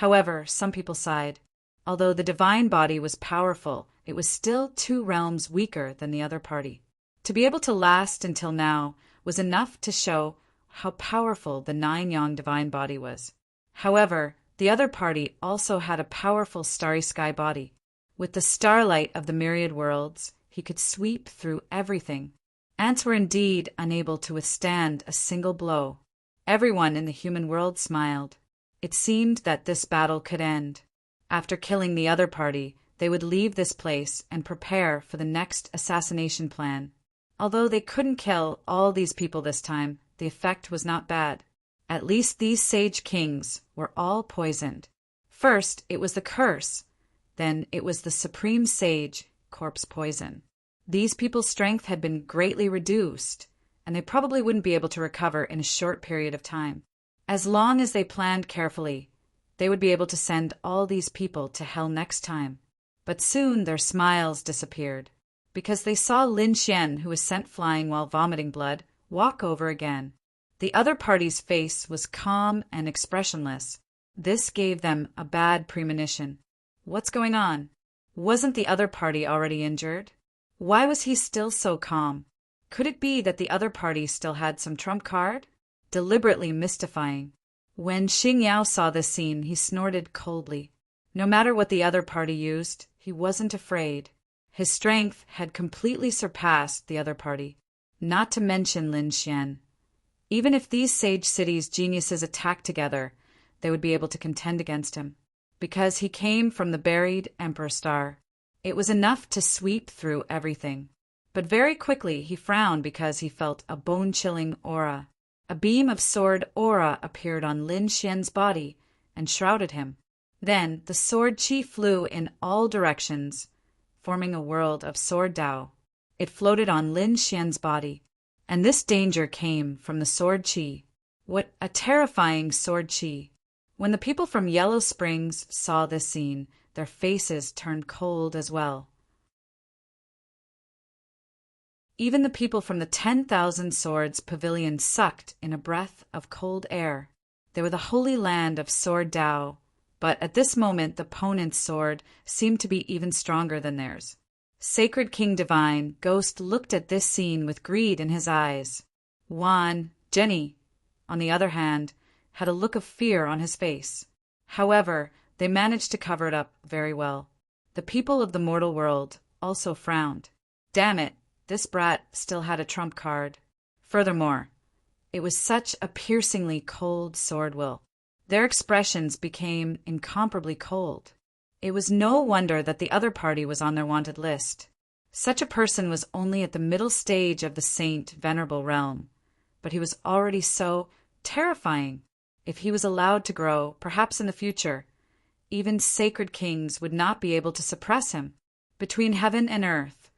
However, some people sighed. Although the divine body was powerful, it was still 2 realms weaker than the other party. To be able to last until now was enough to show how powerful the nine-yang divine body was. However, the other party also had a powerful starry sky body. With the starlight of the myriad worlds, he could sweep through everything. Ants were indeed unable to withstand a single blow. Everyone in the human world smiled. It seemed that this battle could end. After killing the other party, they would leave this place and prepare for the next assassination plan. Although they couldn't kill all these people this time, the effect was not bad. At least these sage kings were all poisoned. First, it was the curse. Then it was the supreme sage, corpse poison. These people's strength had been greatly reduced, and they probably wouldn't be able to recover in a short period of time. As long as they planned carefully, they would be able to send all these people to hell next time. But soon their smiles disappeared, because they saw Lin Xian, who was sent flying while vomiting blood, walk over again. The other party's face was calm and expressionless. This gave them a bad premonition. What's going on? Wasn't the other party already injured? Why was he still so calm? Could it be that the other party still had some trump card? Deliberately mystifying. When Xing Yao saw this scene, he snorted coldly. No matter what the other party used, he wasn't afraid. His strength had completely surpassed the other party, not to mention Lin Xian. Even if these sage cities' geniuses attacked together, they would be able to contend against him. Because he came from the buried Emperor Star, it was enough to sweep through everything. But very quickly he frowned because he felt a bone-chilling aura. A beam of sword aura appeared on Lin Xian's body and shrouded him. Then the sword chi flew in all directions, forming a world of sword Dao. It floated on Lin Xian's body, and this danger came from the sword chi. What a terrifying sword chi! When the people from Yellow Springs saw this scene, their faces turned cold as well. Even the people from the 10,000 Swords Pavilion sucked in a breath of cold air. They were the holy land of Sword Dao, but at this moment the opponent's sword seemed to be even stronger than theirs. Sacred King Divine, Ghost looked at this scene with greed in his eyes. Jenny, on the other hand, had a look of fear on his face. However, they managed to cover it up very well. The people of the mortal world also frowned. Damn it, this brat still had a trump card. Furthermore, it was such a piercingly cold sword will. Their expressions became incomparably cold. It was no wonder that the other party was on their wanted list. Such a person was only at the middle stage of the Saint Venerable realm, but he was already so terrifying. If he was allowed to grow, perhaps in the future, even sacred kings would not be able to suppress him. Between heaven and earth,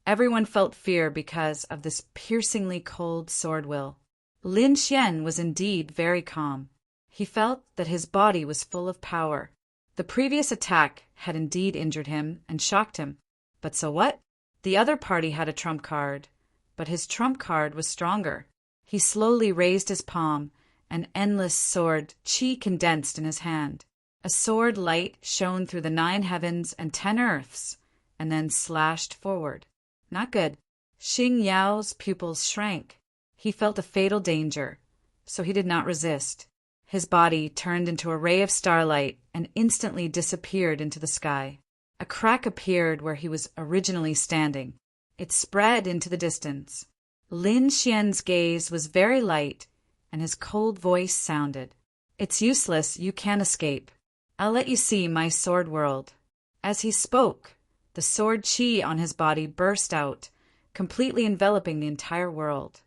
everyone felt fear because of this piercingly cold sword will. Lin Xian was indeed very calm. He felt that his body was full of power. The previous attack had indeed injured him and shocked him. But so what? The other party had a trump card, but his trump card was stronger. He slowly raised his palm. An endless sword chi condensed in his hand. A sword light shone through the 9 heavens and 10 earths, and then slashed forward. Not good. Xing Yao's pupils shrank. He felt a fatal danger, so he did not resist. His body turned into a ray of starlight and instantly disappeared into the sky. A crack appeared where he was originally standing. It spread into the distance. Lin Xian's gaze was very light, and his cold voice sounded. "It's useless, you can't escape. I'll let you see my sword world." As he spoke, the sword chi on his body burst out, completely enveloping the entire world.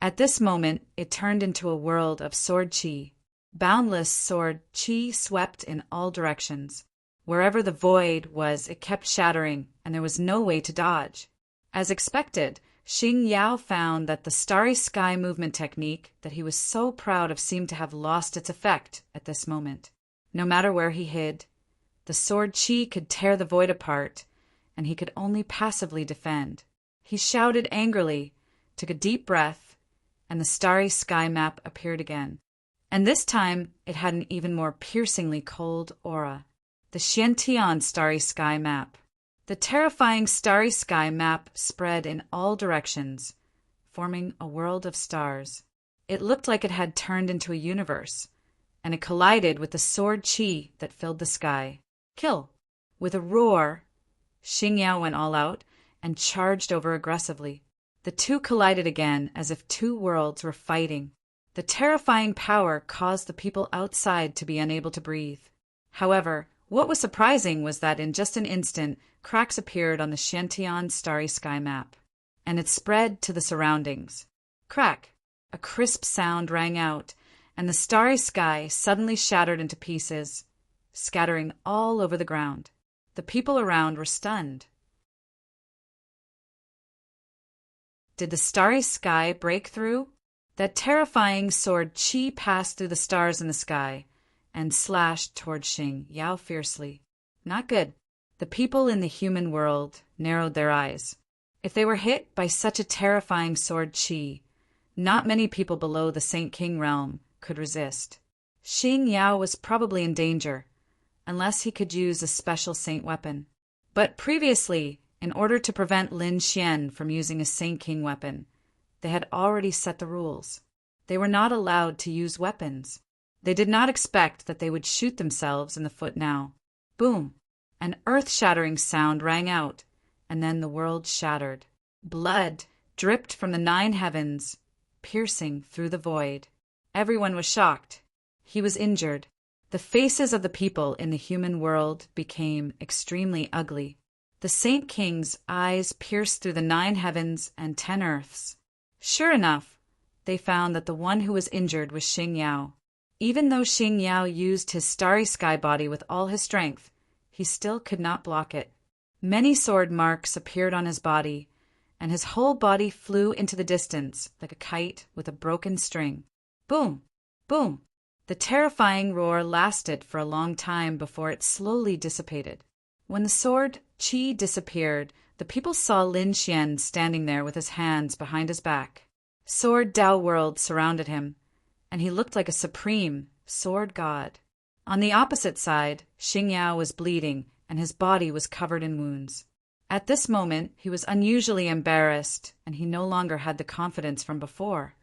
At this moment, it turned into a world of sword chi. Boundless sword chi swept in all directions. Wherever the void was, it kept shattering, and there was no way to dodge. As expected, Xing Yao found that the starry sky movement technique that he was so proud of seemed to have lost its effect at this moment. No matter where he hid, the sword chi could tear the void apart, and he could only passively defend. He shouted angrily, took a deep breath, and the starry sky map appeared again. And this time it had an even more piercingly cold aura. The Xiantian starry sky map. The terrifying starry sky map spread in all directions, forming a world of stars. It looked like it had turned into a universe, and it collided with the sword chi that filled the sky. Kill! With a roar, Xing Yao went all out and charged over aggressively. The two collided again as if two worlds were fighting. The terrifying power caused the people outside to be unable to breathe. However, what was surprising was that in just an instant, cracks appeared on the Xiantian starry sky map, and it spread to the surroundings. Crack! A crisp sound rang out, and the starry sky suddenly shattered into pieces, scattering all over the ground. The people around were stunned. Did the starry sky break through? That terrifying sword chi passed through the stars in the sky and slashed toward Xing Yao fiercely. Not good. The people in the human world narrowed their eyes. If they were hit by such a terrifying sword chi, not many people below the Saint King realm could resist. Xing Yao was probably in danger, unless he could use a special saint weapon. But previously, in order to prevent Lin Xian from using a Saint King weapon, they had already set the rules. They were not allowed to use weapons. They did not expect that they would shoot themselves in the foot now. Boom! An earth-shattering sound rang out, and then the world shattered. Blood dripped from the 9 heavens, piercing through the void. Everyone was shocked. He was injured. The faces of the people in the human world became extremely ugly. The Saint King's eyes pierced through the 9 heavens and 10 earths. Sure enough, they found that the one who was injured was Xing Yao. Even though Xing Yao used his starry sky body with all his strength, he still could not block it. Many sword marks appeared on his body, and his whole body flew into the distance like a kite with a broken string. Boom! Boom! The terrifying roar lasted for a long time before it slowly dissipated. When the sword chi disappeared, the people saw Lin Xian standing there with his hands behind his back. Sword Dao world surrounded him, and he looked like a supreme sword god. On the opposite side, Xing Yao was bleeding, and his body was covered in wounds. At this moment, he was unusually embarrassed, and he no longer had the confidence from before.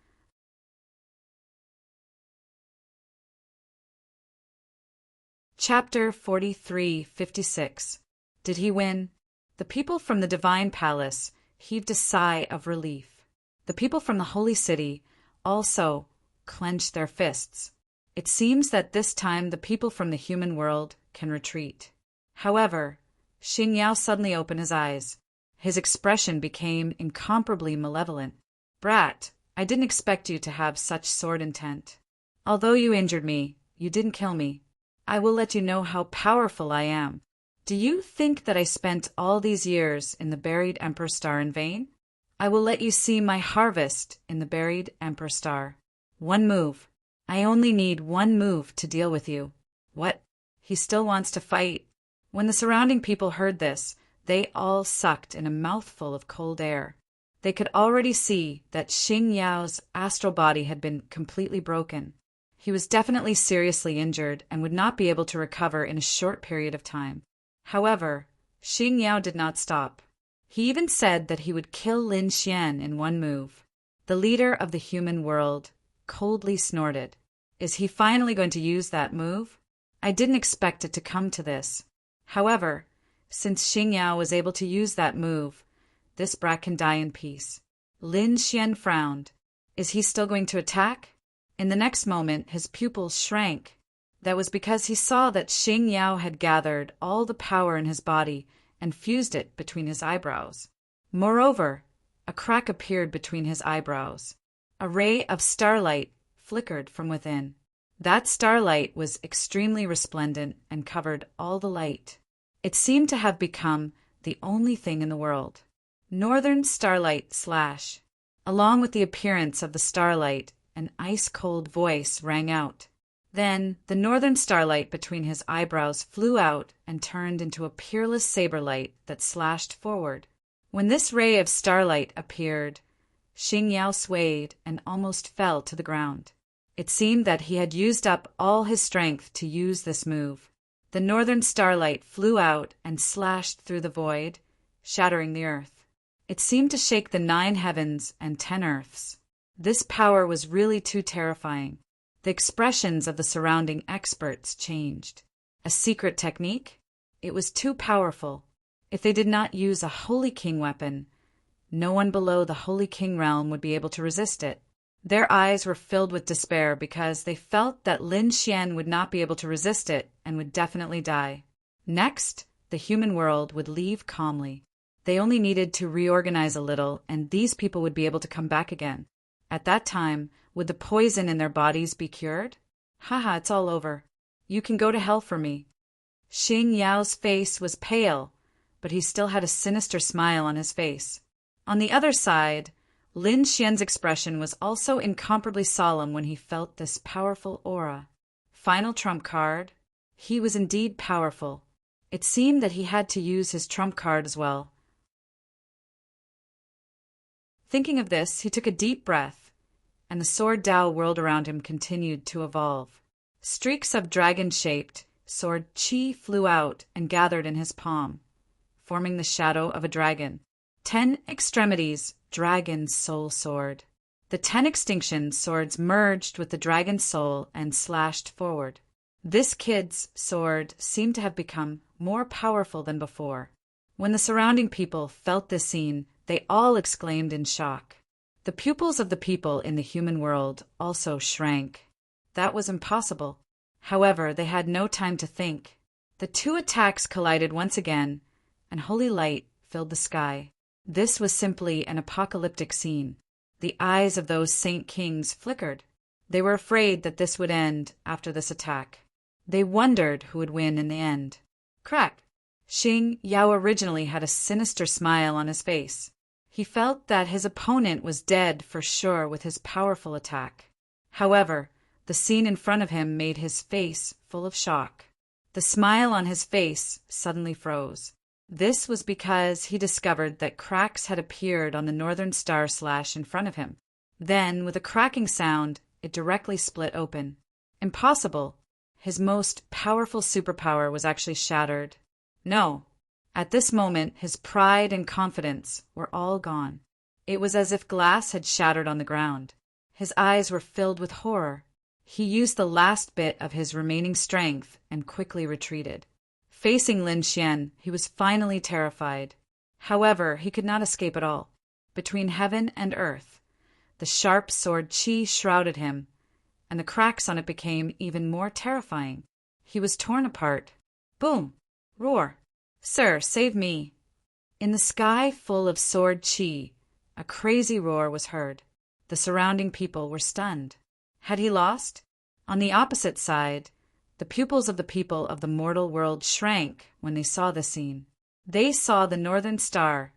Chapter 43-56. Did he win? The people from the Divine Palace heaved a sigh of relief. The people from the Holy City also clenched their fists. It seems that this time the people from the human world can retreat. However, Xing Yao suddenly opened his eyes. His expression became incomparably malevolent. Brat, I didn't expect you to have such sword intent. Although you injured me, you didn't kill me. I will let you know how powerful I am. Do you think that I spent all these years in the buried Emperor Star in vain? I will let you see my harvest in the buried Emperor Star. One move. I only need one move to deal with you. What? He still wants to fight. When the surrounding people heard this, they all sucked in a mouthful of cold air. They could already see that Xing Yao's astral body had been completely broken. He was definitely seriously injured and would not be able to recover in a short period of time. However, Xing Yao did not stop. He even said that he would kill Lin Xian in one move. The leader of the human world coldly snorted. Is he finally going to use that move? I didn't expect it to come to this. However, since Xing Yao was able to use that move, this brat can die in peace. Lin Xian frowned. Is he still going to attack? In the next moment, his pupils shrank. That was because he saw that Xing Yao had gathered all the power in his body and fused it between his eyebrows. Moreover, a crack appeared between his eyebrows. A ray of starlight flickered from within. That starlight was extremely resplendent and covered all the light. It seemed to have become the only thing in the world. Northern starlight slash. Along with the appearance of the starlight, an ice-cold voice rang out. Then the northern starlight between his eyebrows flew out and turned into a peerless saber light that slashed forward. When this ray of starlight appeared, Xing Yao swayed and almost fell to the ground. It seemed that he had used up all his strength to use this move. The northern starlight flew out and slashed through the void, shattering the earth. It seemed to shake the 9 heavens and 10 earths. This power was really too terrifying. The expressions of the surrounding experts changed. A secret technique? It was too powerful. If they did not use a Holy King weapon, no one below the Holy King realm would be able to resist it. Their eyes were filled with despair because they felt that Lin Xian would not be able to resist it and would definitely die. Next, the human world would leave calmly. They only needed to reorganize a little, and these people would be able to come back again. At that time, would the poison in their bodies be cured? Haha, it's all over. You can go to hell for me. Xing Yao's face was pale, but he still had a sinister smile on his face. On the other side, Lin Xian's expression was also incomparably solemn when he felt this powerful aura. Final trump card. He was indeed powerful. It seemed that he had to use his trump card as well. Thinking of this, he took a deep breath, and the sword Dao world around him continued to evolve. Streaks of dragon-shaped sword qi flew out and gathered in his palm, forming the shadow of a dragon. 10 extremities, dragon soul sword. The 10 extinction swords merged with the dragon's soul and slashed forward. This kid's sword seemed to have become more powerful than before. When the surrounding people felt this scene, they all exclaimed in shock. The pupils of the people in the human world also shrank. That was impossible. However, they had no time to think. The 2 attacks collided once again, and holy light filled the sky. This was simply an apocalyptic scene. The eyes of those saint kings flickered. They were afraid that this would end after this attack. They wondered who would win in the end. Crack! Xing Yao originally had a sinister smile on his face. He felt that his opponent was dead for sure with his powerful attack. However, the scene in front of him made his face full of shock. The smile on his face suddenly froze. This was because he discovered that cracks had appeared on the northern star slash in front of him. Then, with a cracking sound, it directly split open. Impossible! His most powerful superpower was actually shattered. No. At this moment, his pride and confidence were all gone. It was as if glass had shattered on the ground. His eyes were filled with horror. He used the last bit of his remaining strength and quickly retreated. Facing Lin Xian, he was finally terrified. However, he could not escape at all. Between heaven and earth, the sharp sword qi shrouded him, and the cracks on it became even more terrifying. He was torn apart. Boom! Roar! Sir, save me! In the sky full of sword qi, a crazy roar was heard. The surrounding people were stunned. Had he lost? On the opposite side, the pupils of the people of the mortal world shrank when they saw the scene. They saw the northern star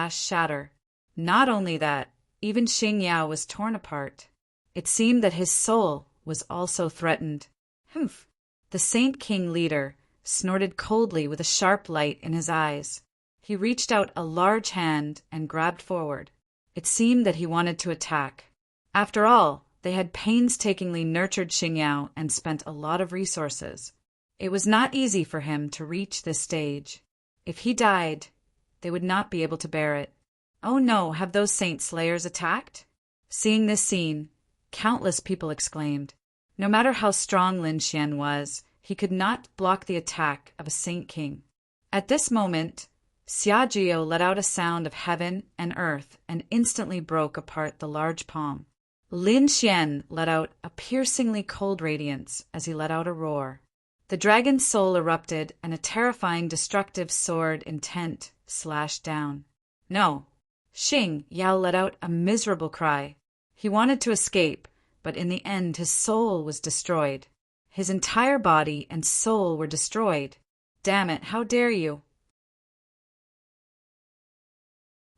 shatter. Not only that, even Xing Yao was torn apart. It seemed that his soul was also threatened. Humph! The Saint King leader snorted coldly with a sharp light in his eyes. He reached out a large hand and grabbed forward. It seemed that he wanted to attack. After all, they had painstakingly nurtured Xing Yao and spent a lot of resources. It was not easy for him to reach this stage. If he died, they would not be able to bear it. Oh no, have those saint slayers attacked? Seeing this scene, countless people exclaimed. No matter how strong Lin Xian was, he could not block the attack of a Saint King. At this moment, Xia Jiao let out a sound of heaven and earth and instantly broke apart the large palm. Lin Xian let out a piercingly cold radiance as he let out a roar. The dragon's soul erupted and a terrifying destructive sword intent slashed down. No! Xing Yao let out a miserable cry. He wanted to escape, but in the end his soul was destroyed. His entire body and soul were destroyed. Damn it, how dare you!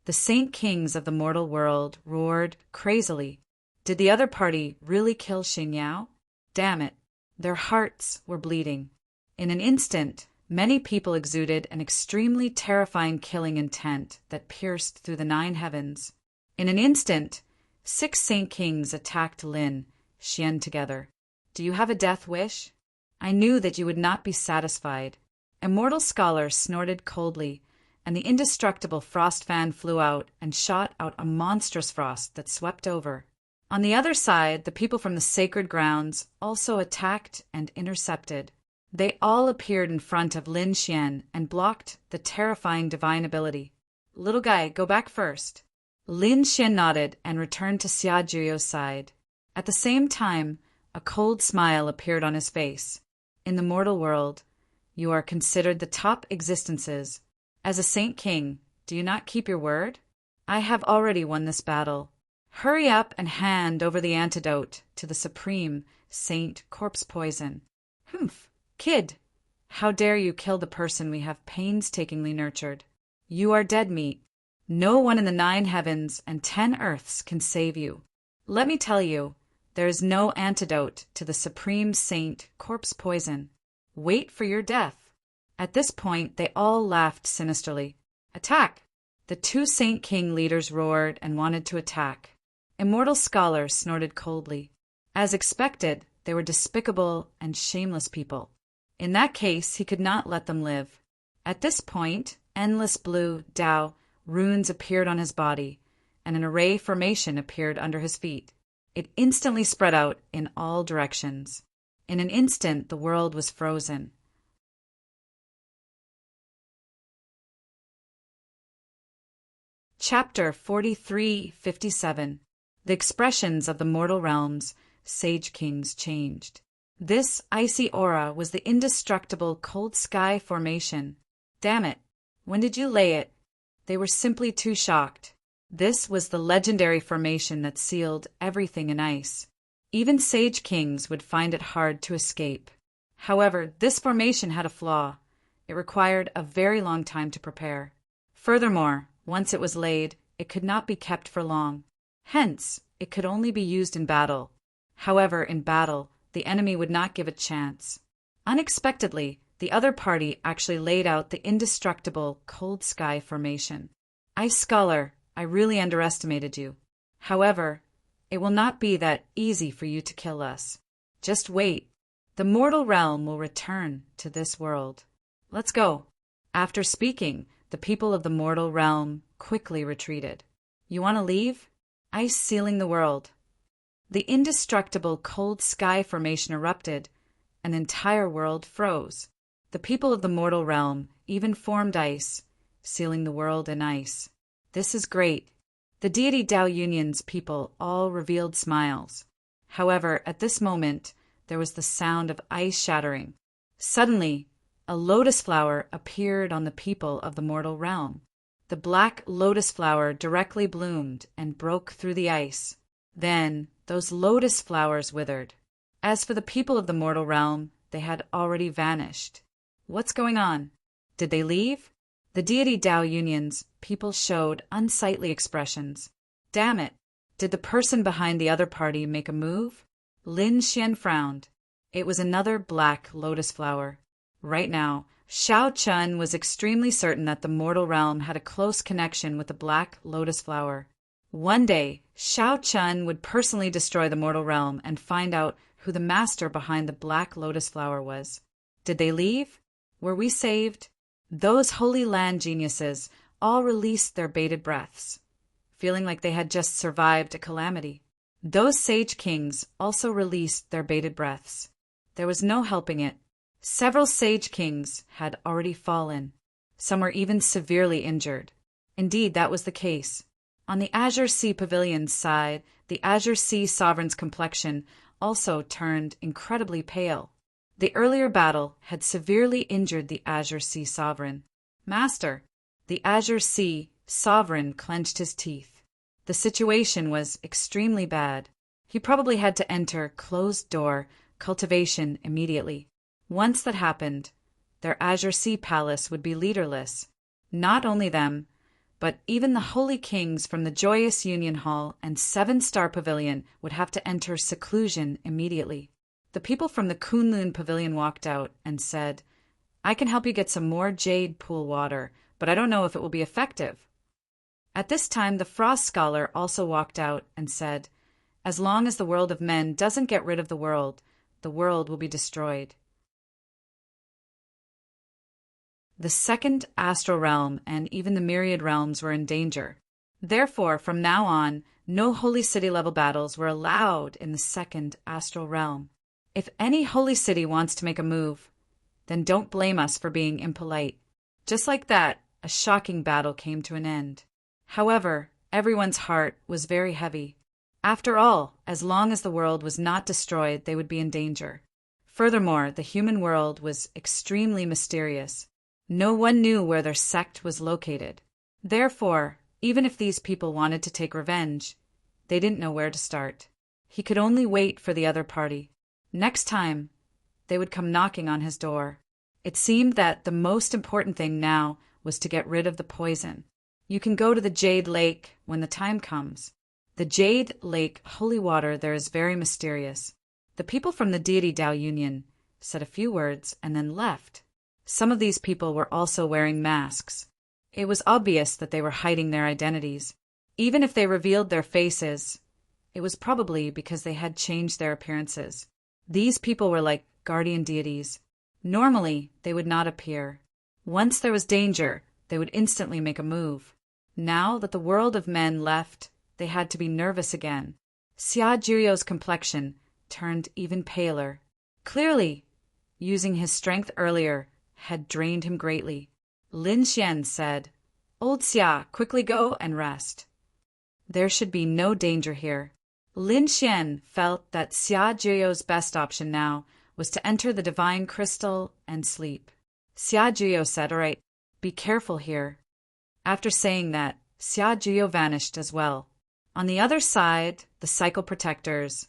The Saint Kings of the mortal world roared crazily. Did the other party really kill Xing Yao? Damn it! Their hearts were bleeding. In an instant, many people exuded an extremely terrifying killing intent that pierced through the 9 heavens. In an instant, 6 Saint Kings attacked Lin Xian together. Do you have a death wish? I knew that you would not be satisfied. Immortal Scholar snorted coldly, and the indestructible frost fan flew out and shot out a monstrous frost that swept over. On the other side, the people from the sacred grounds also attacked and intercepted. They all appeared in front of Lin Xian and blocked the terrifying divine ability. Little guy, go back first. Lin Xian nodded and returned to Xia Zhuyo's side. At the same time, a cold smile appeared on his face. In the mortal world, you are considered the top existences. As a Saint King, do you not keep your word? I have already won this battle. Hurry up and hand over the antidote to the Supreme Saint Corpse Poison. Humph, kid, how dare you kill the person we have painstakingly nurtured? You are dead meat. No one in the 9 heavens and 10 earths can save you. Let me tell you, there is no antidote to the Supreme Saint Corpse Poison. Wait for your death. At this point, they all laughed sinisterly. Attack! The 2 Saint King leaders roared and wanted to attack. Immortal Scholar snorted coldly. As expected, they were despicable and shameless people. In that case, he could not let them live. At this point, endless blue Dao runes appeared on his body, and an array formation appeared under his feet. It instantly spread out in all directions. In an instant, the world was frozen. Chapter 43-57. The expressions of the mortal realms, Sage Kings changed. This icy aura was the indestructible cold sky formation. Damn it! When did you lay it? They were simply too shocked. This was the legendary formation that sealed everything in ice. Even Sage Kings would find it hard to escape. However, this formation had a flaw. It required a very long time to prepare. Furthermore, once it was laid, it could not be kept for long. Hence, it could only be used in battle. However, in battle, the enemy would not give a chance. Unexpectedly, the other party actually laid out the indestructible cold sky formation. Ice Scholar, I really underestimated you. However, it will not be that easy for you to kill us. Just wait. The mortal realm will return to this world. Let's go. After speaking, the people of the mortal realm quickly retreated. You want to leave? Ice sealing the world. The indestructible cold sky formation erupted. An entire world froze. The people of the mortal realm even formed ice, sealing the world in ice. This is great. The deity Dao Union's people all revealed smiles. However, at this moment, there was the sound of ice shattering. Suddenly, a lotus flower appeared on the people of the mortal realm. The black lotus flower directly bloomed and broke through the ice. Then, those lotus flowers withered. As for the people of the mortal realm, they had already vanished. What's going on? Did they leave? The deity Dao Union's people showed unsightly expressions. Damn it! Did the person behind the other party make a move? Lin Xian frowned. It was another black lotus flower. Right now, Xiao Chun was extremely certain that the mortal realm had a close connection with the black lotus flower. One day, Xiao Chun would personally destroy the mortal realm and find out who the master behind the black lotus flower was. Did they leave? Were we saved? Those Holy Land geniuses all released their bated breaths, feeling like they had just survived a calamity. Those Sage Kings also released their bated breaths. There was no helping it. Several Sage Kings had already fallen. Some were even severely injured. Indeed, that was the case. On the Azure Sea Pavilion's side, the Azure Sea Sovereign's complexion also turned incredibly pale. The earlier battle had severely injured the Azure Sea Sovereign. Master, the Azure Sea Sovereign clenched his teeth. The situation was extremely bad. He probably had to enter closed-door cultivation immediately. Once that happened, their Azure Sea Palace would be leaderless. Not only them, but even the Holy Kings from the Joyous Union Hall and 7-Star Pavilion would have to enter seclusion immediately. The people from the Kunlun pavilion walked out and said, I can help you get some more jade pool water, but I don't know if it will be effective. At this time, the frost scholar also walked out and said, as long as the world of men doesn't get rid of the world will be destroyed. The second astral realm and even the myriad realms were in danger. Therefore, from now on, no holy city level battles were allowed in the second astral realm. If any holy city wants to make a move, then don't blame us for being impolite. Just like that, a shocking battle came to an end. However, everyone's heart was very heavy. After all, as long as the world was not destroyed, they would be in danger. Furthermore, the human world was extremely mysterious. No one knew where their sect was located. Therefore, even if these people wanted to take revenge, they didn't know where to start. He could only wait for the other party. Next time, they would come knocking on his door. It seemed that the most important thing now was to get rid of the poison. You can go to the Jade Lake when the time comes. The Jade Lake holy water there is very mysterious. The people from the Deity Tao Union said a few words and then left. Some of these people were also wearing masks. It was obvious that they were hiding their identities. Even if they revealed their faces, it was probably because they had changed their appearances. These people were like guardian deities. Normally, they would not appear. Once there was danger, they would instantly make a move. Now that the world of men left, they had to be nervous again. Xia Jirio's complexion turned even paler. Clearly, using his strength earlier had drained him greatly. Lin Xian said, Old Xia, quickly go and rest. There should be no danger here. Lin Xian felt that Xia Jirio's best option now was to enter the divine crystal and sleep. Xia Jirio said, all right, be careful here. After saying that, Xia Jirio vanished as well. On the other side, the cycle protectors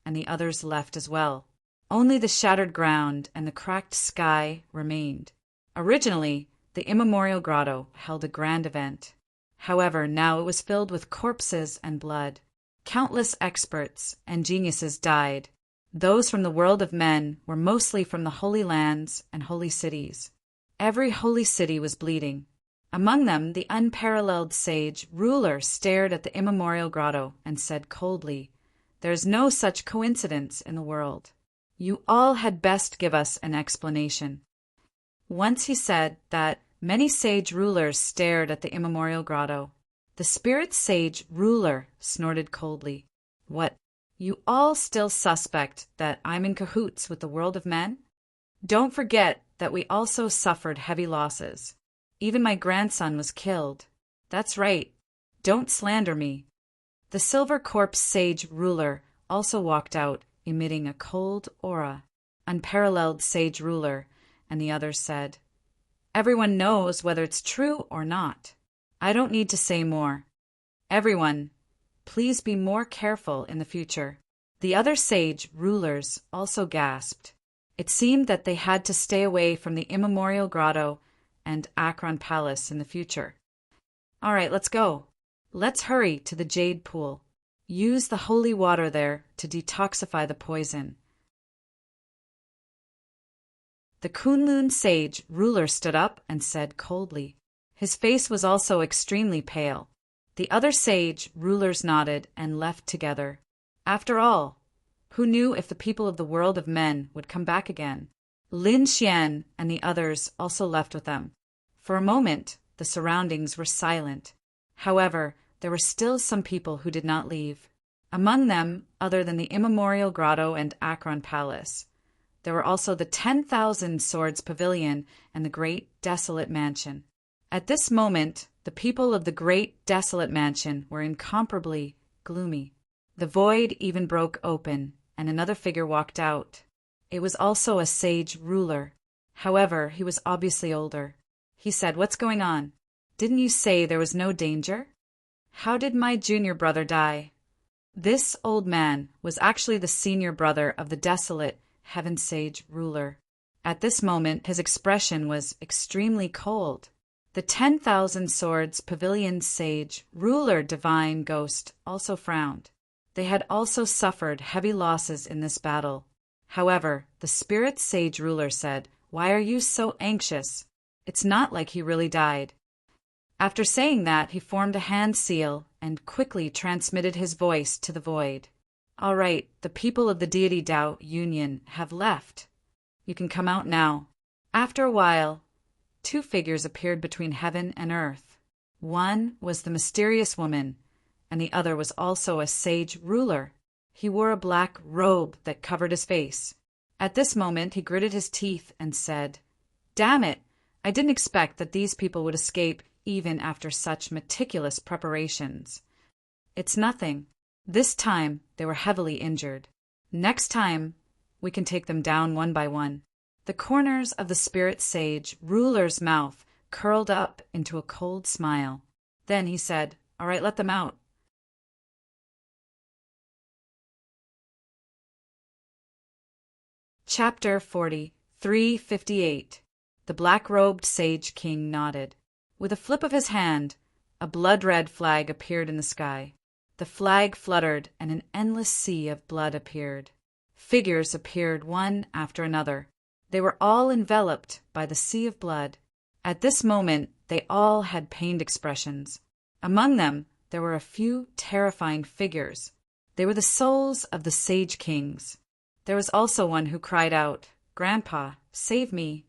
and the others left as well. Only the shattered ground and the cracked sky remained. Originally, the immemorial grotto held a grand event. However, now it was filled with corpses and blood. Countless experts and geniuses died. Those from the world of men were mostly from the holy lands and holy cities. Every holy city was bleeding. Among them, the unparalleled sage ruler stared at the immemorial grotto and said coldly, There is no such coincidence in the world. You all had best give us an explanation. Once he said that many sage rulers stared at the immemorial grotto. The spirit sage ruler snorted coldly. What? You all still suspect that I'm in cahoots with the world of men? Don't forget that we also suffered heavy losses. Even my grandson was killed. That's right. Don't slander me. The silver corpse sage ruler also walked out, emitting a cold aura. Unparalleled sage ruler, and the others said, Everyone knows whether it's true or not. I don't need to say more. Everyone, please be more careful in the future. The other sage rulers also gasped. It seemed that they had to stay away from the immemorial grotto and Akron Palace in the future. All right, let's go. Let's hurry to the jade pool. Use the holy water there to detoxify the poison. The Kunlun sage ruler stood up and said coldly. His face was also extremely pale. The other sage rulers nodded and left together. After all, who knew if the people of the world of men would come back again? Lin Xian and the others also left with them. For a moment, the surroundings were silent. However, there were still some people who did not leave. Among them, other than the immemorial grotto and Akron Palace, there were also the 10,000 Swords Pavilion and the Great Desolate Mansion. At this moment, the people of the Great Desolate Mansion were incomparably gloomy. The void even broke open, and another figure walked out. It was also a sage ruler. However, he was obviously older. He said, What's going on? Didn't you say there was no danger? How did my junior brother die? This old man was actually the senior brother of the desolate Heaven Sage ruler. At this moment, his expression was extremely cold. The 10,000 Swords Pavilion Sage ruler divine ghost also frowned. They had also suffered heavy losses in this battle. However, the spirit sage ruler said, "Why are you so anxious? It's not like he really died." After saying that, he formed a hand seal and quickly transmitted his voice to the void. "All right, the people of the Deity Tao Union have left. You can come out now." After a while, two figures appeared between heaven and earth. One was the mysterious woman, and the other was also a sage ruler. He wore a black robe that covered his face. At this moment, he gritted his teeth and said, "Damn it! I didn't expect that these people would escape even after such meticulous preparations. It's nothing. This time, they were heavily injured. Next time, we can take them down one by one." The corners of the spirit sage ruler's mouth curled up into a cold smile. Then he said, "All right, let them out." Chapter 40, 358. The black-robed Sage King nodded. With a flip of his hand, a blood-red flag appeared in the sky. The flag fluttered, and an endless sea of blood appeared. Figures appeared one after another. They were all enveloped by the sea of blood. At this moment, they all had pained expressions. Among them, there were a few terrifying figures. They were the souls of the Sage Kings. There was also one who cried out, "Grandpa, save me."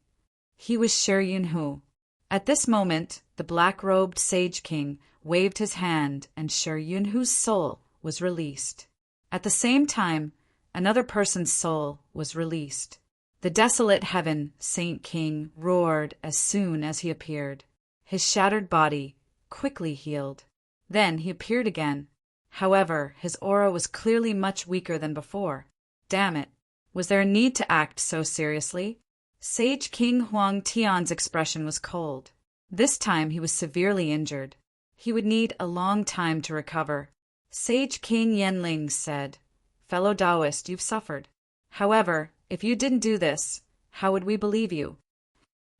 He was Shi Yunhu. At this moment, the black-robed Sage King waved his hand, and Shi Yunhu's soul was released. At the same time, another person's soul was released. The desolate heaven Saint King roared as soon as he appeared. His shattered body quickly healed. Then he appeared again. However, his aura was clearly much weaker than before. Damn it! Was there a need to act so seriously? Sage King Huang Tian's expression was cold. This time he was severely injured. He would need a long time to recover. Sage King Yanling said, "Fellow Taoist, you've suffered. However, if you didn't do this, how would we believe you?"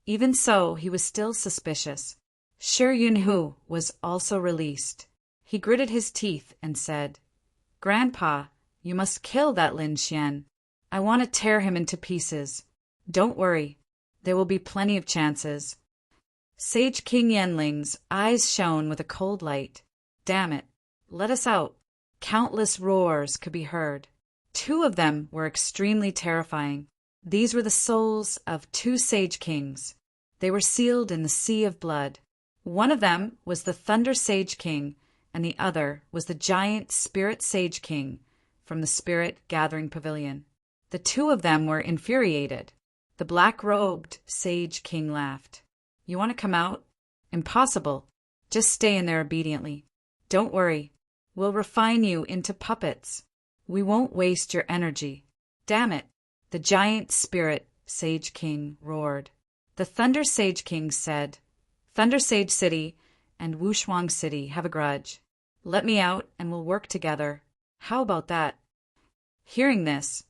Even so, he was still suspicious. Shi Yunhu was also released. He gritted his teeth and said, "Grandpa, you must kill that Lin Xian. I want to tear him into pieces. Don't worry, there will be plenty of chances." Sage King Yanling's eyes shone with a cold light. "Damn it, let us out." Countless roars could be heard. Two of them were extremely terrifying. These were the souls of two Sage Kings. They were sealed in the sea of blood. One of them was the Thunder Sage King, and the other was the giant Spirit Sage King from the Spirit Gathering Pavilion. The two of them were infuriated. The black-robed Sage King laughed. "You want to come out? Impossible. Just stay in there obediently. Don't worry. We'll refine you into puppets. We won't waste your energy." "Damn it!" the giant Spirit Sage King roared. The Thunder Sage King said, "Thunder Sage City and Wushuang City have a grudge. Let me out and we'll work together. How about that?" Hearing this,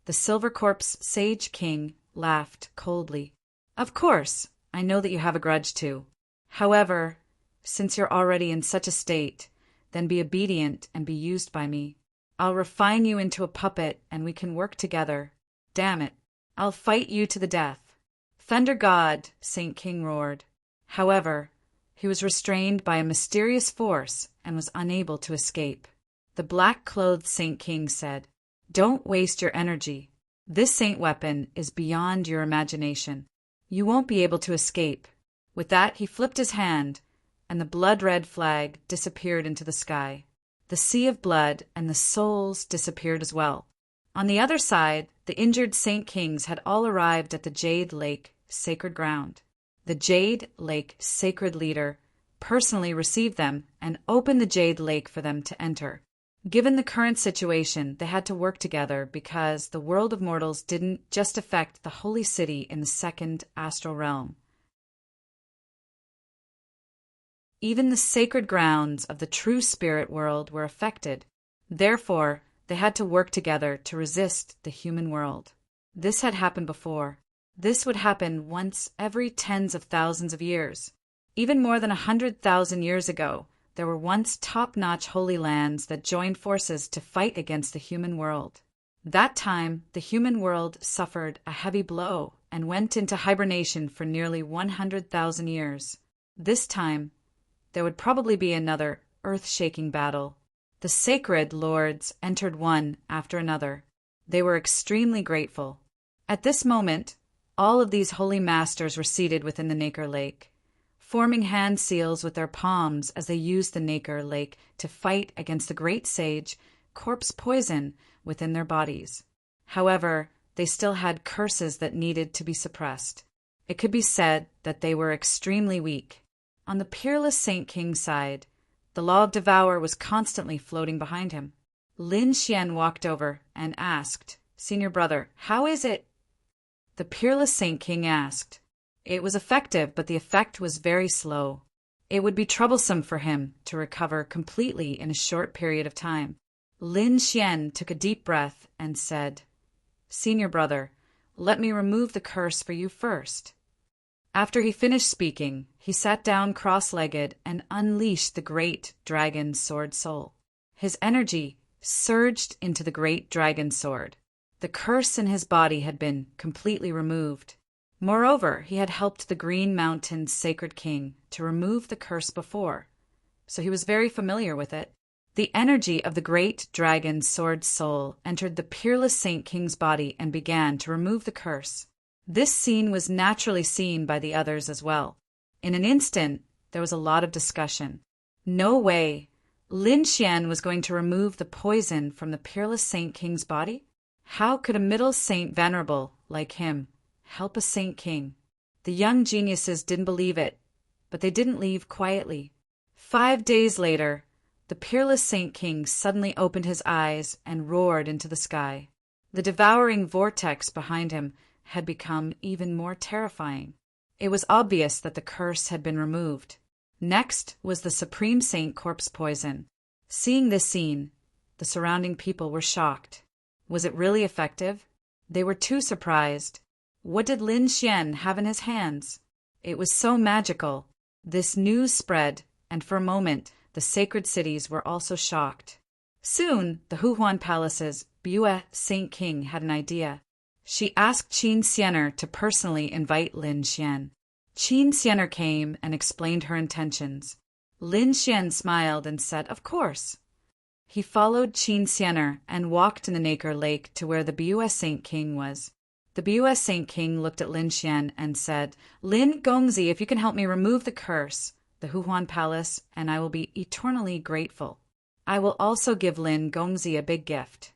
the Silver Corpse Sage King laughed coldly. "Of course, I know that you have a grudge too. However, since you're already in such a state, then be obedient and be used by me. I'll refine you into a puppet and we can work together. Damn it, I'll fight you to the death." "Thunder God," Saint King roared. However, he was restrained by a mysterious force and was unable to escape. The black-clothed Saint King said, "Don't waste your energy. This saint weapon is beyond your imagination. You won't be able to escape." With that, he flipped his hand, and the blood-red flag disappeared into the sky. The sea of blood and the souls disappeared as well. On the other side, the injured Saint Kings had all arrived at the Jade Lake sacred ground. The Jade Lake sacred leader personally received them and opened the Jade Lake for them to enter. Given the current situation, they had to work together because the world of mortals didn't just affect the holy city in the second astral realm. Even the sacred grounds of the true spirit world were affected. Therefore, they had to work together to resist the human world. This had happened before. This would happen once every tens of thousands of years. Even more than 100,000 years ago, there were once top-notch holy lands that joined forces to fight against the human world. That time, the human world suffered a heavy blow and went into hibernation for nearly 100,000 years. This time, there would probably be another earth-shaking battle. The sacred lords entered one after another. They were extremely grateful. At this moment, all of these holy masters were seated within the Nacre Lake, forming hand seals with their palms as they used the Nacre Lake to fight against the great sage corpse poison within their bodies. However, they still had curses that needed to be suppressed. It could be said that they were extremely weak. On the peerless Saint King's side, the law of devour was constantly floating behind him. Lin Xian walked over and asked, "Senior brother, how is it?" The peerless Saint King asked. It was effective, but the effect was very slow. It would be troublesome for him to recover completely in a short period of time. Lin Xian took a deep breath and said, "Senior brother, let me remove the curse for you first." After he finished speaking, he sat down cross-legged and unleashed the great dragon sword soul. His energy surged into the great dragon sword. The curse in his body had been completely removed. Moreover, he had helped the Green Mountain's sacred king to remove the curse before, so he was very familiar with it. The energy of the great dragon sword soul entered the peerless Saint King's body and began to remove the curse. This scene was naturally seen by the others as well. In an instant, there was a lot of discussion. No way! Lin Xian was going to remove the poison from the peerless Saint King's body? How could a middle saint venerable like him help a Saint King? The young geniuses didn't believe it, but they didn't leave quietly. 5 days later, the peerless Saint King suddenly opened his eyes and roared into the sky. The devouring vortex behind him had become even more terrifying. It was obvious that the curse had been removed. Next was the Supreme Saint corpse poison. Seeing this scene, the surrounding people were shocked. Was it really effective? They were too surprised. What did Lin Xian have in his hands? It was so magical. This news spread, and for a moment, the sacred cities were also shocked. Soon, the Huhuan Palace's Bue Saint King had an idea. She asked Qin Xianer to personally invite Lin Xian. Qin Xianer came and explained her intentions. Lin Xian smiled and said, "Of course." He followed Qin Xianer and walked in the Nacre Lake to where the Bue Saint King was. The Bue Saint King looked at Lin Xian and said, "Lin Gongzi, if you can help me remove the curse, the Huhuan Palace, and I will be eternally grateful. I will also give Lin Gongzi a big gift."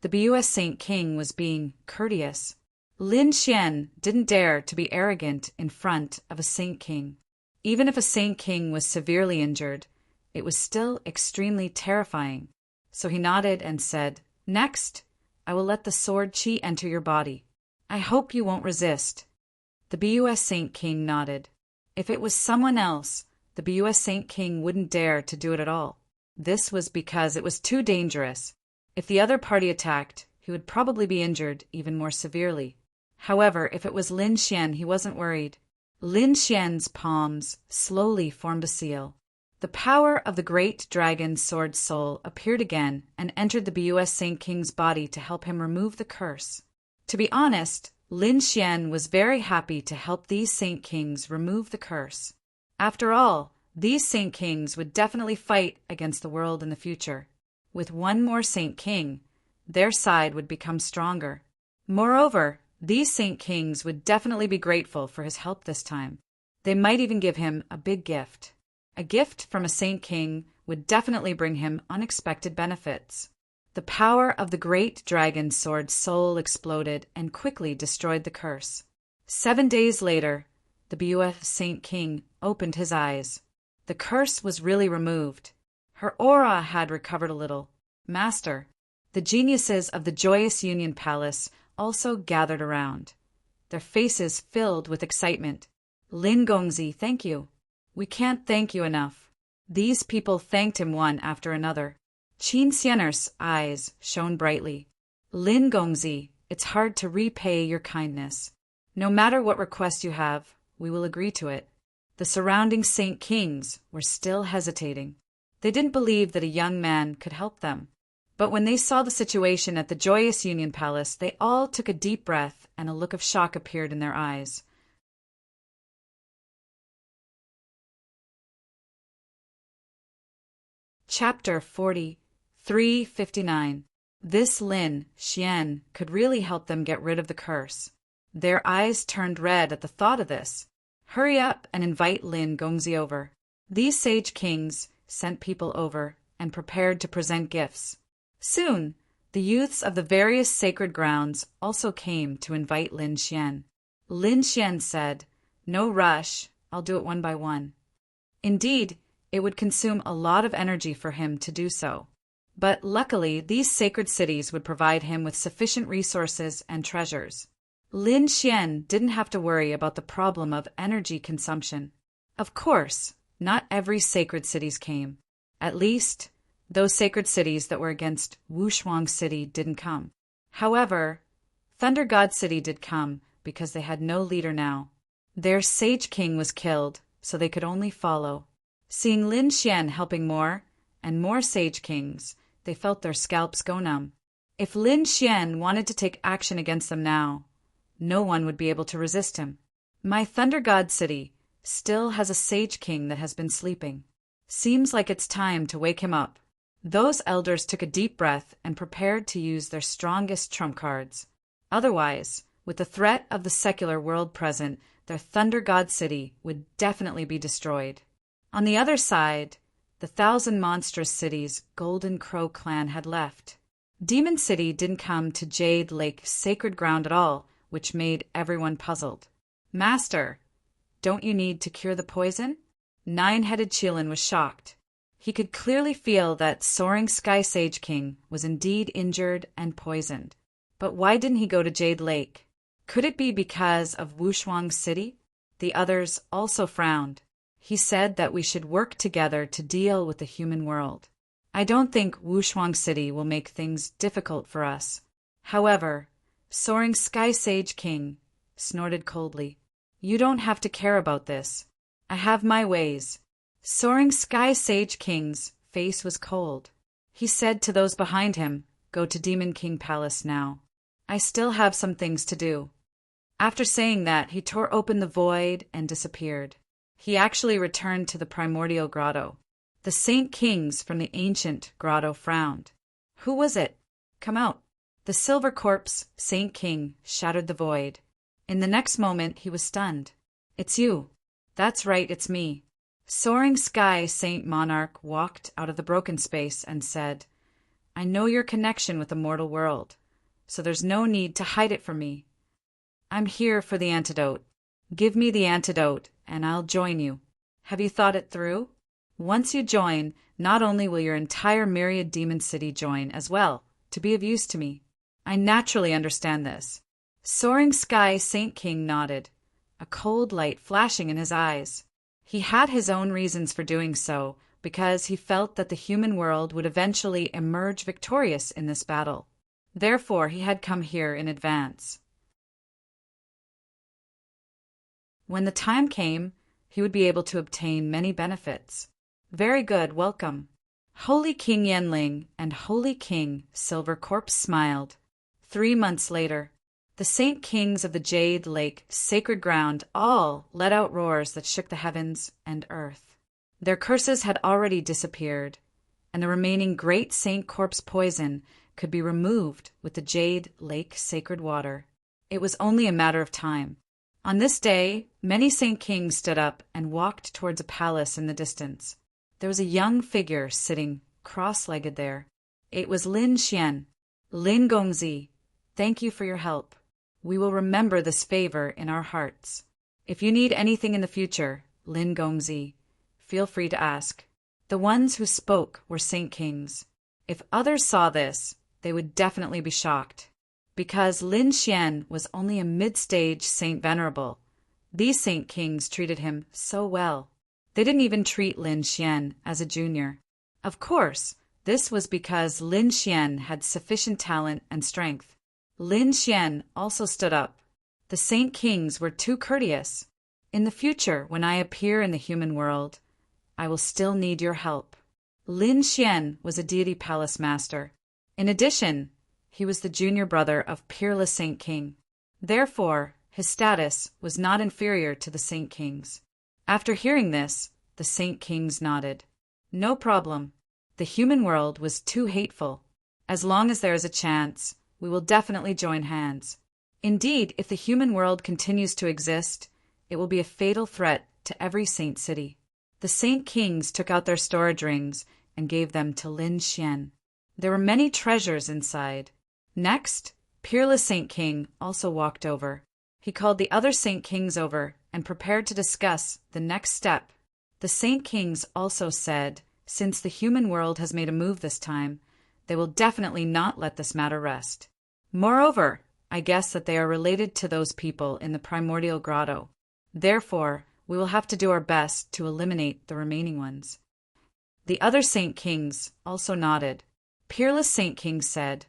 The Bue Saint King was being courteous. Lin Xian didn't dare to be arrogant in front of a Saint King. Even if a Saint King was severely injured, it was still extremely terrifying. So he nodded and said, "Next, I will let the sword qi enter your body. I hope you won't resist." The Bue Saint King nodded. If it was someone else, the Bue Saint King wouldn't dare to do it at all. This was because it was too dangerous. If the other party attacked, he would probably be injured even more severely. However, if it was Lin Xian, he wasn't worried. Lin Xian's palms slowly formed a seal. The power of the great dragon sword soul appeared again and entered the Bue Saint King's body to help him remove the curse. To be honest, Lin Xian was very happy to help these Saint Kings remove the curse. After all, these Saint Kings would definitely fight against the world in the future. With one more Saint King, their side would become stronger. Moreover, these Saint Kings would definitely be grateful for his help this time. They might even give him a big gift. A gift from a Saint King would definitely bring him unexpected benefits. The power of the great dragon sword soul exploded and quickly destroyed the curse. 7 days later, the Bue Saint King opened his eyes. The curse was really removed. Her aura had recovered a little. "Master." The geniuses of the Joyous Union Palace also gathered around, their faces filled with excitement. "Lin Gongzi, thank you. We can't thank you enough." These people thanked him one after another. Qin Xianer's eyes shone brightly. "Lin Gongzi, it's hard to repay your kindness. No matter what request you have, we will agree to it." The surrounding Saint Kings were still hesitating. They didn't believe that a young man could help them. But when they saw the situation at the joyous Union Palace, they all took a deep breath and a look of shock appeared in their eyes. Chapter 40, 359. This Lin Xian could really help them get rid of the curse. Their eyes turned red at the thought of this. Hurry up and invite Lin Gongzi over. These sage kings sent people over and prepared to present gifts. Soon, the youths of the various sacred grounds also came to invite Lin Xian. Lin Xian said, "No rush, I'll do it one by one." Indeed, it would consume a lot of energy for him to do so. But luckily, these sacred cities would provide him with sufficient resources and treasures. Lin Xian didn't have to worry about the problem of energy consumption. Of course, not every sacred cities came. At least, those sacred cities that were against Wushuang City didn't come. However, Thunder God City did come because they had no leader now. Their sage king was killed, so they could only follow. Seeing Lin Xian helping more and more sage kings, they felt their scalps go numb. If Lin Xian wanted to take action against them now, no one would be able to resist him. My Thunder God City still has a sage king that has been sleeping. Seems like it's time to wake him up. Those elders took a deep breath and prepared to use their strongest trump cards. Otherwise, with the threat of the secular world present, their Thunder God City would definitely be destroyed. On the other side, the 1,000 monstrous cities Golden Crow clan had left. Demon City didn't come to Jade Lake sacred ground at all, which made everyone puzzled. "Master, don't you need to cure the poison?" Nine-headed Qilin was shocked. He could clearly feel that Soaring Sky Sage King was indeed injured and poisoned. But why didn't he go to Jade Lake? Could it be because of Wushuang City? The others also frowned. He said that we should work together to deal with the human world. I don't think Wushuang City will make things difficult for us. However, Soaring Sky Sage King snorted coldly. "You don't have to care about this. I have my ways." Soaring Sky Sage King's face was cold. He said to those behind him, "Go to Demon King Palace now. I still have some things to do." After saying that, he tore open the void and disappeared. He actually returned to the primordial grotto. The Saint Kings from the ancient grotto frowned. "Who was it? Come out." The silver corpse Saint King shattered the void. In the next moment, he was stunned. "It's you." "That's right, it's me." Soaring Sky Saint Monarch walked out of the broken space and said, "I know your connection with the mortal world, so there's no need to hide it from me. I'm here for the antidote. Give me the antidote, and I'll join you. Have you thought it through? Once you join, not only will your entire myriad demon city join as well, to be of use to me. I naturally understand this." Soaring Sky Saint King nodded, a cold light flashing in his eyes. He had his own reasons for doing so, because he felt that the human world would eventually emerge victorious in this battle. Therefore, he had come here in advance. When the time came, he would be able to obtain many benefits. "Very good, welcome." Holy King Yanling and Holy King Silver Corpse smiled. 3 months later, the Saint Kings of the Jade Lake sacred ground all let out roars that shook the heavens and earth. Their curses had already disappeared, and the remaining great Saint Corpse poison could be removed with the Jade Lake sacred water. It was only a matter of time. On this day, many Saint Kings stood up and walked towards a palace in the distance. There was a young figure sitting cross-legged there. It was Lin Xian. "Lin Gongzi, thank you for your help. We will remember this favor in our hearts. If you need anything in the future, Lin Gongzi, feel free to ask." The ones who spoke were Saint Kings. If others saw this, they would definitely be shocked. Because Lin Xian was only a mid-stage Saint Venerable, these Saint Kings treated him so well. They didn't even treat Lin Xian as a junior. Of course, this was because Lin Xian had sufficient talent and strength. Lin Xian also stood up. "The Saint Kings were too courteous. In the future, when I appear in the human world, I will still need your help." Lin Xian was a deity palace master. In addition, he was the junior brother of peerless Saint King. Therefore, his status was not inferior to the Saint King's. After hearing this, the Saint Kings nodded. No problem. The human world was too hateful. As long as there is a chance, we will definitely join hands. Indeed, if the human world continues to exist, it will be a fatal threat to every saint city. The Saint Kings took out their storage rings and gave them to Lin Xian. There were many treasures inside. Next, peerless Saint King also walked over. He called the other Saint Kings over and prepared to discuss the next step. The Saint Kings also said, since the human world has made a move this time, they will definitely not let this matter rest. Moreover, I guess that they are related to those people in the primordial grotto. Therefore, we will have to do our best to eliminate the remaining ones. The other Saint Kings also nodded. Peerless Saint King said,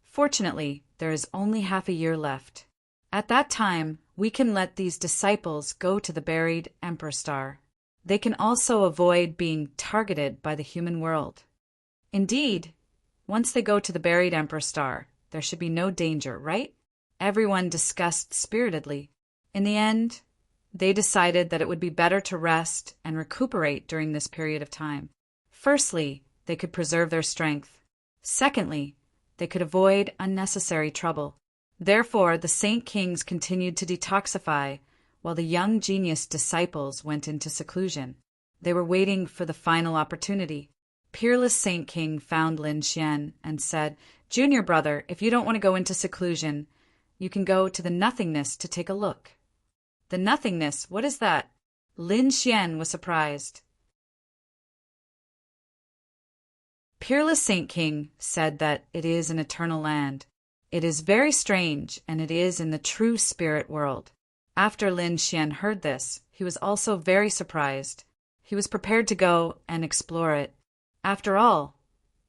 fortunately, there is only half a year left. At that time, we can let these disciples go to the buried Emperor Star. They can also avoid being targeted by the human world. Indeed, once they go to the buried Emperor Star, there should be no danger, right? Everyone discussed spiritedly. In the end, they decided that it would be better to rest and recuperate during this period of time. Firstly, they could preserve their strength. Secondly, they could avoid unnecessary trouble. Therefore, the Saint Kings continued to detoxify, while the young genius disciples went into seclusion. They were waiting for the final opportunity. Peerless Saint King found Lin Xian and said, Junior brother, if you don't want to go into seclusion, you can go to the nothingness to take a look. The nothingness, what is that? Lin Xian was surprised. Peerless Saint King said that it is an eternal land. It is very strange, and it is in the true spirit world. After Lin Xian heard this, he was also very surprised. He was prepared to go and explore it. After all,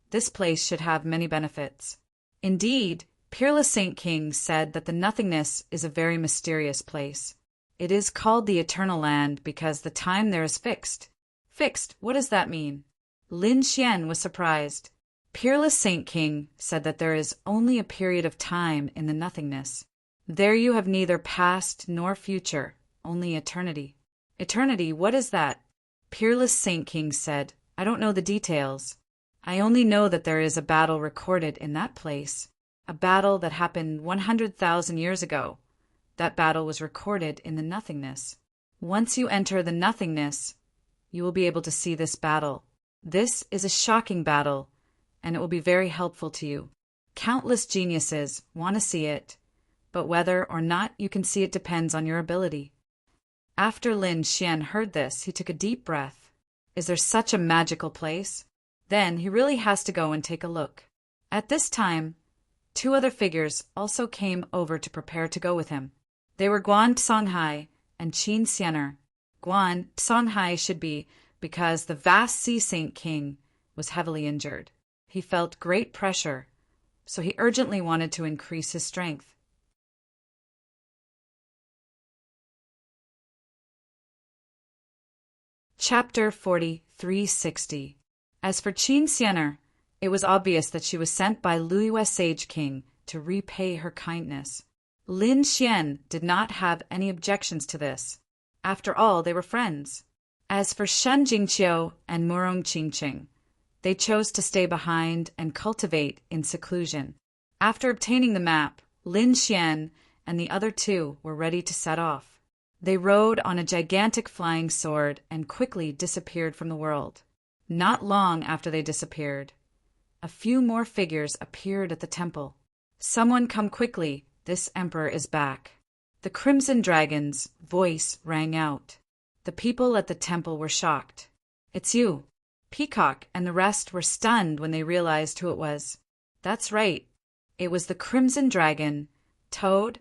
this place should have many benefits. Indeed, Peerless Saint King said that the nothingness is a very mysterious place. It is called the Eternal Land because the time there is fixed. Fixed, what does that mean? Lin Xian was surprised. Peerless Saint King said that there is only a period of time in the nothingness. There you have neither past nor future, only eternity. Eternity, what is that? Peerless Saint King said, I don't know the details. I only know that there is a battle recorded in that place, a battle that happened 100,000 years ago. That battle was recorded in the nothingness. Once you enter the nothingness, you will be able to see this battle. This is a shocking battle, and it will be very helpful to you. Countless geniuses want to see it, but whether or not you can see it depends on your ability. After Lin Xian heard this, he took a deep breath. Is there such a magical place? Then he really has to go and take a look. At this time, two other figures also came over to prepare to go with him. They were Guan Songhai and Qin Xianer. Guan Songhai should be because the vast Sea Saint King was heavily injured. He felt great pressure, so he urgently wanted to increase his strength. Chapter 4360. As for Qin Xianer, it was obvious that she was sent by Luiyue Sage King to repay her kindness. Lin Xian did not have any objections to this. After all, they were friends. As for Shen Jingqiu and Murong Qingqing, they chose to stay behind and cultivate in seclusion. After obtaining the map, Lin Xian and the other two were ready to set off. They rode on a gigantic flying sword and quickly disappeared from the world. Not long after they disappeared, a few more figures appeared at the temple. Someone come quickly, this emperor is back. The Crimson Dragon's voice rang out. The people at the temple were shocked. It's you. Peacock and the rest were stunned when they realized who it was. That's right. It was the Crimson Dragon, Toad,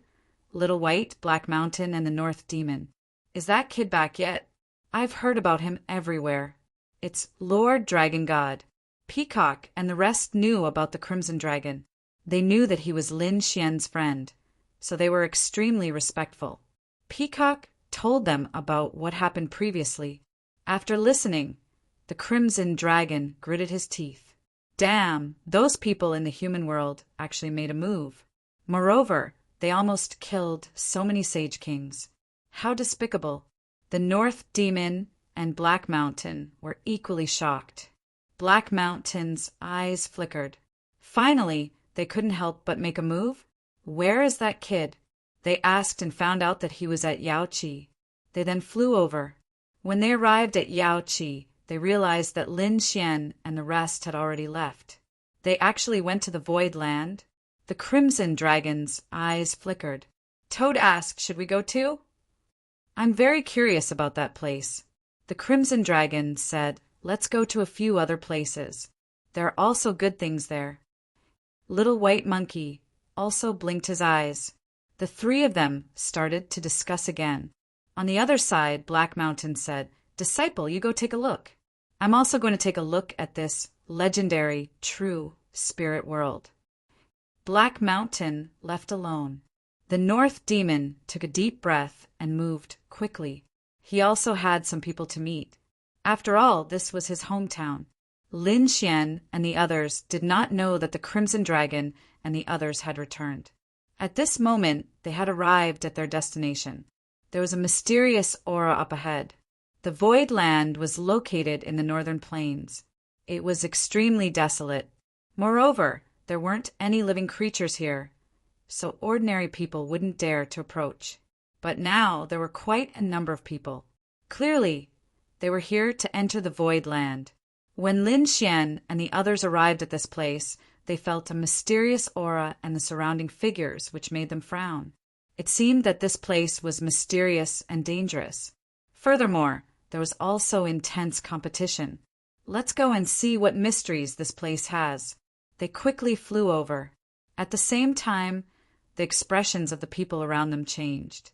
Little White, Black Mountain, and the North Demon. Is that kid back yet? I've heard about him everywhere. It's Lord Dragon God. Peacock and the rest knew about the Crimson Dragon. They knew that he was Lin Xian's friend, so they were extremely respectful. Peacock told them about what happened previously. After listening, the Crimson Dragon gritted his teeth. Damn, those people in the human world actually made a move. Moreover, they almost killed so many Sage Kings. How despicable. The North Demon and Black Mountain were equally shocked. Black Mountain's eyes flickered. Finally, they couldn't help but make a move. Where is that kid? They asked and found out that he was at Yaoqi. They then flew over. When they arrived at Yaoqi, they realized that Lin Xian and the rest had already left. They actually went to the Void Land. The Crimson Dragon's eyes flickered. Toad asked, should we go too? I'm very curious about that place. The Crimson Dragon said, let's go to a few other places. There are also good things there. Little White Monkey also blinked his eyes. The three of them started to discuss again. On the other side, Black Mountain said, Disciple, you go take a look. I'm also going to take a look at this legendary, true spirit world. Black Mountain left alone. The North Demon took a deep breath and moved quickly. He also had some people to meet. After all, this was his hometown. Lin Xian and the others did not know that the Crimson Dragon and the others had returned. At this moment, they had arrived at their destination. There was a mysterious aura up ahead. The Void Land was located in the northern plains. It was extremely desolate. Moreover, there weren't any living creatures here, so ordinary people wouldn't dare to approach. But now there were quite a number of people. Clearly, they were here to enter the Void Land. When Lin Xian and the others arrived at this place, they felt a mysterious aura and the surrounding figures which made them frown. It seemed that this place was mysterious and dangerous. Furthermore, there was also intense competition. Let's go and see what mysteries this place has. They quickly flew over. At the same time, the expressions of the people around them changed.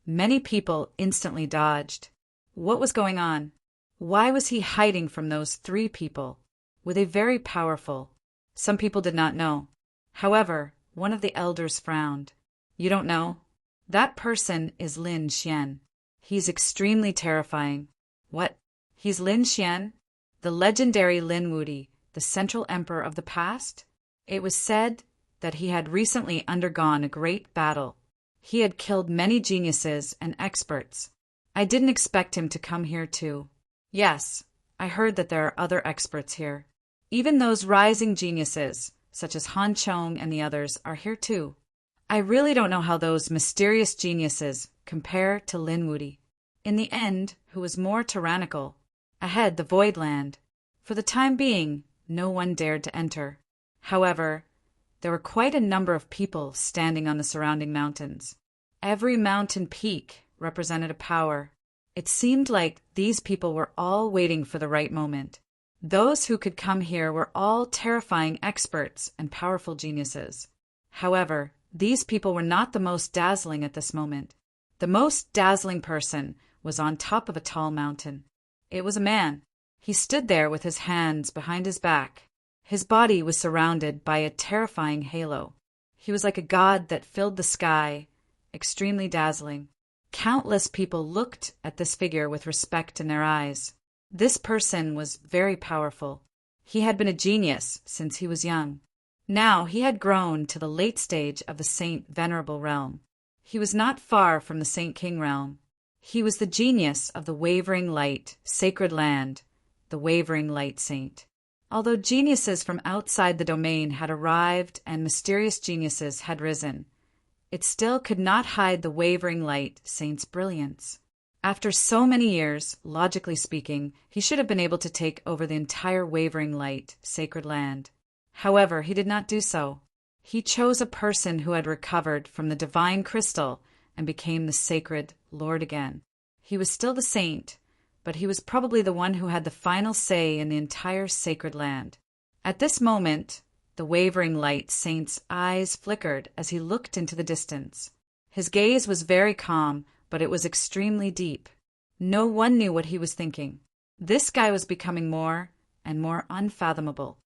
Many people instantly dodged. What was going on? Why was he hiding from those three people? Were they very powerful? Some people did not know. However, one of the elders frowned. You don't know? That person is Lin Xian. He's extremely terrifying. What? He's Lin Xian? The legendary Lin Wuti, the Central Emperor of the past? It was said that he had recently undergone a great battle. He had killed many geniuses and experts. I didn't expect him to come here too. Yes, I heard that there are other experts here. Even those rising geniuses, such as Han Chong and the others, are here too. I really don't know how those mysterious geniuses compare to Lin Wuti. In the end, who was more tyrannical? Ahead, the Void Land. For the time being, no one dared to enter. However, there were quite a number of people standing on the surrounding mountains. Every mountain peak represented a power. It seemed like these people were all waiting for the right moment. Those who could come here were all terrifying experts and powerful geniuses. However, these people were not the most dazzling at this moment. The most dazzling person was on top of a tall mountain. It was a man. He stood there with his hands behind his back. His body was surrounded by a terrifying halo. He was like a god that filled the sky, extremely dazzling. Countless people looked at this figure with respect in their eyes. This person was very powerful. He had been a genius since he was young. Now he had grown to the late stage of the Saint Venerable realm. He was not far from the Saint King realm. He was the genius of the Wavering Light, Sacred Land, the Wavering Light Saint. Although geniuses from outside the domain had arrived and mysterious geniuses had risen, it still could not hide the Wavering Light Saint's brilliance. After so many years, logically speaking, he should have been able to take over the entire Wavering Light, Sacred Land. However, he did not do so. He chose a person who had recovered from the divine crystal and became the sacred Lord again. He was still the saint, but he was probably the one who had the final say in the entire sacred land. At this moment, the Wavering Light Saint's eyes flickered as he looked into the distance. His gaze was very calm, but it was extremely deep. No one knew what he was thinking. This guy was becoming more and more unfathomable.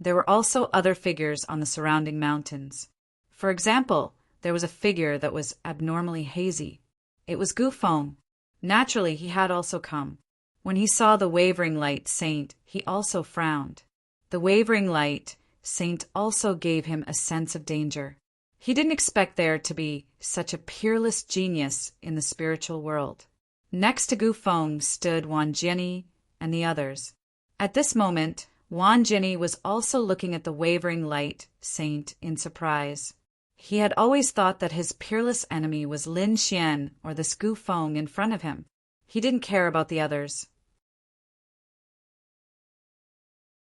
There were also other figures on the surrounding mountains. For example, there was a figure that was abnormally hazy. It was Gufeng. Naturally, he had also come. When he saw the wavering light saint, he also frowned. The wavering light saint also gave him a sense of danger. He didn't expect there to be such a peerless genius in the spiritual world. Next to Gu Feng stood Wan Jiani and the others. At this moment, Wan Jiani was also looking at the wavering light saint in surprise. He had always thought that his peerless enemy was Lin Xian or this Gu Feng in front of him. He didn't care about the others.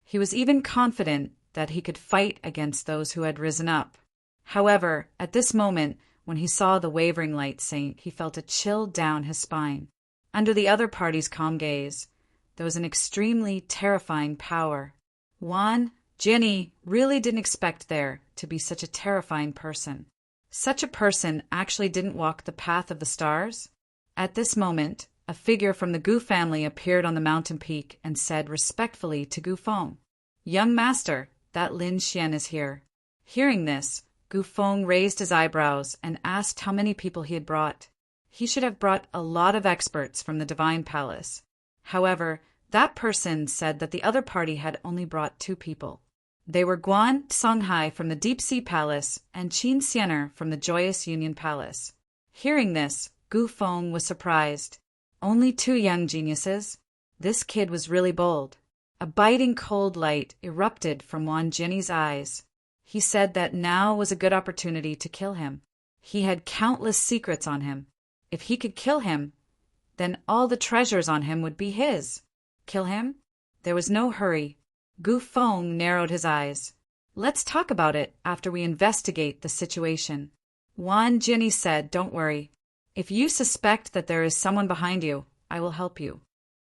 He was even confident that he could fight against those who had risen up. However, at this moment, when he saw the wavering light saint, he felt a chill down his spine. Under the other party's calm gaze, there was an extremely terrifying power. Wan Jiani really didn't expect there to be such a terrifying person. Such a person actually didn't walk the path of the stars. At this moment, a figure from the Gu family appeared on the mountain peak and said respectfully to Gu Feng, "Young master, that Lin Xian is here." Hearing this, Gu Feng raised his eyebrows and asked how many people he had brought. He should have brought a lot of experts from the Divine Palace. However, that person said that the other party had only brought 2 people. They were Guan Songhai from the Deep Sea Palace and Qin Xianer from the Joyous Union Palace. Hearing this, Gu Feng was surprised. Only 2 young geniuses? This kid was really bold. A biting cold light erupted from Wan Jiani's eyes. He said that now was a good opportunity to kill him. He had countless secrets on him. If he could kill him, then all the treasures on him would be his. Kill him? There was no hurry. Gu Feng narrowed his eyes. "Let's talk about it after we investigate the situation." Wan Jiani said, "Don't worry. If you suspect that there is someone behind you, I will help you."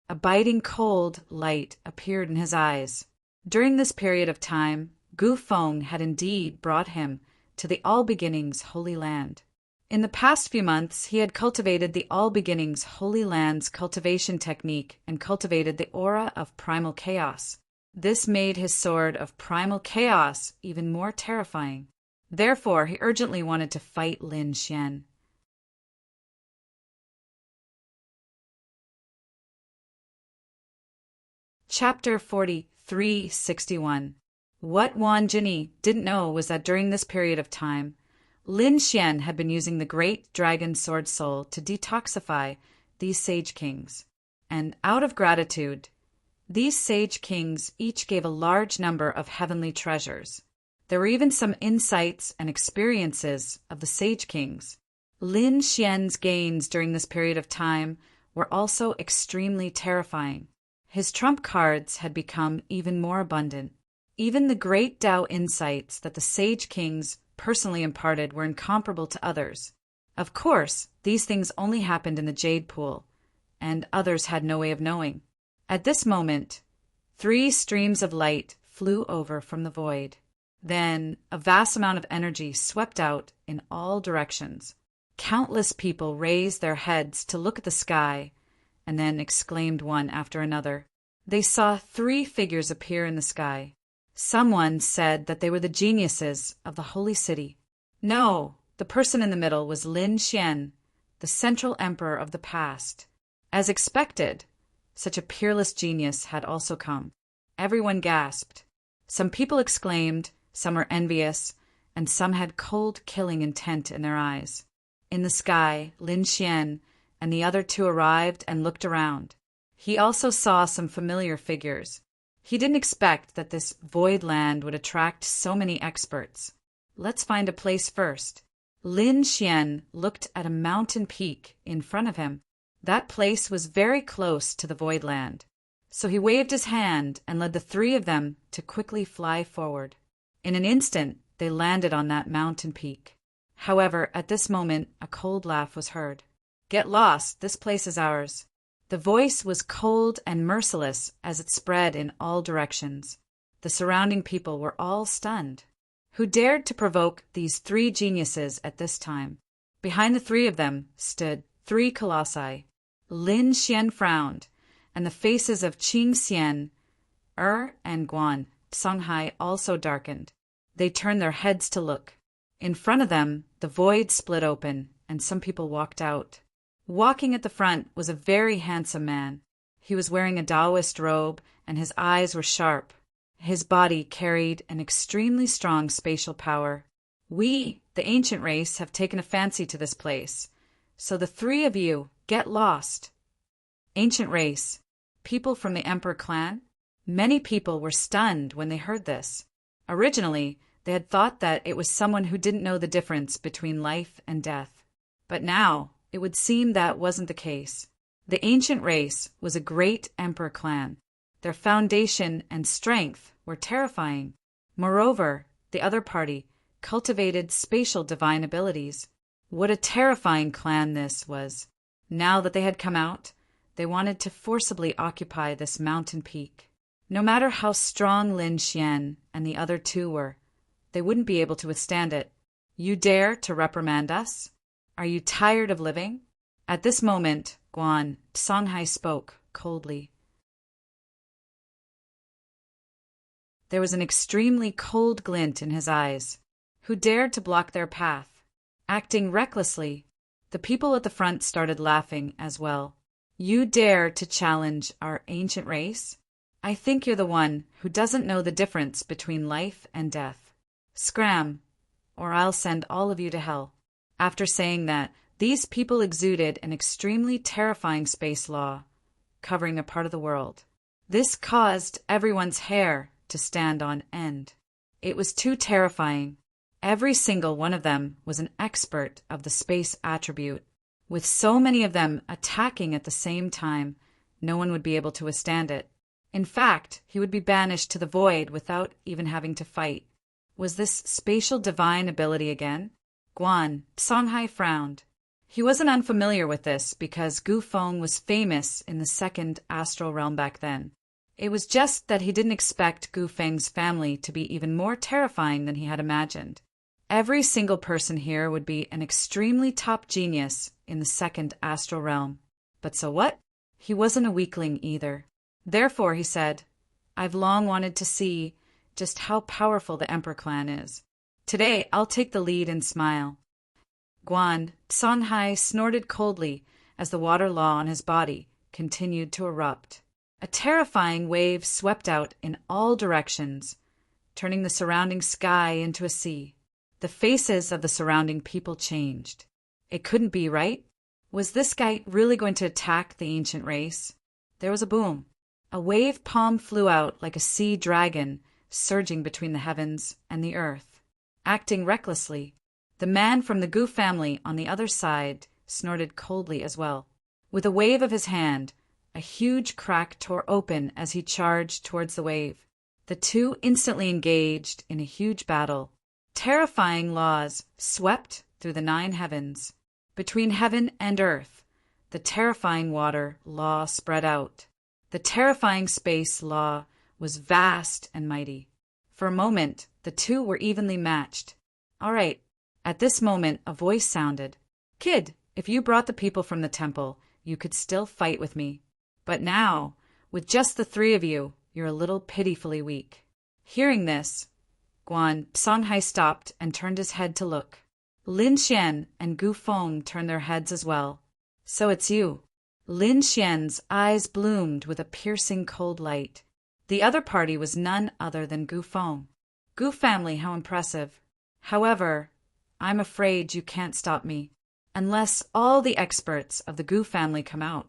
A biting cold light appeared in his eyes. During this period of time, Gu Feng had indeed brought him to the All Beginnings Holy Land. In the past few months, he had cultivated the All Beginnings Holy Land's cultivation technique and cultivated the aura of primal chaos. This made his sword of primal chaos even more terrifying. Therefore, he urgently wanted to fight Lin Xian. Chapter 4361. What Wan Jiani didn't know was that during this period of time, Lin Xian had been using the great dragon sword soul to detoxify these sage kings. And out of gratitude, these sage kings each gave a large number of heavenly treasures. There were even some insights and experiences of the sage kings. Lin Xian's gains during this period of time were also extremely terrifying. His trump cards had become even more abundant. Even the great Tao insights that the sage kings personally imparted were incomparable to others. Of course, these things only happened in the Jade Pool, and others had no way of knowing. At this moment, 3 streams of light flew over from the void. Then a vast amount of energy swept out in all directions. Countless people raised their heads to look at the sky, and then exclaimed one after another. They saw 3 figures appear in the sky. Someone said that they were the geniuses of the holy city. No, the person in the middle was Lin Xian, the central emperor of the past. As expected, such a peerless genius had also come. Everyone gasped. Some people exclaimed, some were envious, and some had cold killing intent in their eyes. In the sky, Lin Xian and the other 2 arrived and looked around. He also saw some familiar figures. He didn't expect that this void land would attract so many experts. Let's find a place first. Lin Xian looked at a mountain peak in front of him. That place was very close to the void land. So he waved his hand and led the 3 of them to quickly fly forward. In an instant, they landed on that mountain peak. However, at this moment, a cold laugh was heard. "Get lost, this place is ours." The voice was cold and merciless as it spread in all directions. The surrounding people were all stunned. Who dared to provoke these 3 geniuses at this time? Behind the 3 of them stood 3 colossi. Lin Xian frowned, and the faces of Qing Xian, and Guan Songhai also darkened. They turned their heads to look. In front of them, the void split open, and some people walked out. Walking at the front was a very handsome man. He was wearing a Taoist robe, and his eyes were sharp. His body carried an extremely strong spatial power. We, the ancient race, have taken a fancy to this place. So the three of you, get lost. Ancient race, people from the Emperor clan? Many people were stunned when they heard this. Originally, they had thought that it was someone who didn't know the difference between life and death. But now, it would seem that wasn't the case. The ancient race was a great Emperor clan. Their foundation and strength were terrifying. Moreover, the other party cultivated spatial divine abilities. What a terrifying clan this was. Now that they had come out, they wanted to forcibly occupy this mountain peak. No matter how strong Lin Xian and the other two were, they wouldn't be able to withstand it. You dare to reprimand us? Are you tired of living? At this moment, Guan Songhai spoke coldly. There was an extremely cold glint in his eyes. Who dared to block their path? Acting recklessly, the people at the front started laughing as well. You dare to challenge our ancient race? I think you're the one who doesn't know the difference between life and death. Scram, or I'll send all of you to hell. After saying that, these people exuded an extremely terrifying space law, covering a part of the world. This caused everyone's hair to stand on end. It was too terrifying. Every single one of them was an expert of the space attribute. With so many of them attacking at the same time, no one would be able to withstand it. In fact, he would be banished to the void without even having to fight. Was this spatial divine ability again? Guan Songhai frowned. He wasn't unfamiliar with this because Gu Feng was famous in the second astral realm back then. It was just that he didn't expect Gu Feng's family to be even more terrifying than he had imagined. Every single person here would be an extremely top genius in the second astral realm. But so what? He wasn't a weakling either. Therefore, he said, I've long wanted to see just how powerful the Emperor clan is. Today, I'll take the lead and smile. Guan Songhai snorted coldly as the water law on his body continued to erupt. A terrifying wave swept out in all directions, turning the surrounding sky into a sea. The faces of the surrounding people changed. It couldn't be, right? Was this guy really going to attack the ancient race? There was a boom. A wave palm flew out like a sea dragon, surging between the heavens and the earth. Acting recklessly, the man from the Gu family on the other side snorted coldly as well. With a wave of his hand, a huge crack tore open as he charged towards the wave. The two instantly engaged in a huge battle. Terrifying laws swept through the 9 heavens. Between heaven and earth, the terrifying water law spread out. The terrifying space law was vast and mighty. For a moment, the two were evenly matched. All right, at this moment, a voice sounded. Kid, if you brought the people from the temple, you could still fight with me. But now, with just the 3 of you, you're a little pitifully weak. Hearing this, Guan Songhai stopped and turned his head to look. Lin Xian and Gu Feng turned their heads as well. So it's you. Lin Xian's eyes bloomed with a piercing cold light. The other party was none other than Gu Feng. Gu family, how impressive. However, I'm afraid you can't stop me, unless all the experts of the Gu family come out.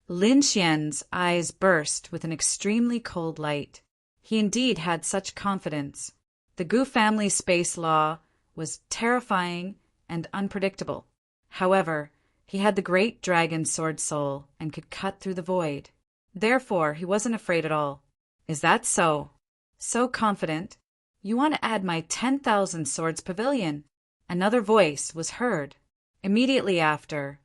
Lin Xian's eyes burst with an extremely cold light. He indeed had such confidence. The Gu family space law was terrifying and unpredictable. However, he had the great dragon sword soul and could cut through the void. Therefore, he wasn't afraid at all. Is that so? So confident? You want to add my 10,000 swords pavilion? Another voice was heard. Immediately after,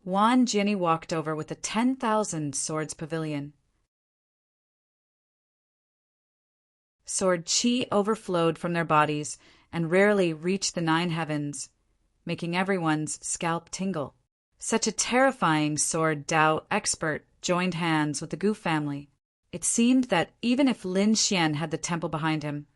Wan Jinny walked over with a 10,000 swords pavilion. Sword chi overflowed from their bodies and rarely reached the 9 heavens, making everyone's scalp tingle. Such a terrifying sword Dao expert joined hands with the Gu family. It seemed that even if Lin Xian had the temple behind him,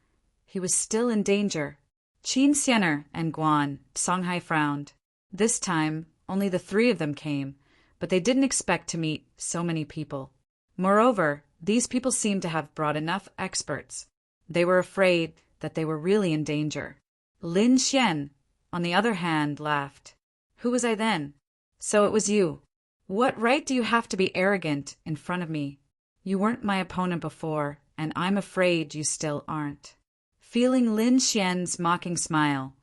he was still in danger. Qin Xianer and Guan Songhai frowned. This time, only the 3 of them came, but they didn't expect to meet so many people. Moreover, these people seemed to have brought enough experts. They were afraid that they were really in danger. Lin Xian, on the other hand, laughed. Who was I then? So it was you. What right do you have to be arrogant in front of me? You weren't my opponent before, and I'm afraid you still aren't. Feeling Lin Xian's mocking smile,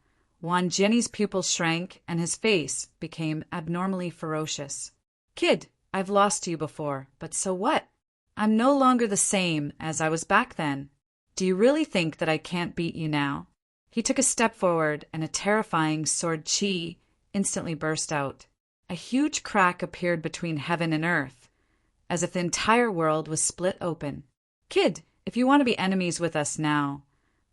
Wan Jinny's pupils shrank and his face became abnormally ferocious. Kid, I've lost to you before, but so what? I'm no longer the same as I was back then. Do you really think that I can't beat you now? He took a step forward, and a terrifying sword chi instantly burst out. A huge crack appeared between heaven and earth, as if the entire world was split open. Kid, if you want to be enemies with us now,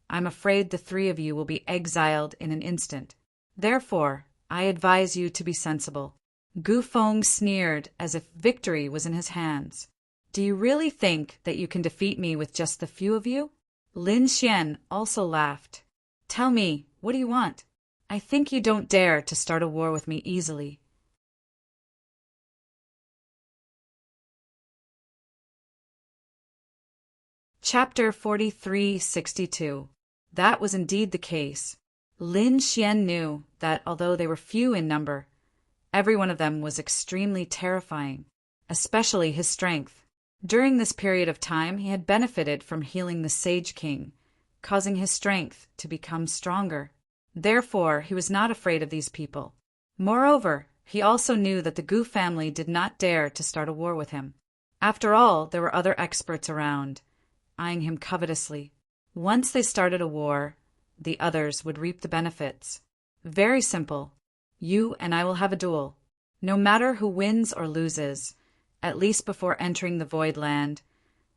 I'm afraid the three of you will be exiled in an instant. Therefore, I advise you to be sensible. Gu Feng sneered as if victory was in his hands. Do you really think that you can defeat me with just the few of you? Lin Xian also laughed. Tell me, what do you want? I think you don't dare to start a war with me easily. Chapter 4362. That was indeed the case. Lin Xian knew that although they were few in number, every one of them was extremely terrifying, especially his strength. During this period of time, he had benefited from healing the Sage King, causing his strength to become stronger. Therefore, he was not afraid of these people. Moreover, he also knew that the Gu family did not dare to start a war with him. After all, there were other experts around, eyeing him covetously. Once they started a war, the others would reap the benefits. Very simple. You and I will have a duel. No matter who wins or loses, at least before entering the Void Land,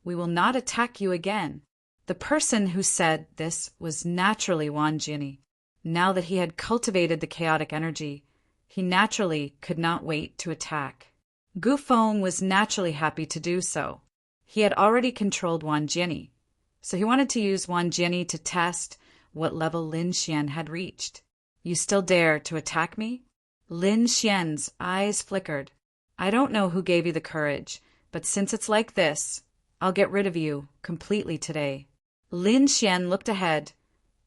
we will not attack you again. The person who said this was naturally Wan Jinny. Now that he had cultivated the chaotic energy, he naturally could not wait to attack. Gu Feng was naturally happy to do so. He had already controlled Wan Jinny, so he wanted to use Wan Jinny to test what level Lin Xian had reached. You still dare to attack me? Lin Xian's eyes flickered. I don't know who gave you the courage, but since it's like this, I'll get rid of you completely today. Lin Xian looked ahead,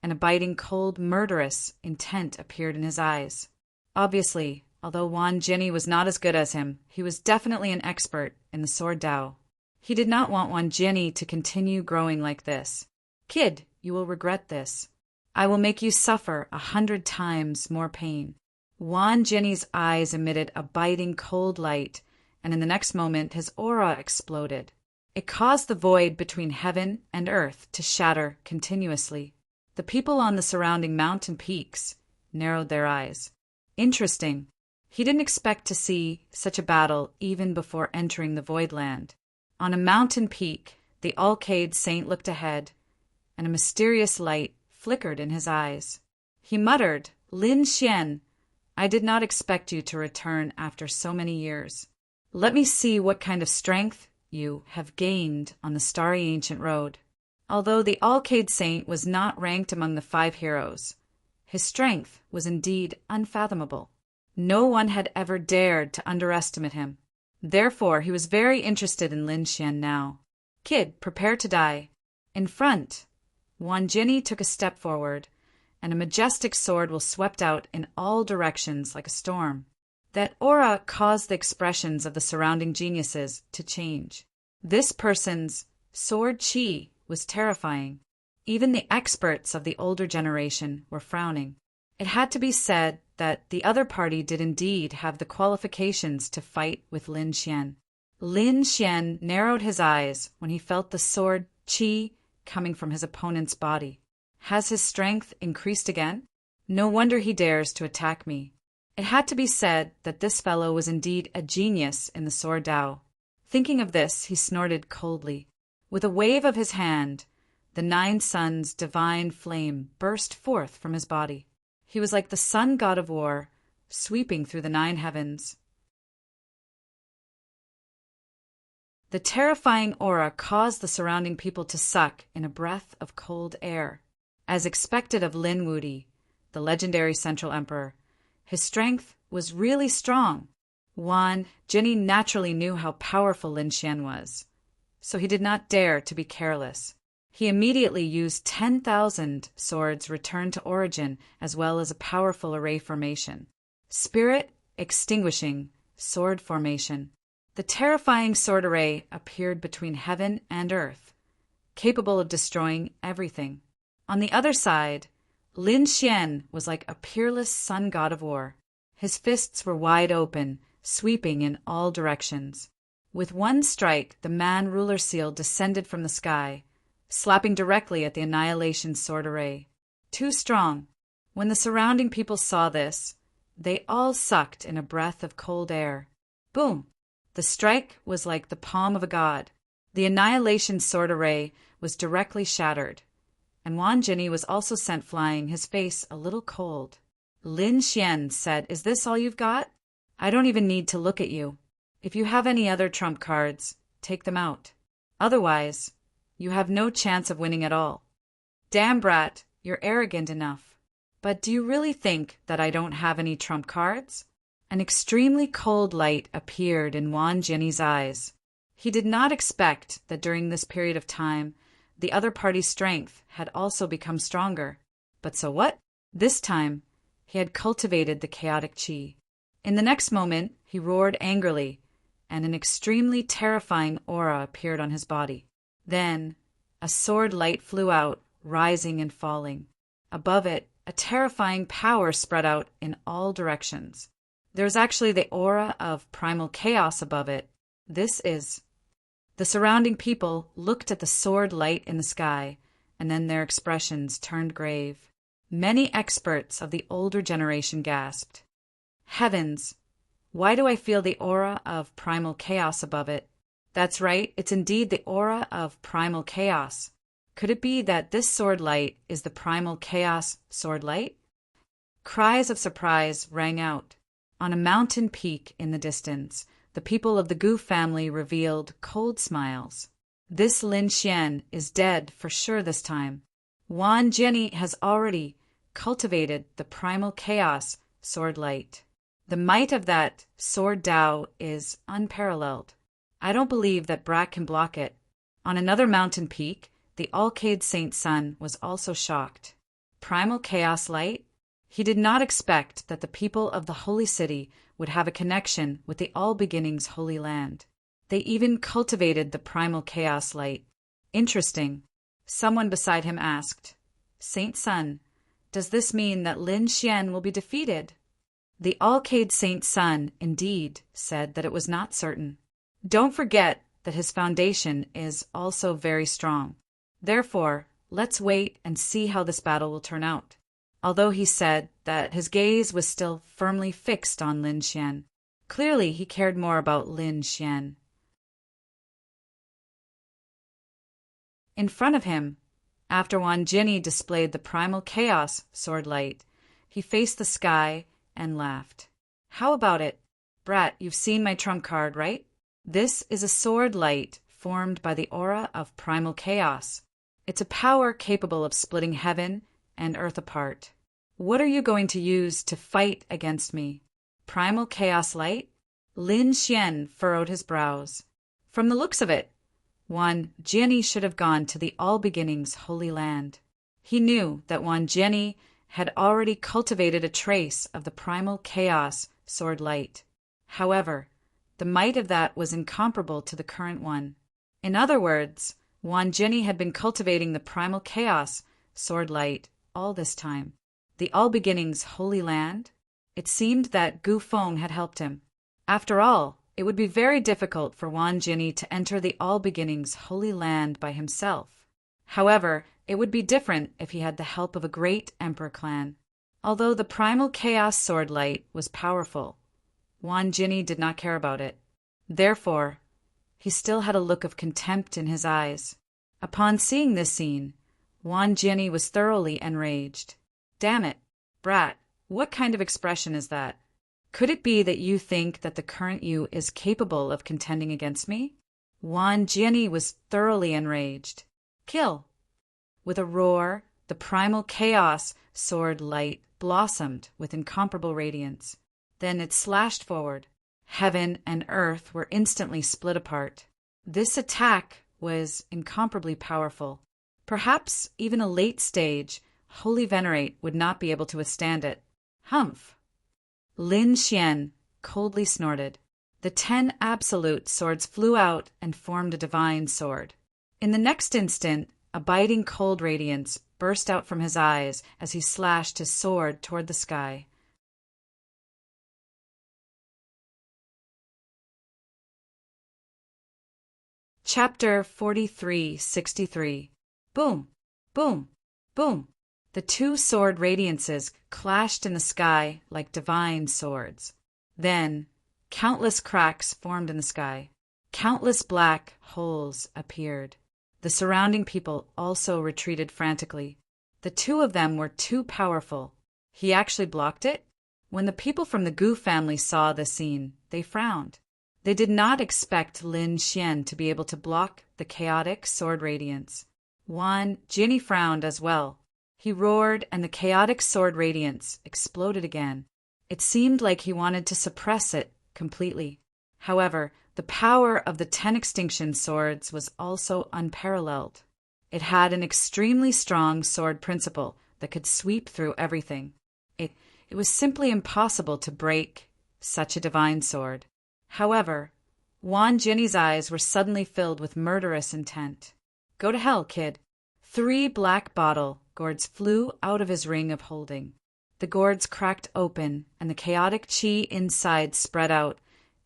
and a biting, cold, murderous intent appeared in his eyes. Obviously, although Wan Jinny was not as good as him, he was definitely an expert in the Sword Dao. He did not want Wan Jinny to continue growing like this. Kid, you will regret this. I will make you suffer 100 times more pain. Wan Jinny's eyes emitted a biting, cold light, and in the next moment his aura exploded. It caused the void between heaven and earth to shatter continuously. The people on the surrounding mountain peaks narrowed their eyes. Interesting. He didn't expect to see such a battle even before entering the Void Land. On a mountain peak, the Alcade Saint looked ahead, and a mysterious light flickered in his eyes. He muttered, Lin Xian, I did not expect you to return after so many years. Let me see what kind of strength you have gained on the starry ancient road. Although the Alcade Saint was not ranked among the 5 heroes, his strength was indeed unfathomable. No one had ever dared to underestimate him. Therefore, he was very interested in Lin Xian now. Kid, prepare to die. In front, Wan Jinny took a step forward, and a majestic sword was swept out in all directions like a storm. That aura caused the expressions of the surrounding geniuses to change. This person's sword chi was terrifying. Even the experts of the older generation were frowning. It had to be said that the other party did indeed have the qualifications to fight with Lin Xian. Lin Xian narrowed his eyes when he felt the sword chi coming from his opponent's body. Has his strength increased again? No wonder he dares to attack me. It had to be said that this fellow was indeed a genius in the Sword Dao. Thinking of this, he snorted coldly. With a wave of his hand, the 9 suns' divine flame burst forth from his body. He was like the sun god of war, sweeping through the 9 heavens. The terrifying aura caused the surrounding people to suck in a breath of cold air. As expected of Lin Wudi, the legendary Central Emperor, his strength was really strong. Wan Jinny naturally knew how powerful Lin Xian was. so he did not dare to be careless. He immediately used 10,000 swords returned to origin, as well as a powerful array formation. Spirit extinguishing sword formation. The terrifying sword array appeared between heaven and earth, capable of destroying everything. On the other side, Lin Xian was like a peerless sun god of war. His fists were wide open, sweeping in all directions. With one strike, the man ruler seal descended from the sky, slapping directly at the annihilation sword array. Too strong. When the surrounding people saw this, they all sucked in a breath of cold air. Boom! The strike was like the palm of a god. The annihilation sword array was directly shattered, and Wan Jinni was also sent flying, his face a little cold. Lin Xian said, "Is this all you've got? I don't even need to look at you. If you have any other trump cards, take them out. Otherwise, you have no chance of winning at all." "Damn, brat, you're arrogant enough. But do you really think that I don't have any trump cards?" An extremely cold light appeared in Wan Jinni's eyes. He did not expect that during this period of time, the other party's strength had also become stronger. But so what? This time, he had cultivated the chaotic chi. In the next moment, he roared angrily, and an extremely terrifying aura appeared on his body. Then, a sword light flew out, rising and falling. Above it, a terrifying power spread out in all directions. There was actually the aura of primal chaos above it. The surrounding people looked at the sword light in the sky, and then their expressions turned grave. Many experts of the older generation gasped. "Heavens! Why do I feel the aura of primal chaos above it?" "That's right, it's indeed the aura of primal chaos. Could it be that this sword light is the primal chaos sword light?" Cries of surprise rang out. On a mountain peak in the distance, the people of the Gu family revealed cold smiles. "This Lin Xian is dead for sure this time. Wan Jinni has already cultivated the primal chaos sword light. The might of that sword Dao is unparalleled. I don't believe that Brat can block it." On another mountain peak, the Alcade Saint Sun was also shocked. Primal chaos light? He did not expect that the people of the Holy City would have a connection with the All Beginnings Holy Land. They even cultivated the primal chaos light. Interesting. Someone beside him asked, "Saint Sun, does this mean that Lin Xian will be defeated?" The Alcade Saint Sun indeed said that it was not certain. Don't forget that his foundation is also very strong. Therefore, let's wait and see how this battle will turn out. Although he said that his gaze was still firmly fixed on Lin Xian, clearly he cared more about Lin Xian. In front of him, after Wan Jinni displayed the primal chaos sword light, he faced the sky and laughed. "How about it? Brat, you've seen my trump card, right? This is a sword light formed by the aura of primal chaos. It's a power capable of splitting heaven and earth apart. What are you going to use to fight against me? Primal chaos light?" Lin Xian furrowed his brows. From the looks of it, Wan Jinni should have gone to the All Beginnings Holy Land. He knew that Wan Jinni had already cultivated a trace of the primal chaos sword light. However, the might of that was incomparable to the current one. In other words, Wan Jinni had been cultivating the primal chaos sword light all this time. The All Beginnings Holy Land? It seemed that Gu Feng had helped him. After all, it would be very difficult for Wan Jinni to enter the All Beginnings Holy Land by himself. However, it would be different if he had the help of a great emperor clan. Although the primal chaos sword light was powerful, Wan Jinni did not care about it. Therefore, he still had a look of contempt in his eyes. Upon seeing this scene, Wan Jinni was thoroughly enraged. "Damn it, Brat, what kind of expression is that? Could it be that you think that the current you is capable of contending against me?" Wan Jinni was thoroughly enraged. "Kill!" With a roar, the primal chaos sword light blossomed with incomparable radiance. Then it slashed forward. Heaven and earth were instantly split apart. This attack was incomparably powerful. Perhaps even a late-stage, Holy Venerate would not be able to withstand it. Humph! Lin Xian coldly snorted. The 10 absolute swords flew out and formed a divine sword. In the next instant, a biting cold radiance burst out from his eyes as he slashed his sword toward the sky. Chapter 4363. Boom! Boom! Boom! The 2 sword radiances clashed in the sky like divine swords. Then, countless cracks formed in the sky. Countless black holes appeared. The surrounding people also retreated frantically. The 2 of them were too powerful. He actually blocked it? When the people from the Gu family saw this scene, they frowned. They did not expect Lin Xian to be able to block the chaotic sword radiance. Wan Jinny frowned as well. He roared, and the chaotic sword radiance exploded again. It seemed like he wanted to suppress it completely. However, the power of the 10 extinction swords was also unparalleled. It had an extremely strong sword principle that could sweep through everything. It was simply impossible to break such a divine sword. However, Wan Jinny's eyes were suddenly filled with murderous intent. Go to hell, kid. 3 black bottle gourds flew out of his ring of holding. The gourds cracked open, and the chaotic chi inside spread out,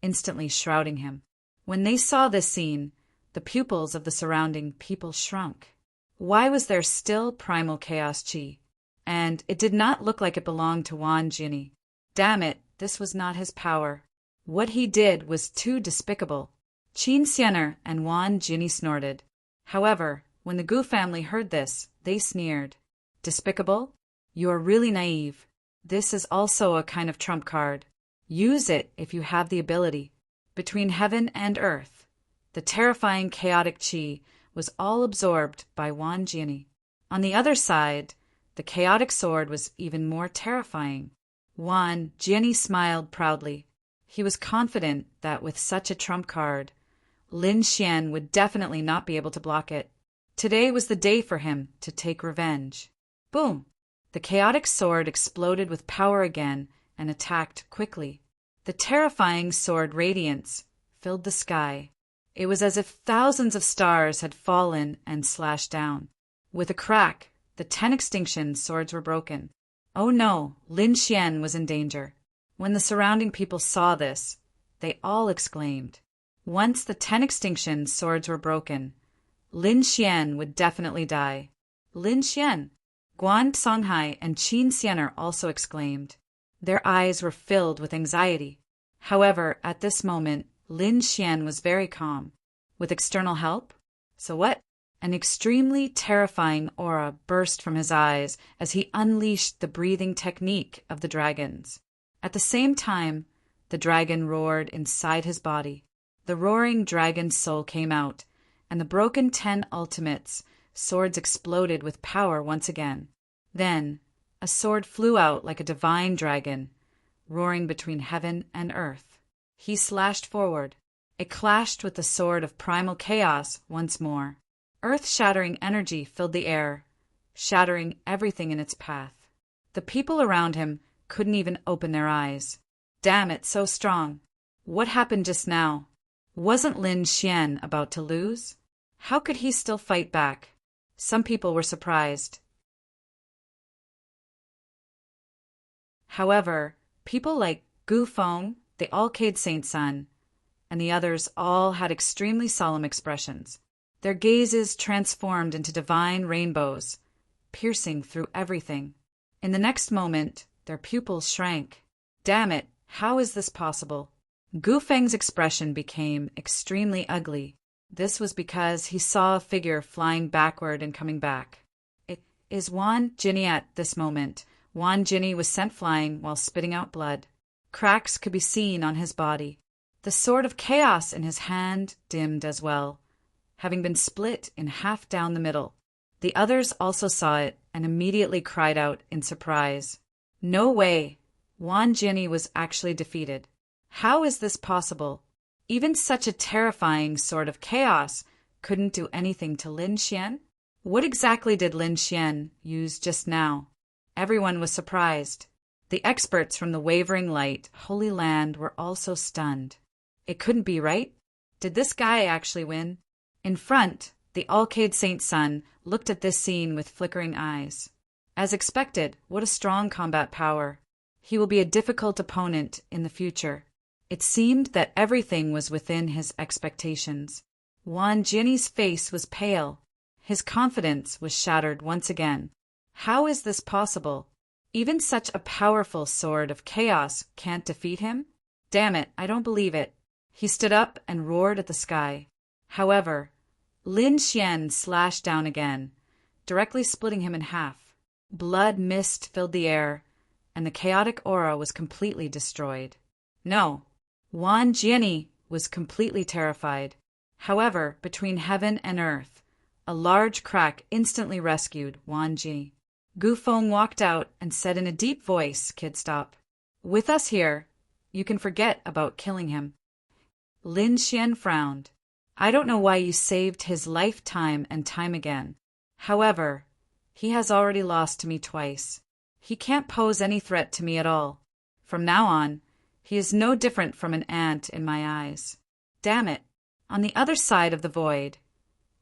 instantly shrouding him. When they saw this scene, the pupils of the surrounding people shrunk. Why was there still primal chaos chi? And it did not look like it belonged to Wan Jinny. Damn it, this was not his power. What he did was too despicable. Qin Xianer and Wan Jinny snorted. However, when the Gu family heard this, they sneered. Despicable? You are really naive. This is also a kind of trump card. Use it if you have the ability. Between heaven and earth, the terrifying chaotic chi was all absorbed by Wan Jinny. On the other side, the chaotic sword was even more terrifying. Wan Jinny smiled proudly. He was confident that with such a trump card, Lin Xian would definitely not be able to block it. Today was the day for him to take revenge. Boom! The chaotic sword exploded with power again and attacked quickly. The terrifying sword radiance filled the sky. It was as if thousands of stars had fallen and slashed down. With a crack, the 10 extinction swords were broken. Oh no, Lin Xian was in danger. When the surrounding people saw this, they all exclaimed. Once the 10 extinction swords were broken, Lin Xian would definitely die. Lin Xian! Guan Songhai and Qin Xianer also exclaimed. Their eyes were filled with anxiety. However, at this moment, Lin Xian was very calm. With external help? So what? An extremely terrifying aura burst from his eyes as he unleashed the breathing technique of the dragons. At the same time, the dragon roared inside his body. The roaring dragon's soul came out, and the broken 10 ultimates swords exploded with power once again. Then, a sword flew out like a divine dragon, roaring between heaven and earth. He slashed forward. It clashed with the sword of primal chaos once more. Earth-shattering energy filled the air, shattering everything in its path. The people around him couldn't even open their eyes. Damn it, so strong. What happened just now? Wasn't Lin Xian about to lose? How could he still fight back? Some people were surprised. However, people like Gu Feng, the Alcade Saint's son, and the others all had extremely solemn expressions. Their gazes transformed into divine rainbows, piercing through everything. In the next moment, their pupils shrank. Damn it, how is this possible? Gu Feng's expression became extremely ugly. This was because he saw a figure flying backward and coming back. It is Wan Jinny at this moment. Wan Jinny was sent flying while spitting out blood. Cracks could be seen on his body. The sword of chaos in his hand dimmed as well, having been split in half down the middle. The others also saw it and immediately cried out in surprise. No way! Wan Jinny was actually defeated. How is this possible? Even such a terrifying sword of chaos couldn't do anything to Lin Xian? What exactly did Lin Xian use just now? Everyone was surprised. The experts from the Wavering Light, Holy Land, were also stunned. It couldn't be right. Did this guy actually win? In front, the Alcade Saint Sun looked at this scene with flickering eyes. As expected, what a strong combat power. He will be a difficult opponent in the future. It seemed that everything was within his expectations. Wan Jinny's face was pale. His confidence was shattered once again. How is this possible? Even such a powerful sword of chaos can't defeat him? Damn it, I don't believe it. He stood up and roared at the sky. However, Lin Xian slashed down again, directly splitting him in half. Blood mist filled the air, and the chaotic aura was completely destroyed. No, Wan Jinny was completely terrified. However, between heaven and earth, a large crack instantly rescued Wan Jinny. Gu Feng walked out and said in a deep voice, "Kid, stop. With us here, you can forget about killing him." Lin Xian frowned. "I don't know why you saved his life time and time again. However, he has already lost to me twice. He can't pose any threat to me at all. From now on, he is no different from an ant in my eyes." Damn it! On the other side of the void,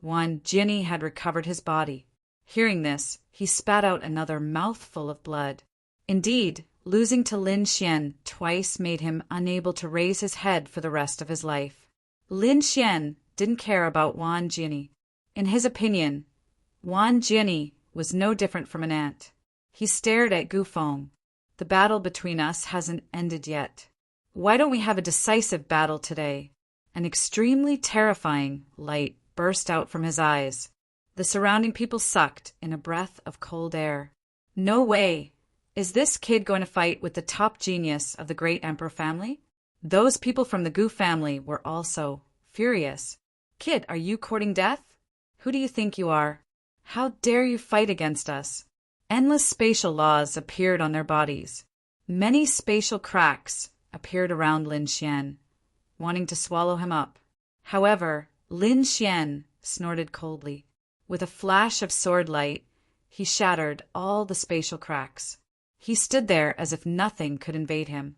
Wan Jinny had recovered his body. Hearing this, he spat out another mouthful of blood. Indeed, losing to Lin Xian twice made him unable to raise his head for the rest of his life. Lin Xian didn't care about Wan Jinny. In his opinion, Wan Jinny was no different from an ant. He stared at Gu Feng. "The battle between us hasn't ended yet. Why don't we have a decisive battle today?" An extremely terrifying light burst out from his eyes. The surrounding people sucked in a breath of cold air. No way! Is this kid going to fight with the top genius of the great emperor family? Those people from the Gu family were also furious. "Kid, are you courting death? Who do you think you are? How dare you fight against us?" Endless spatial laws appeared on their bodies. Many spatial cracks appeared around Lin Xian, wanting to swallow him up. However, Lin Xian snorted coldly. With a flash of sword light, he shattered all the spatial cracks. He stood there as if nothing could invade him.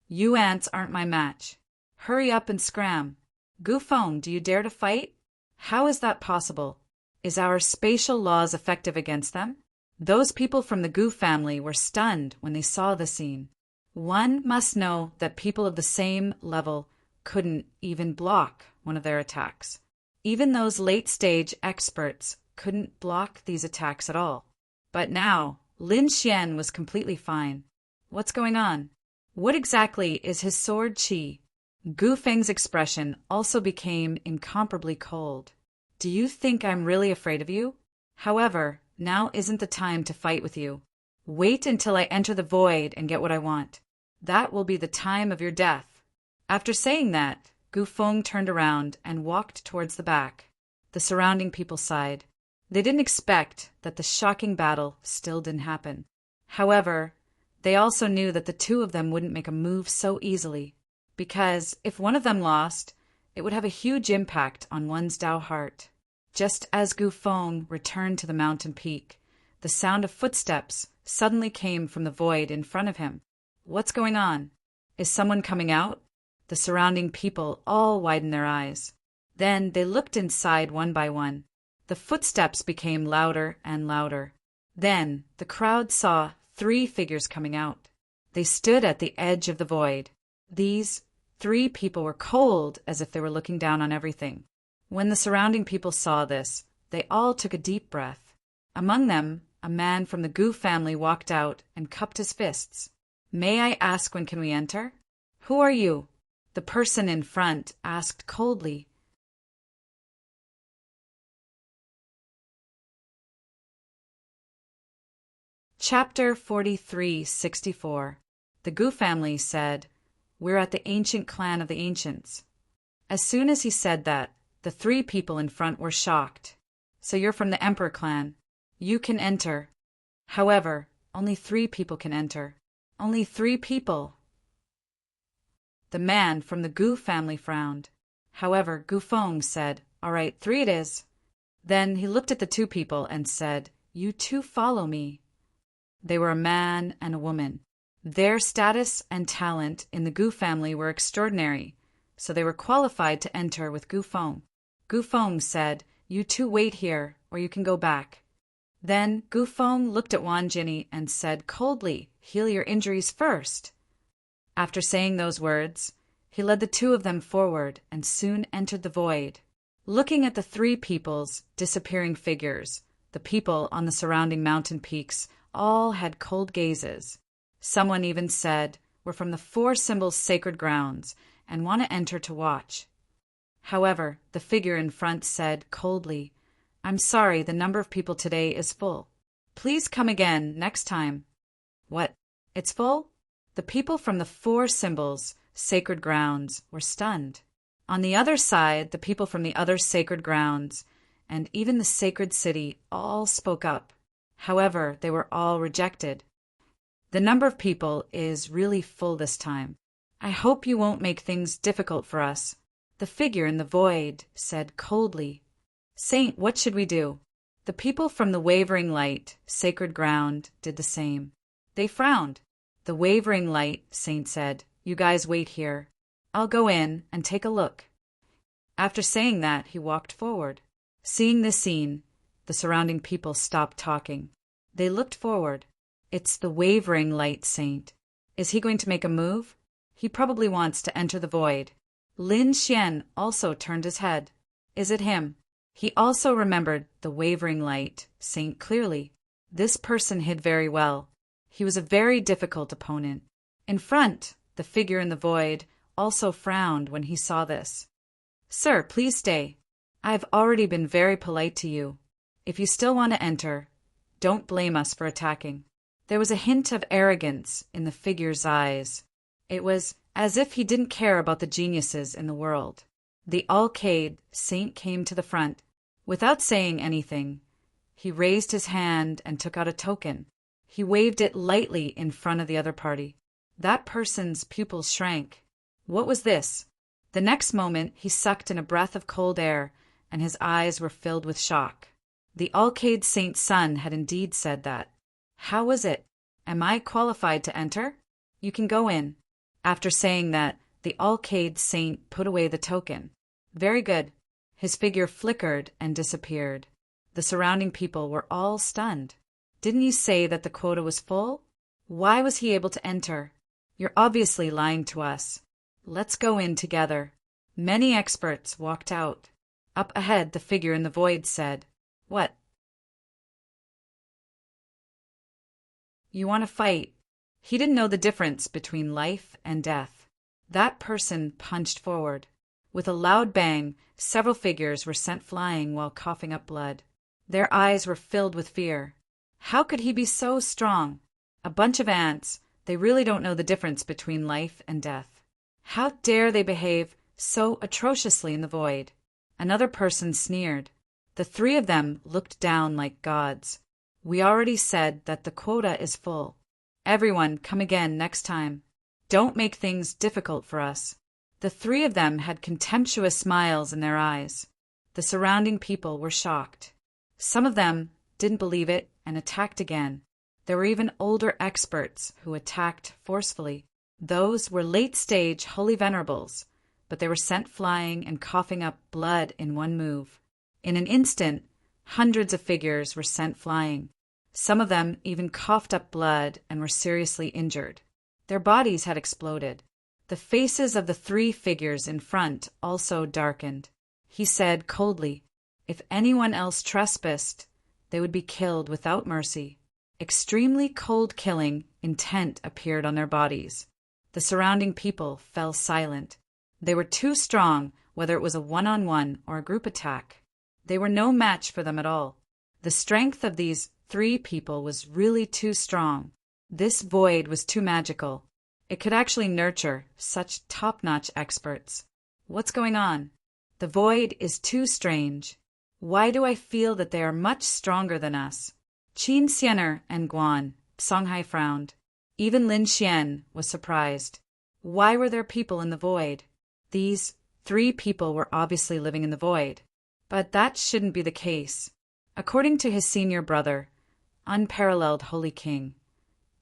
"You ants aren't my match. Hurry up and scram. Gu Feng, do you dare to fight? How is that possible? Is our spatial laws effective against them?" Those people from the Gu family were stunned when they saw the scene. One must know that people of the same level couldn't even block one of their attacks. Even those late-stage experts couldn't block these attacks at all. But now, Lin Xian was completely fine. What's going on? What exactly is his sword chi? Gu Feng's expression also became incomparably cold. "Do you think I'm really afraid of you? However, now isn't the time to fight with you. Wait until I enter the void and get what I want. That will be the time of your death." After saying that, Gu Feng turned around and walked towards the back. The surrounding people sighed. They didn't expect that the shocking battle still didn't happen. However, they also knew that the two of them wouldn't make a move so easily, because if one of them lost, it would have a huge impact on one's Dao heart. Just as Gu Feng returned to the mountain peak, the sound of footsteps suddenly came from the void in front of him. What's going on? Is someone coming out? The surrounding people all widened their eyes. Then they looked inside one by one. The footsteps became louder and louder. Then the crowd saw 3 figures coming out. They stood at the edge of the void. These 3 people were cold, as if they were looking down on everything. When the surrounding people saw this, they all took a deep breath. Among them, a man from the Gu family walked out and cupped his fists. "May I ask, when can we enter?" "Who are you?" the person in front asked coldly. Chapter 43-64. The Gu family said, "We're at the ancient clan of the ancients." As soon as he said that, the 3 people in front were shocked. "So you're from the Emperor clan. You can enter." However, only 3 people can enter. Only 3 people. The man from the Gu family frowned. However, Gu Feng said, "All right, 3 it is." Then he looked at the 2 people and said, "You 2 follow me." They were a man and a woman. Their status and talent in the Gu family were extraordinary, so they were qualified to enter with Gu Feng. Gu Feng said, "You 2 wait here, or you can go back." Then Gu Feng looked at Wan Jinny and said coldly, "Heal your injuries first." After saying those words, he led the 2 of them forward and soon entered the void. Looking at the 3 people's disappearing figures, the people on the surrounding mountain peaks all had cold gazes. Someone even said, "We're from the 4 symbols' sacred grounds and want to enter to watch." However, the figure in front said coldly, "I'm sorry, the number of people today is full. Please come again next time." "What? It's full?" The people from the 4 symbols' sacred grounds were stunned. On the other side, the people from the other sacred grounds and even the sacred city all spoke up. However, they were all rejected. "The number of people is really full this time. I hope you won't make things difficult for us." The figure in the void said coldly, "Saint, what should we do?" The people from the wavering light, sacred ground, did the same. They frowned. The wavering light saint said, "You guys wait here. I'll go in and take a look." After saying that, he walked forward. Seeing this scene, the surrounding people stopped talking. They looked forward. It's the wavering light saint. Is he going to make a move? He probably wants to enter the void. Lin Xian also turned his head. Is it him? He also remembered the wavering light saint clearly. This person hid very well. He was a very difficult opponent. In front, the figure in the void also frowned when he saw this. "Sir, please stay. I have already been very polite to you. If you still want to enter, don't blame us for attacking." There was a hint of arrogance in the figure's eyes. It was as if he didn't care about the geniuses in the world. The Alcade saint came to the front. Without saying anything, he raised his hand and took out a token. He waved it lightly in front of the other party. That person's pupils shrank. What was this? The next moment, he sucked in a breath of cold air, and his eyes were filled with shock. The Alcade saint's son had indeed said that. "How was it? Am I qualified to enter? You can go in." After saying that, the Alcade saint put away the token. "Very good." His figure flickered and disappeared. The surrounding people were all stunned. "Didn't you say that the quota was full? Why was he able to enter? You're obviously lying to us. Let's go in together." Many experts walked out. Up ahead, the figure in the void said, "What? You want to fight?" He didn't know the difference between life and death. That person punched forward. With a loud bang, several figures were sent flying while coughing up blood. Their eyes were filled with fear. How could he be so strong? A bunch of ants. They really don't know the difference between life and death. How dare they behave so atrociously in the void? Another person sneered. The 3 of them looked down like gods. "We already said that the quota is full. Everyone, come again next time. Don't make things difficult for us." The 3 of them had contemptuous smiles in their eyes. The surrounding people were shocked. Some of them didn't believe it and attacked again. There were even older experts who attacked forcefully. Those were late-stage holy venerables, but they were sent flying and coughing up blood in one move. In an instant, hundreds of figures were sent flying. Some of them even coughed up blood and were seriously injured. Their bodies had exploded. The faces of the 3 figures in front also darkened. He said coldly, "If anyone else trespassed, they would be killed without mercy." Extremely cold killing intent appeared on their bodies. The surrounding people fell silent. They were too strong, whether it was a one-on-one or a group attack. They were no match for them at all. The strength of these 3 people was really too strong. This void was too magical. It could actually nurture such top-notch experts. What's going on? The void is too strange. Why do I feel that they are much stronger than us? Qin Xiener and Guan, Songhai frowned. Even Lin Xian was surprised. Why were there people in the void? These 3 people were obviously living in the void. But that shouldn't be the case. According to his senior brother, unparalleled Holy King,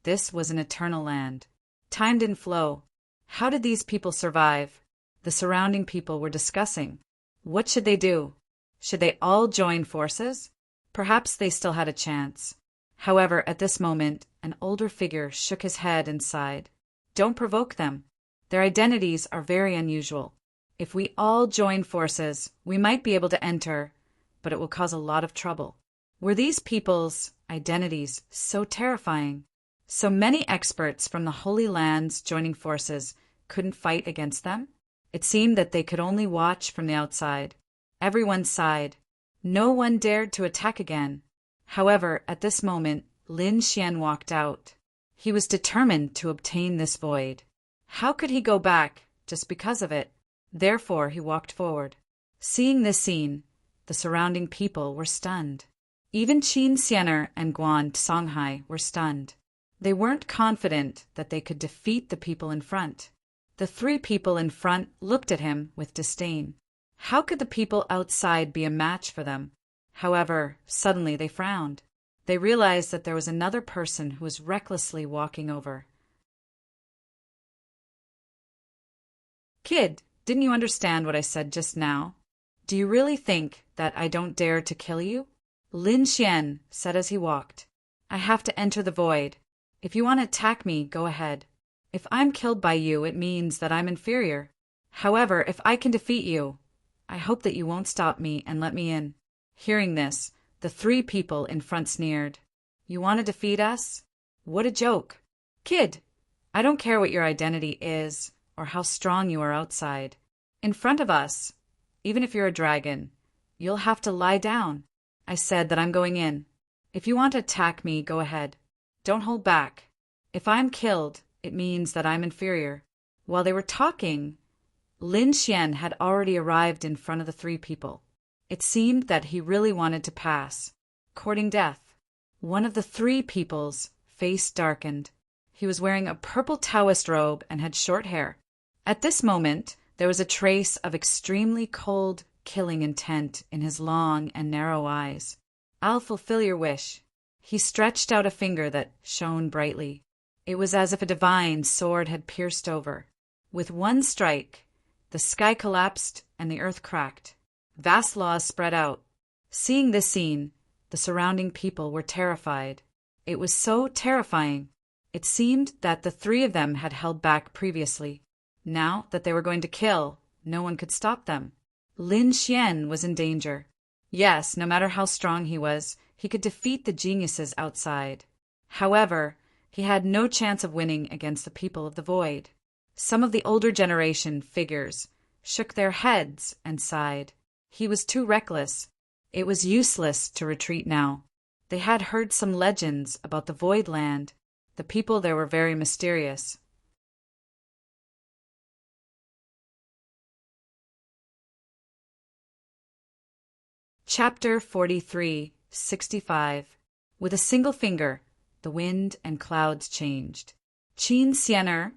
this was an eternal land. Time didn't flow. How did these people survive? The surrounding people were discussing. What should they do? Should they all join forces? Perhaps they still had a chance. However, at this moment, an older figure shook his head and sighed. Don't provoke them. Their identities are very unusual. If we all join forces, we might be able to enter, but it will cause a lot of trouble. Were these people's identities so terrifying? So many experts from the Holy Lands joining forces couldn't fight against them? It seemed that they could only watch from the outside. Everyone sighed. No one dared to attack again. However, at this moment, Lin Xian walked out. He was determined to obtain this void. How could he go back just because of it? Therefore, he walked forward. Seeing this scene, the surrounding people were stunned. Even Qin Xianer and Guan Songhai were stunned. They weren't confident that they could defeat the people in front. The 3 people in front looked at him with disdain. How could the people outside be a match for them? However, suddenly they frowned. They realized that there was another person who was recklessly walking over. Kid, didn't you understand what I said just now? Do you really think that I don't dare to kill you? Lin Xian said as he walked. I have to enter the void. If you want to attack me, go ahead. If I'm killed by you, it means that I'm inferior. However, if I can defeat you, I hope that you won't stop me and let me in. Hearing this, the 3 people in front sneered. You want to defeat us? What a joke. Kid, I don't care what your identity is or how strong you are outside. In front of us, even if you're a dragon, you'll have to lie down. I said that I'm going in. If you want to attack me, go ahead. Don't hold back. If I'm killed, it means that I'm inferior. While they were talking, Lin Xian had already arrived in front of the 3 people. It seemed that he really wanted to pass, courting death. One of the 3 people's face darkened. He was wearing a purple Taoist robe and had short hair. At this moment, there was a trace of extremely cold, killing intent in his long and narrow eyes. I'll fulfill your wish. He stretched out a finger that shone brightly. It was as if a divine sword had pierced over. With one strike, the sky collapsed and the earth cracked. Vast laws spread out. Seeing this scene, the surrounding people were terrified. It was so terrifying. It seemed that the 3 of them had held back previously. Now that they were going to kill, no one could stop them. Lin Xian was in danger. Yes, no matter how strong he was, he could defeat the geniuses outside. However, he had no chance of winning against the people of the void. Some of the older generation figures shook their heads and sighed. He was too reckless. It was useless to retreat now. They had heard some legends about the Void Land. The people there were very mysterious. Chapter 43, 65. With a single finger, the wind and clouds changed. Qin Xianer,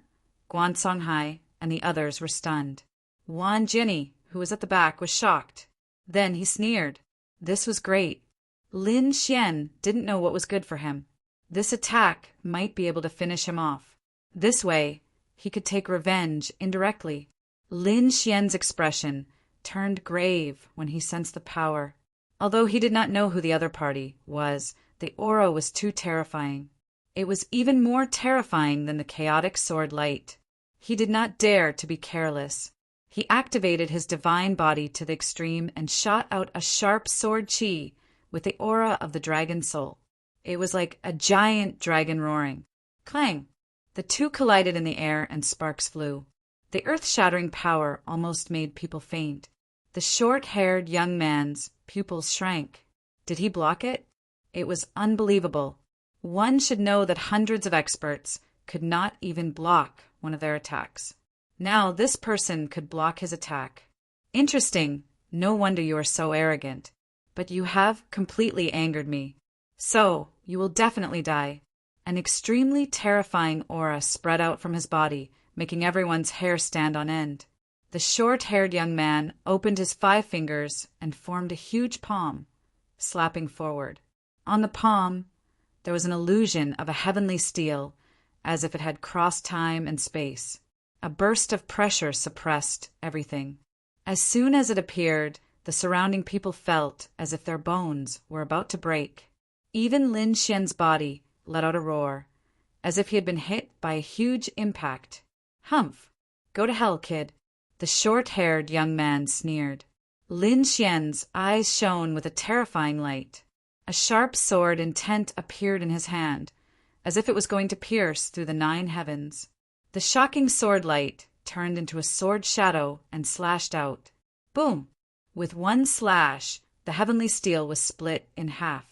Guan Songhai, and the others were stunned. Wan Jinni, who was at the back, was shocked. Then he sneered. This was great. Lin Xian didn't know what was good for him. This attack might be able to finish him off. This way, he could take revenge indirectly. Lin Xian's expression turned grave when he sensed the power. Although he did not know who the other party was, the aura was too terrifying. It was even more terrifying than the chaotic sword light. He did not dare to be careless. He activated his divine body to the extreme and shot out a sharp sword chi with the aura of the dragon soul. It was like a giant dragon roaring. Clang! The 2 collided in the air and sparks flew. The earth-shattering power almost made people faint. The short-haired young man's pupils shrank. Did he block it? It was unbelievable. One should know that hundreds of experts could not even block one of their attacks. Now this person could block his attack. Interesting. No wonder you are so arrogant. But you have completely angered me. So, you will definitely die. An extremely terrifying aura spread out from his body, making everyone's hair stand on end. The short-haired young man opened his 5 fingers and formed a huge palm, slapping forward. On the palm, there was an illusion of a heavenly steel, as if it had crossed time and space. A burst of pressure suppressed everything. As soon as it appeared, the surrounding people felt as if their bones were about to break. Even Lin Xian's body let out a roar, as if he had been hit by a huge impact. "Humph! Go to hell, kid," the short-haired young man sneered. Lin Xian's eyes shone with a terrifying light. A sharp sword intent appeared in his hand, as if it was going to pierce through the 9 heavens. The shocking sword light turned into a sword shadow and slashed out. Boom! With one slash, the heavenly steel was split in half.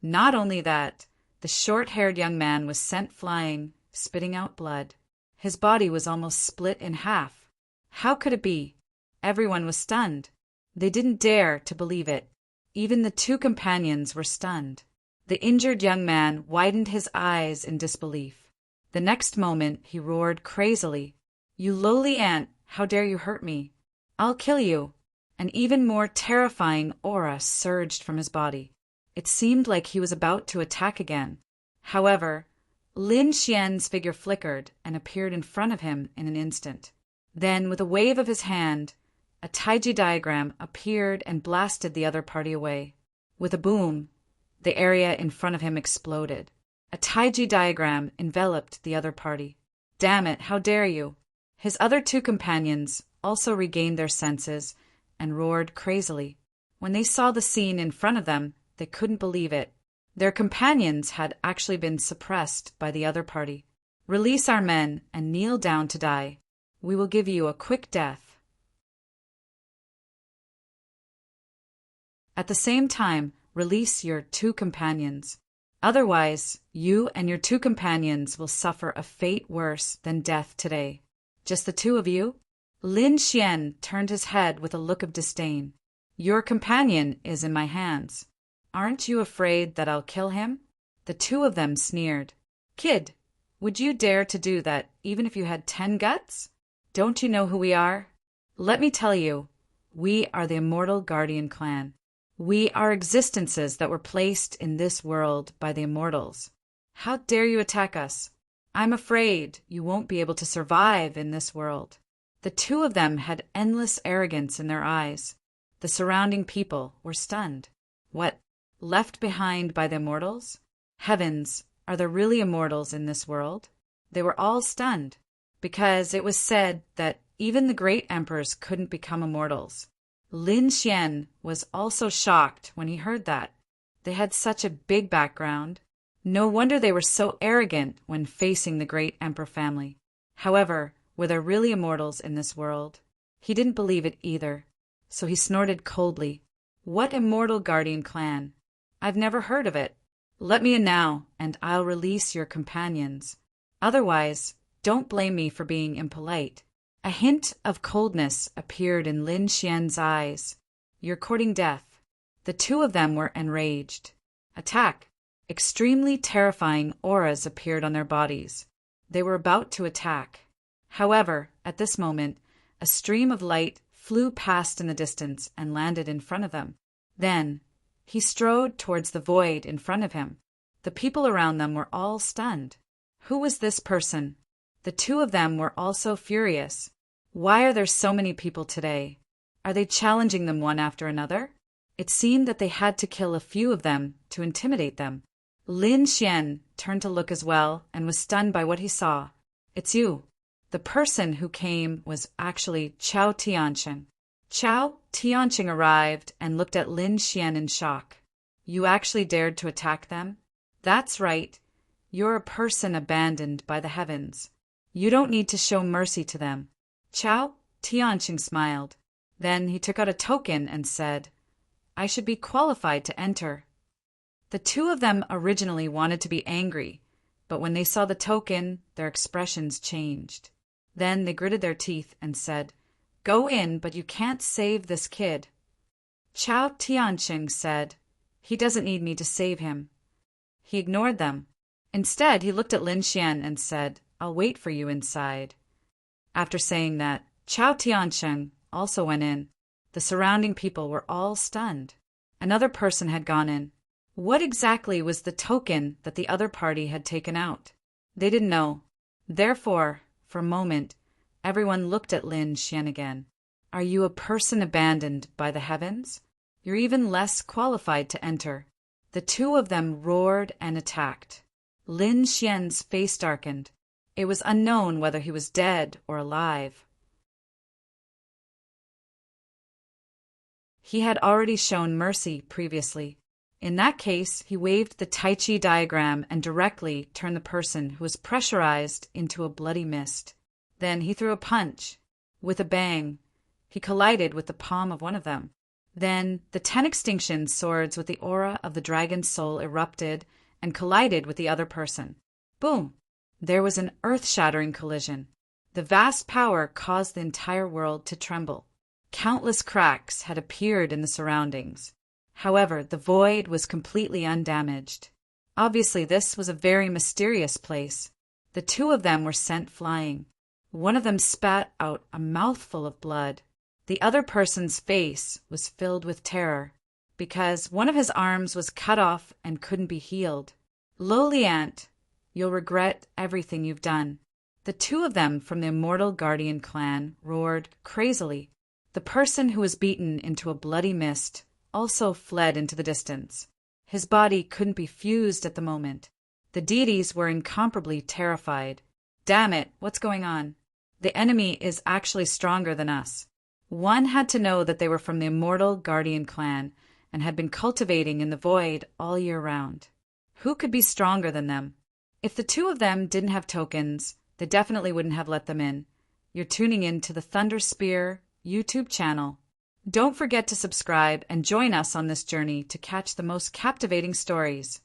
Not only that, the short-haired young man was sent flying, spitting out blood. His body was almost split in half. How could it be? Everyone was stunned. They didn't dare to believe it. Even the 2 companions were stunned. The injured young man widened his eyes in disbelief. The next moment he roared crazily, "You lowly ant, how dare you hurt me? I'll kill you!" An even more terrifying aura surged from his body. It seemed like he was about to attack again. However, Lin Xian's figure flickered and appeared in front of him in an instant. Then, with a wave of his hand, a taiji diagram appeared and blasted the other party away. With a boom, the area in front of him exploded. A taiji diagram enveloped the other party. "Damn it, how dare you!" His other 2 companions also regained their senses and roared crazily. When they saw the scene in front of them, they couldn't believe it. Their companions had actually been suppressed by the other party. "Release our men and kneel down to die. We will give you a quick death." At the same time, release your 2 companions. Otherwise, you and your 2 companions will suffer a fate worse than death today. "Just the 2 of you?" Lin Xian turned his head with a look of disdain. "Your companion is in my hands. Aren't you afraid that I'll kill him?" The 2 of them sneered. "Kid, would you dare to do that even if you had 10 guts? Don't you know who we are? Let me tell you, we are the Immortal Guardian Clan. We are existences that were placed in this world by the Immortals. How dare you attack us? I'm afraid you won't be able to survive in this world." The 2 of them had endless arrogance in their eyes. The surrounding people were stunned. What? Left behind by the Immortals? Heavens, are there really Immortals in this world? They were all stunned, because it was said that even the great emperors couldn't become immortals. Lin Xian was also shocked when he heard that. They had such a big background. No wonder they were so arrogant when facing the great emperor family. However, were there really immortals in this world? He didn't believe it either, so he snorted coldly. "What immortal guardian clan? I've never heard of it. Let me in now, and I'll release your companions. Otherwise, don't blame me for being impolite." A hint of coldness appeared in Lin Xian's eyes. "You're courting death." The 2 of them were enraged. "Attack!" Extremely terrifying auras appeared on their bodies. They were about to attack. However, at this moment, a stream of light flew past in the distance and landed in front of them. Then, he strode towards the void in front of him. The people around them were all stunned. Who was this person? The 2 of them were also furious. Why are there so many people today? Are they challenging them one after another? It seemed that they had to kill a few of them to intimidate them. Lin Xian turned to look as well and was stunned by what he saw. "It's you." The person who came was actually Chao Tianqing. Chao Tianqing arrived and looked at Lin Xian in shock. "You actually dared to attack them?" "That's right. You're a person abandoned by the heavens. You don't need to show mercy to them." Chao Tianqing smiled. Then he took out a token and said, "I should be qualified to enter." The 2 of them originally wanted to be angry, but when they saw the token, their expressions changed. Then they gritted their teeth and said, "Go in, but you can't save this kid." Chao Tianqing said, "He doesn't need me to save him." He ignored them. Instead, he looked at Lin Xian and said, "I'll wait for you inside." After saying that, Chao Tiansheng also went in. The surrounding people were all stunned. Another person had gone in. What exactly was the token that the other party had taken out? They didn't know. Therefore, for a moment, everyone looked at Lin Xian again. Are you a person abandoned by the heavens? You're even less qualified to enter. The two of them roared and attacked. Lin Xian's face darkened. It was unknown whether he was dead or alive. He had already shown mercy previously. In that case, he waved the Tai Chi diagram and directly turned the person who was pressurized into a bloody mist. Then he threw a punch. With a bang, he collided with the palm of one of them. Then the 10 extinction swords with the aura of the dragon's soul erupted and collided with the other person. Boom! There was an earth-shattering collision. The vast power caused the entire world to tremble. Countless cracks had appeared in the surroundings. However, the void was completely undamaged. Obviously, this was a very mysterious place. The two of them were sent flying. One of them spat out a mouthful of blood. The other person's face was filled with terror, because one of his arms was cut off and couldn't be healed. Lowly ant, you'll regret everything you've done. The two of them from the Immortal Guardian clan roared crazily. The person who was beaten into a bloody mist also fled into the distance. His body couldn't be fused at the moment. The deities were incomparably terrified. Damn it, what's going on? The enemy is actually stronger than us. One had to know that they were from the Immortal Guardian clan and had been cultivating in the void all year round. Who could be stronger than them? If the two of them didn't have tokens, they definitely wouldn't have let them in. You're tuning in to the Thunder Spear YouTube channel. Don't forget to subscribe and join us on this journey to catch the most captivating stories.